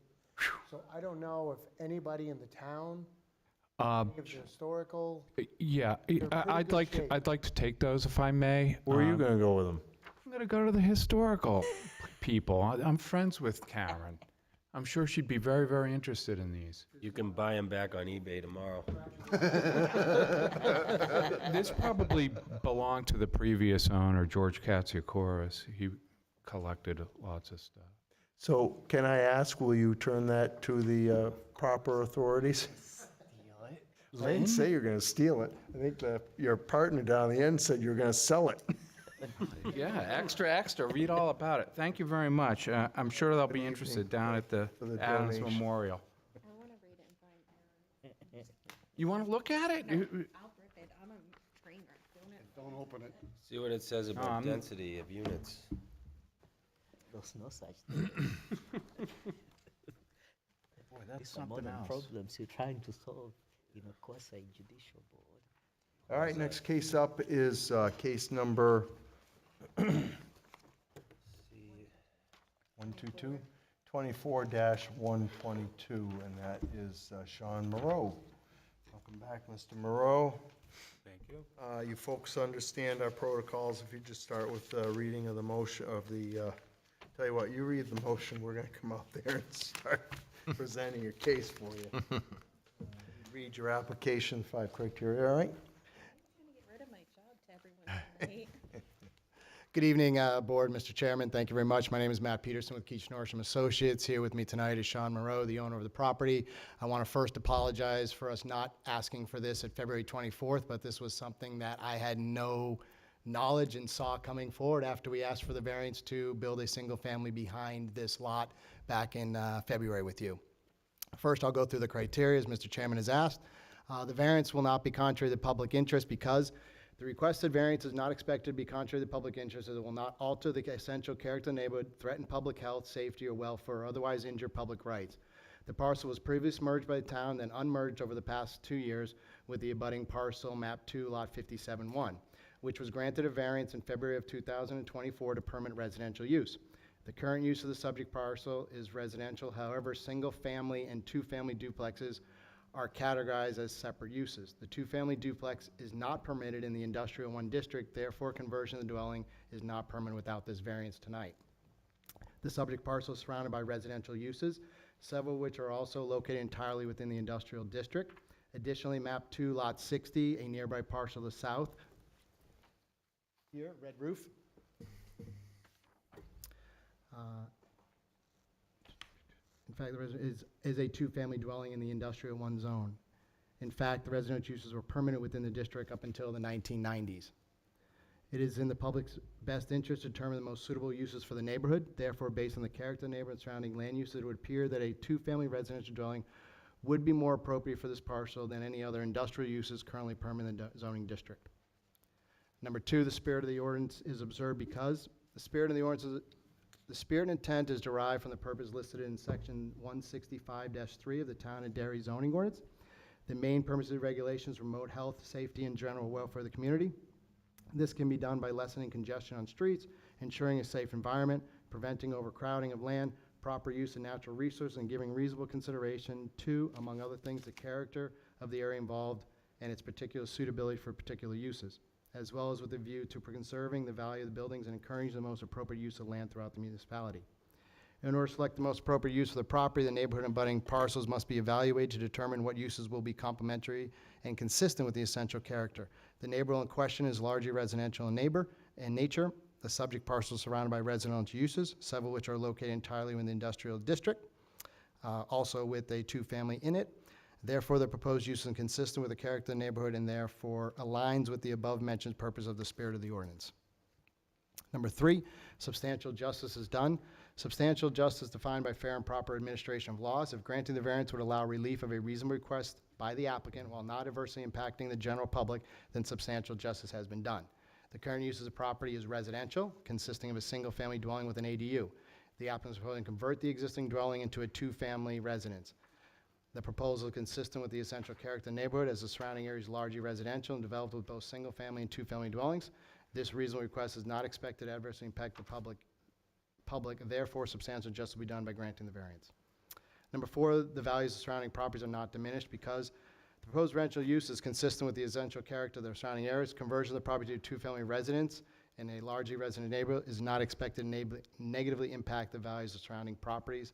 So I don't know if anybody in the town, any of the historical, Yeah, They're I'd pretty like good shape. I'd like to take those if I may. Where are you going to go with them? I'm gonna go to the historical people. I'm friends with Karen. I'm sure she'd be very, very interested in these. You can buy them back on eBay tomorrow. This probably belonged to the previous owner, George Katsiakoris. He collected lots of stuff. So can I ask, will you turn that to the proper authorities? I didn't say you're going to steal it. I think your partner down the end said you're going to sell it. Yeah, extra, read all about it. Thank you very much. I'm sure they'll be interested down at the For the Adams donation. Memorial. I want to read it and find error. You want to look at it? I'll rip it. I'm a trainer. Don't open it. See what it says about I'm- density of units. There's no such thing. Boy, that's These are something modern else. problems you're trying to solve in a quasi-judicial board. All right, next case up is case number 122, 24-122, and that is Sean Moreau. Welcome back, Mr. Moreau. Thank you. You folks understand our protocols. If you just start with the reading of the motion of the, tell you what, you read the motion, we're going to come out there and start presenting your case for you. Read your application, 5 criteria, all right? I'm trying to get rid of my job to everyone tonight. Good evening, Board, Mr. Chairman. Thank you very much. My name is Matt Peterson with Keach Norsham Associates. Here with me tonight is Sean Moreau, the owner of the property. I want to first apologize for us not asking for this at February 24th, but this was something that I had no knowledge and saw coming forward after we asked for the variance to build a single family behind this lot back in February with you. First, I'll go through the criteria, as Mr. Chairman has asked. The variance will not be contrary to public interest because the requested variance is not expected to be contrary to public interest, as it will not alter the essential character of the neighborhood, threaten public health, safety, or welfare, or otherwise injure public rights. The parcel was previously merged by the town, then unmerged over the past 2 years with the abutting parcel, map 2, lot 57-1, which was granted a variance in February of 2024 to permit residential use. The current use of the subject parcel is residential. However, single-family and two-family duplexes are categorized as separate uses. The two-family duplex is not permitted in the Industrial 1 district, therefore conversion of the dwelling is not permitted without this variance tonight. The subject parcel is surrounded by residential uses, several of which are also located entirely within the industrial district. Additionally, map 2, lot 60, a nearby parcel to the south, here, red roof. In fact, the resident is a two-family dwelling in the Industrial 1 zone. In fact, the residential uses were permanent within the district up until the 1990s. It is in the public's best interest to determine the most suitable uses for the neighborhood. Therefore, based on the character of the neighborhood and surrounding land use, it would appear that a two-family residential dwelling would be more appropriate for this parcel than any other industrial uses currently permanent in the zoning district. Number 2, the spirit of the ordinance is observed because the spirit of the ordinance is the spirit and intent is derived from the purpose listed in section 165-3 of the Town of Derry zoning ordinance. The main purpose of regulations promote health, safety, and general welfare of the community. This can be done by lessening congestion on streets, ensuring a safe environment, preventing overcrowding of land, proper use of natural resources, and giving reasonable consideration to, among other things, the character of the area involved and its particular suitability for particular uses, as well as with a view to conserving the value of the buildings and encouraging the most appropriate use of land throughout the municipality. In order to select the most appropriate use of the property, the neighborhood and abutting parcels must be evaluated to determine what uses will be complementary and consistent with the essential character. The neighborhood in question is largely residential in nature. The subject parcel is surrounded by residential uses, several of which are located entirely within the industrial district, also with a two-family in it. Therefore, the proposed use is consistent with the character of the neighborhood and therefore aligns with the above-mentioned purpose of the spirit of the ordinance. Number 3, substantial justice is done. Substantial justice defined by fair and proper administration of laws. If granting the variance would allow relief of a reasonable request by the applicant while not adversely impacting the general public, then substantial justice has been done. The current use of the property is residential, consisting of a single-family dwelling with an ADU. The applicant is proposing to convert the existing dwelling into a two-family residence. The proposal is consistent with the essential character of the neighborhood, as the surrounding area is largely residential and developed with both single-family and two-family dwellings. This reasonable request is not expected to adversely impact the public. Therefore, substantial justice will be done by granting the variance. Number 4, the values of surrounding properties are not diminished because the proposed residential use is consistent with the essential character of the surrounding areas. Conversion of the property to two-family residence in a largely resident neighborhood is not expected to negatively impact the values of surrounding properties.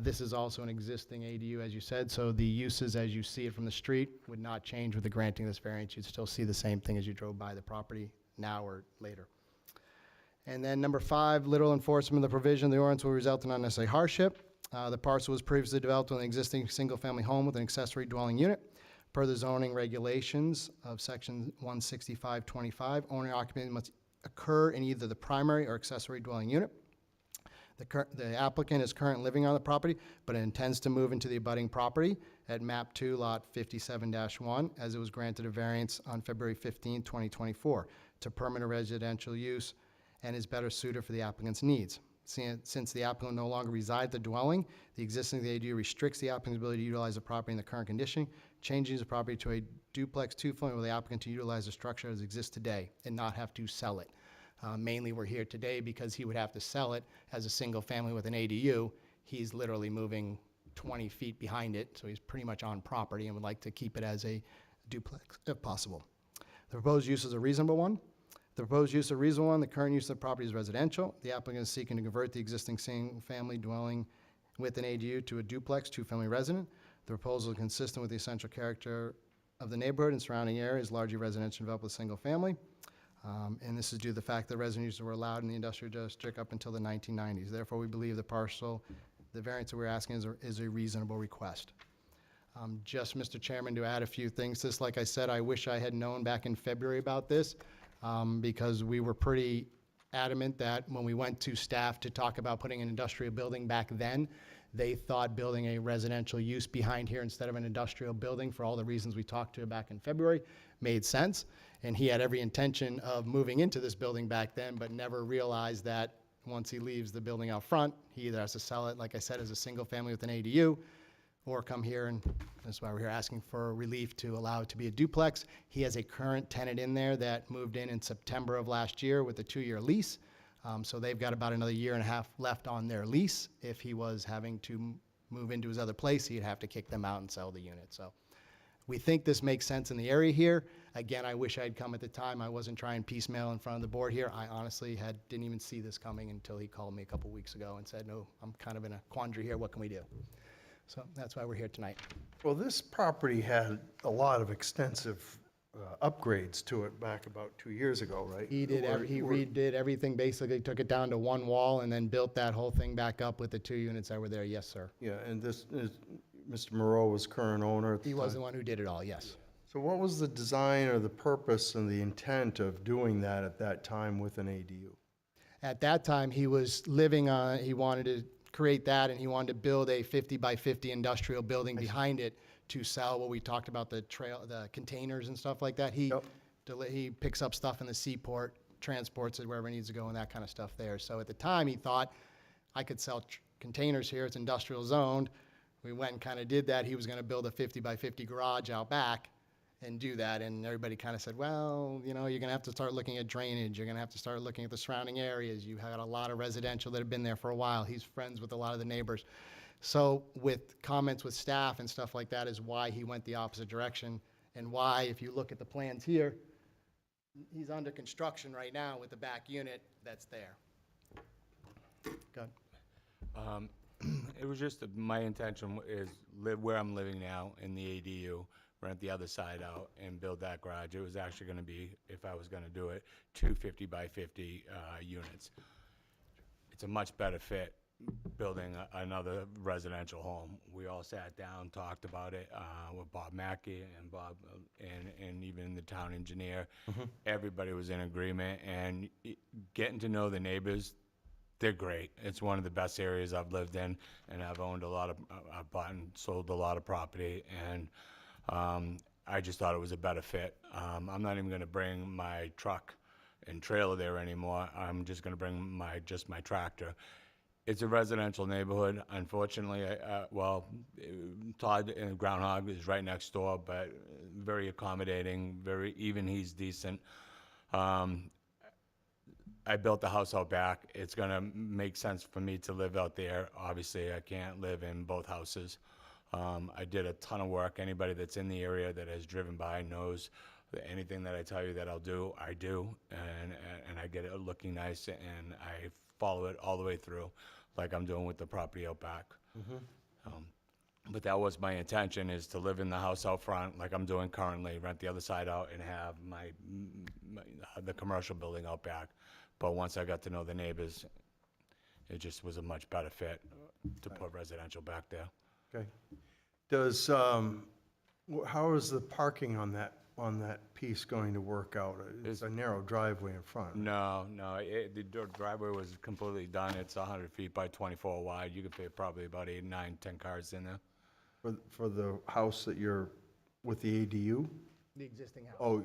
This is also an existing ADU, as you said, so the uses as you see it from the street would not change with the granting of this variance. You'd still see the same thing as you drove by the property now or later. And then number 5, literal enforcement of the provision of the ordinance will result in unnecessary hardship. The parcel was previously developed with an existing single-family home with an accessory dwelling unit. Per the zoning regulations of section 165-25, owner occupancy must occur in either the primary or accessory dwelling unit. The applicant is currently living on the property, but intends to move into the abutting property at map 2, lot 57-1, as it was granted a variance on February 15, 2024, to permanent residential use and is better suited for the applicant's needs. Since the applicant no longer resides at the dwelling, the existing ADU restricts the applicant's ability to utilize the property in the current condition, changing the property to a duplex two-family with the applicant to utilize the structure as exists today and not have to sell it. Mainly, we're here today because he would have to sell it as a single family with an ADU. He's literally moving 20 feet behind it, so he's pretty much on property and would like to keep it as a duplex if possible. The proposed use is a reasonable one. The proposed use is a reasonable one. The current use of the property is residential. The applicant is seeking to convert the existing single-family dwelling with an ADU to a duplex, two-family resident. The proposal is consistent with the essential character of the neighborhood and surrounding areas, largely residential developed with single family. And this is due to the fact that resident uses were allowed in the industrial district up until the 1990s. Therefore, we believe the variance that we're asking is a reasonable request. Just, Mr. Chairman, to add a few things to this, like I said, I wish I had known back in February about this, because we were pretty adamant that when we went to staff to talk about putting an industrial building back then, they thought building a residential use behind here instead of an industrial building, for all the reasons we talked to back in February, made sense. And he had every intention of moving into this building back then, but never realized that once he leaves the building out front, he either has to sell it, like I said, as a single family with an ADU, or come here, and that's why we're here asking for relief to allow it to be a duplex. He has a current tenant in there that moved in September of last year with a 2-year lease. So they've got about another 1.5 years left on their lease. If he was having to move into his other place, he'd have to kick them out and sell the unit. So we think this makes sense in the area here. Again, I wish I'd come at the time. I wasn't trying piecemeal in front of the board here. I honestly didn't even see this coming until he called me a couple weeks ago and said, no, I'm kind of in a quandary here. What can we do? So that's why we're here tonight. Well, this property had a lot of extensive upgrades to it back about 2 years ago, right? He redid everything, basically took it down to one wall and then built that whole thing back up with the 2 units that were there. Yes, sir. Yeah, and this is, Mr. Moreau was current owner at the He was time. the one who did it all, yes. So what was the design or the purpose and the intent of doing that at that time with an ADU? At that time, he was living on, he wanted to create that, and he wanted to build a 50 by 50 industrial building behind it to sell what we talked about, the containers and stuff like that. He picks up stuff in the seaport, transports it wherever it needs to go, and that kind of stuff there. So at the time, he thought, I could sell containers here, it's industrial zoned. We went and kind of did that. He was going to build a 50 by 50 garage out back and do that, and everybody kind of said, well, you know, you're going to have to start looking at drainage, you're going to have to start looking at the surrounding areas. You had a lot of residential that have been there for a while. He's friends with a lot of the neighbors. So with comments with staff and stuff like that is why he went the opposite direction, and why, if you look at the plans here, he's under construction right now with the back unit that's there. Go ahead. It was just my intention is live where I'm living now in the ADU, rent the other side out, and build that garage. It was actually going to be, if I was going to do it, 2 50 by 50 units. It's a much better fit building another residential home. We all sat down, talked about it with Bob Mackey and Bob and even the town engineer. Everybody was in agreement, and getting to know the neighbors, they're great. It's one of the best areas I've lived in, and I've owned a lot of, I've bought and sold a lot of property, and I just thought it was a better fit. I'm not even gonna bring my truck and trailer there anymore. I'm just gonna bring my tractor. It's a residential neighborhood. Unfortunately, Todd and Groundhog is right next door, but very accommodating, even he's decent. I built the house out back. It's gonna make sense for me to live out there. Obviously, I can't live in both houses. I did a ton of work. Anybody that's in the area that has driven by knows that anything that I tell you that I'll do, I do, and I get it looking nice, and I follow it all the way through, like I'm doing with the property out back. But that was my intention, is to live in the house out front like I'm doing currently, rent the other side out, and have the commercial building out back. But once I got to know the neighbors, it just was a much better fit to put residential back there. Okay. Does, how is the parking on that piece going to work out? It's a narrow driveway in front. No, the driveway was completely done. It's 100 feet by 24 wide. You could fit probably about 8, 9, 10 cars in there. For the house that you're, with the ADU? The existing house. Oh,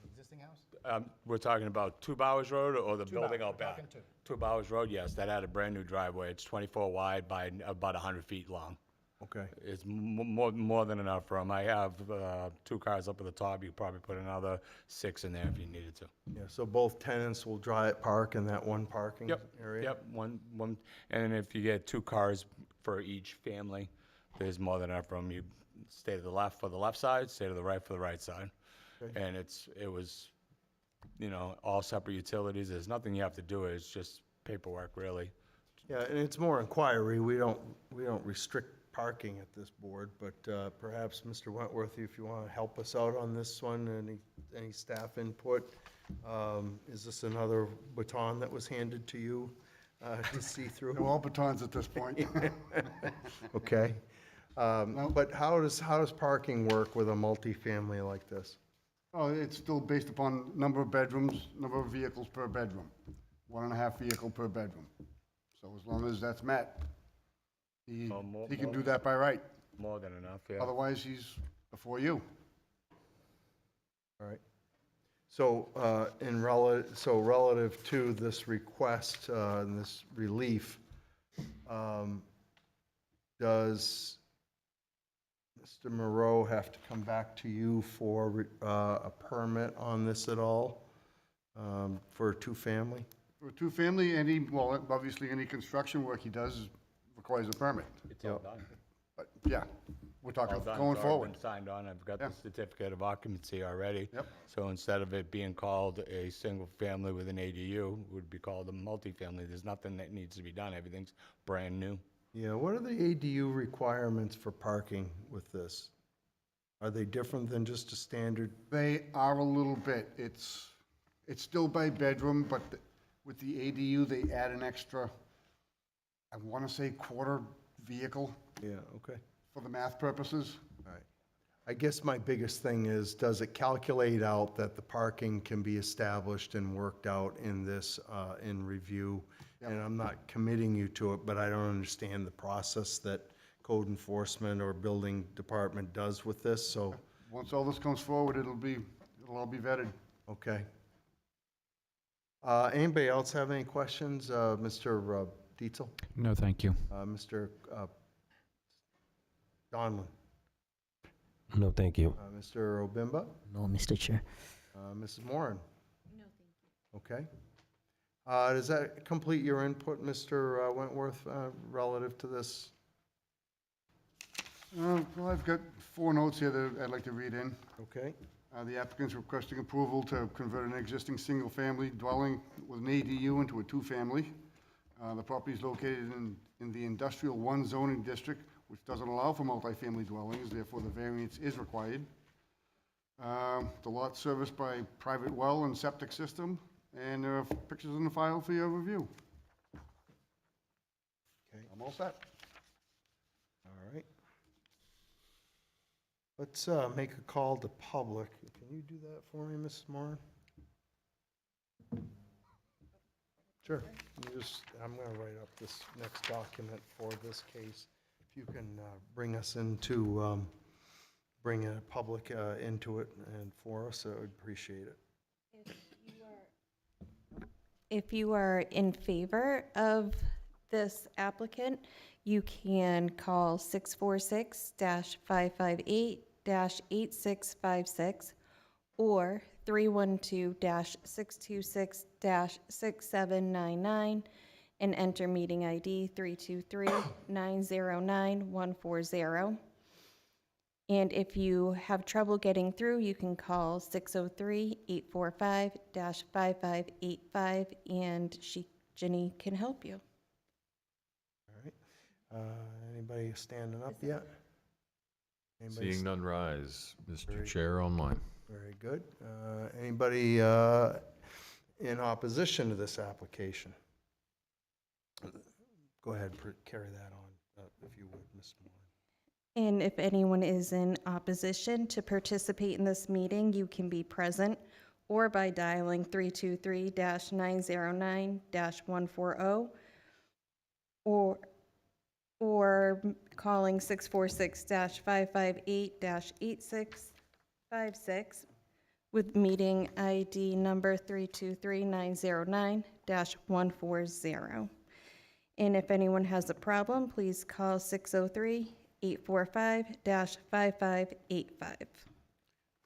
The existing house? We're talking about 2 Bowers Road or the building out back? Two. 2 Bowers Road, yes. That had a brand new driveway. It's 24 wide by about 100 feet long. Okay. It's more than enough room. I have 2 cars up at the top. You could probably put another 6 in there if you needed to. Yeah, so both tenants will park in that one parking area? Yep, one, and if you get 2 cars for each family, there's more than enough room. You stay to the left for the left side, stay to the right for the right side. Okay. And it was, all separate utilities. There's nothing you have to do. It's just paperwork, really. Yeah, and it's more inquiry. We don't restrict parking at this board, but perhaps, Mr. Wentworth, if you want to help us out on this one, any staff input? Is this another baton that was handed to you to see through? They're all batons at this point. Okay. But how does parking work with a multifamily like this? Oh, it's still based upon number of bedrooms, number of vehicles per bedroom, 1.5 vehicle per bedroom. So as long as that's met, he can do that by right. More than enough, yeah. Otherwise, he's before you. All right. So, relative to this request, and this relief, does Mr. Moreau have to come back to you for a permit on this at all, for a two-family? For a two-family, obviously any construction work he does requires a permit. It's all done. But, yeah, we're talking All done. going It's already forward. been signed on. I've got Yeah. the certificate of occupancy already. Yep. So instead of it being called a single family with an ADU, it would be called a multifamily. There's nothing that needs to be done. Everything's brand new. Yeah, what are the ADU requirements for parking with this? Are they different than just a standard? They are a little bit. It's still by bedroom, but with the ADU, they add an extra, I want to say quarter vehicle Yeah, okay. for the math purposes. All right. I guess my biggest thing is, does it calculate out that the parking can be established and worked out in this, in review? And I'm not committing you to it, but I don't understand the process that code enforcement or building department does with this, so, Once all this comes forward, it'll all be vetted. okay. Anybody else have any questions? Mr. Dietzel? No, thank you. Mr. Donlin? No, thank you. Mr. Obimba? No, Mr. Chair. Mrs. Moran? No, thank you. Okay. Does that complete your input, Mr. Wentworth, relative to this? Well, I've got 4 notes here that I'd like to read in. Okay. The applicant's requesting approval to convert an existing single-family dwelling with an ADU into a two-family. The property is located in the Industrial 1 zoning district, which doesn't allow for multifamily dwellings, therefore the variance is required. The lot serviced by private well and septic system, and there are pictures in the file for your review. Okay. I'm all set. All right. Let's make a call to public. Can you do that for me, Mrs. Moran? Sure. I'm going to write up this next document for this case. If you can bring us into, bring a public into it and for us, I would appreciate it. If you are in favor of this applicant, you can call 646-558-8656 or 312-626-6799 and enter meeting ID 323-909-140. And if you have trouble getting through, you can call 603-845-5585 and Ginny can help you. All right. Anybody standing up yet? Anybody Seeing none rise, Mr. Very Chair, online. Very good. Anybody in opposition to this application? Go ahead, carry that on, if you would, Ms. Moore. And if anyone is in opposition to participate in this meeting, you can be present or by dialing 323-909-140 or calling 646-558-8656 with meeting ID number 323-909-140. And if anyone has a problem, please call 845-5585.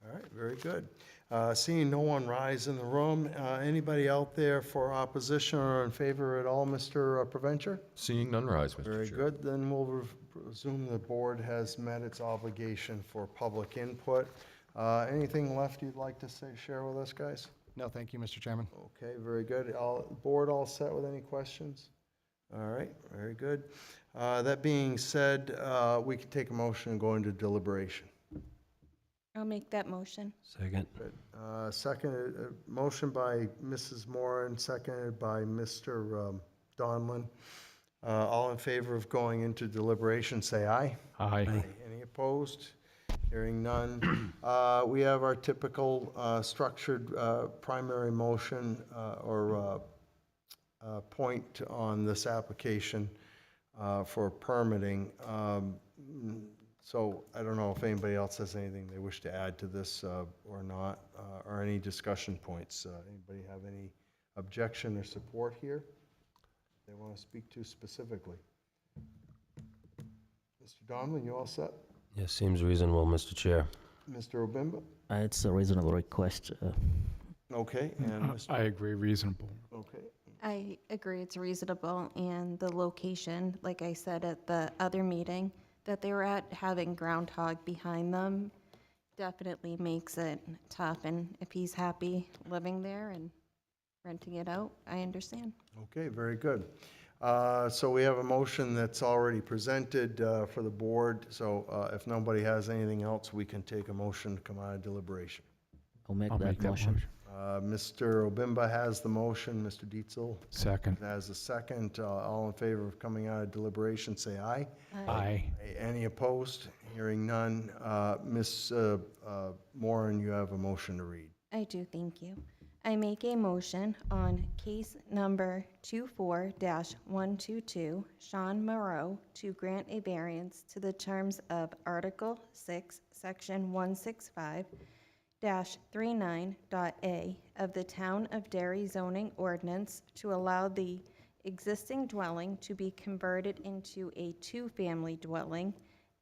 All right, very good. Seeing no one rise in the room, anybody out there for opposition or in favor at all, Mr. Provencher? Seeing none rise, Mr. Chair. Very good, then we'll presume the board has met its obligation for public input. Anything left you'd like to share with us, guys? No, thank you, Mr. Chairman. Okay, very good. Board all set with any questions? All right, very good. That being said, we can take a motion and go into deliberation. I'll make that motion. Second. Good. Second, motion by Mrs. Moran, seconded by Mr. Donlin. All in favor of going into deliberation, say aye. Aye. Any opposed? Hearing none. We have our typical structured primary motion or point on this application for permitting. So I don't know if anybody else has anything they wish to add to this or not, or any discussion points. Anybody have any objection or support here they want to speak to specifically? Mr. Donlin, you all set? Yes, seems reasonable, Mr. Chair. Mr. Obimba? It's a reasonable request. Okay, and Mr. I agree, reasonable. Okay. I agree it's reasonable, and the location, like I said at the other meeting that they were at, having groundhog behind them definitely makes it tough, and if he's happy living there and renting it out, I understand. Okay, very good. So we have a motion that's already presented for the board, so if nobody has anything else, we can take a motion to come out of deliberation. I'll make that motion. Mr. Obimba has the motion, Mr. Dietzel Second. has a second. All in favor of coming out of deliberation, say aye. Aye. Any opposed? Hearing none. Ms. Moran, you have a motion to read. I do, thank you. I make a motion on case number 24-122, Sean Moreau, to grant a variance to the terms of Article 6, Section 165-39.a of the Town of Derry zoning ordinance to allow the existing dwelling to be converted into a two-family dwelling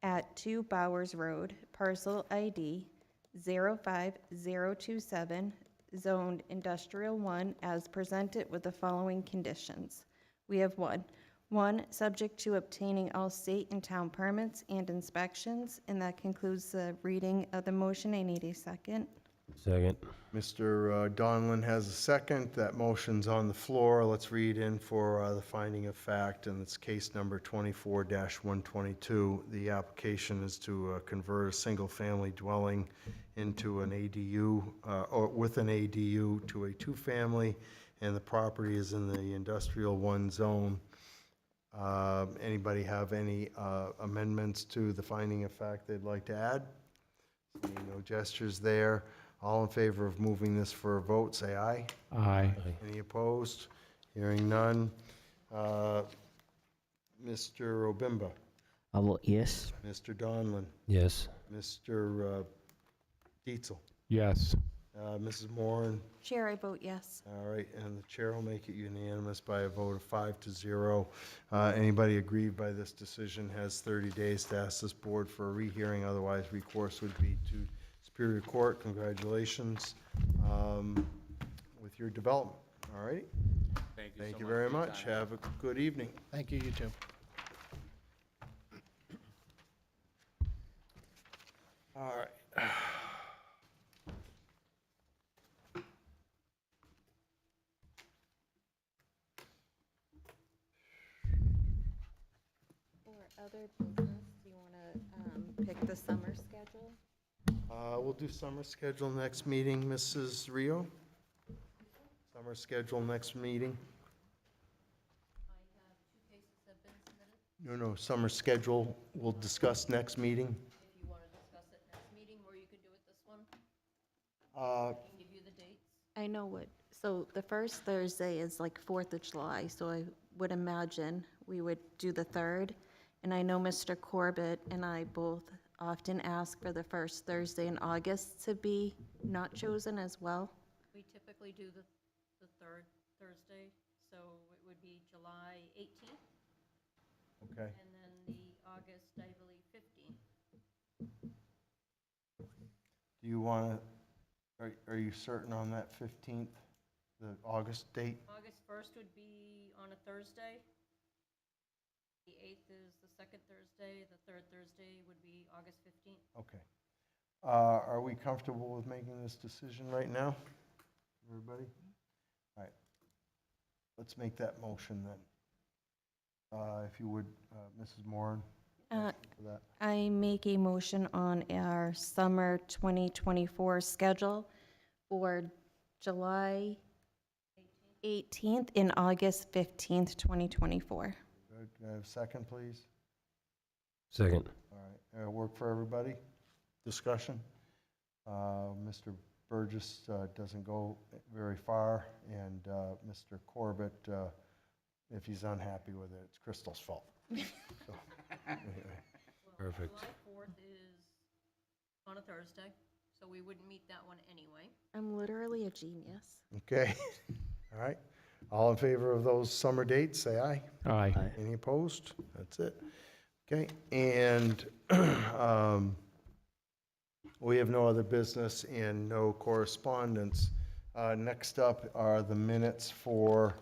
at 2 Bowers Road, parcel ID 05027, zoned Industrial 1, as presented with the following conditions. We have one, subject to obtaining all state and town permits and inspections, and that concludes the reading of the motion. I need a second. Second. Mr. Donlin has a second. That motion's on the floor. Let's read in for the finding of fact, and it's case number 24-122. The application is to convert a single-family dwelling into an ADU, or with an ADU to a two-family, and the property is in the Industrial 1 zone. Anybody have any amendments to the finding of fact they'd like to add? Seeing no gestures there. All in favor of moving this for a vote, say aye. Aye. Any opposed? Hearing none. Mr. Obimba? I'll vote yes. Mr. Donlin? Yes. Mr. Dietzel? Yes. Mrs. Moran? Chair, I vote yes. All right, and the chair will make it unanimous by a vote of 5-0. Anybody aggrieved by this decision has 30 days to ask this board for a rehearing, otherwise recourse would be to Superior Court. Congratulations with your development. All right? Thank you very much. Have a good evening. Thank you, you too. All right. For other business, do you want to pick the summer schedule? We'll do summer schedule next meeting, Mrs. Rio. Summer schedule next meeting. I have 2 cases that have been submitted. No, summer schedule we'll discuss next meeting. If you want to discuss it next meeting, or you could do it this one, Uh, I can give you the dates. I know what, so the first Thursday is like 4th of July, so I would imagine we would do the 3rd. And I know Mr. Corbett and I both often ask for the first Thursday in August to be not chosen as well. We typically do the 3rd Thursday, so it would be July 18th. Okay. And then the August, I believe, 15th Do you want to, are you certain on that 15th, the August date? August 1st would be on a Thursday. The 8th is the second Thursday. The third Thursday would be August 15th. Okay. Are we comfortable with making this decision right now? Everybody? All right. Let's make that motion then. If you would, Mrs. Moran, Uh, for that. I make a motion on our summer 2024 schedule for July 18th and August 15th, 2024. Good. Can I have a second, please? Second. All right. Work for everybody? Discussion? Mr. Burgess doesn't go very far, and Mr. Corbett, if he's unhappy with it, it's Crystal's fault. So, anyway. Perfect. July 4th is on a Thursday, so we wouldn't meet that one anyway. I'm literally a genius. Okay. All right. All in favor of those summer dates, say aye. Aye. Any opposed? That's it. Okay, and we have no other business and no correspondence. Next up are the minutes for,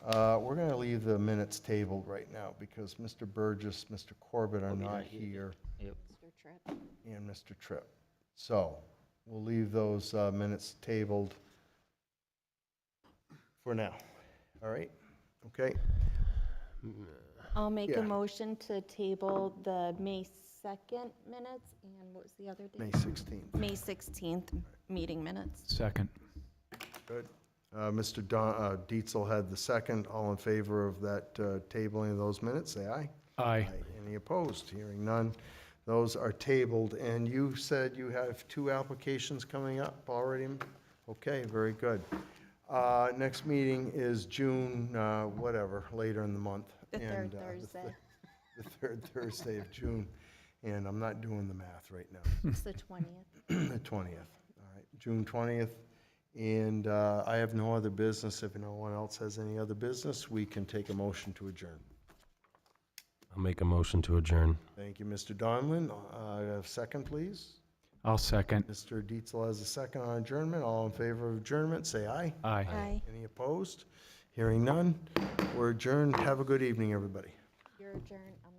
we're going to leave the minutes tabled right now because Mr. Burgess, Mr. Corbett are not here, Yep. Mr. Tripp. and Mr. Tripp. So we'll leave those minutes tabled for now. All right? Okay? I'll make Yeah. a motion to table the May 2nd minutes, and what was the other date? May 16th. May 16th meeting minutes. Second. Good. Mr. Dietzel had the second. All in favor of that tabling of those minutes, say aye. Aye. Any opposed? Hearing none. Those are tabled. And you said you have 2 applications coming up already? Okay, very good. Next meeting is June, whatever, later in the month. The third And, Thursday. The third Thursday of June. And I'm not doing the math right now. It's the 20th. The 20th. All right, June 20th. And I have no other business. If no one else has any other business, we can take a motion to adjourn. I'll make a motion to adjourn. Thank you, Mr. Donlin. A second, please. I'll second. Mr. Dietzel has a second on adjournment. All in favor of adjournment, say aye. Aye. Aye. Any opposed? Hearing none. We're adjourned. Have a good evening, everybody. You're adjourned. I'm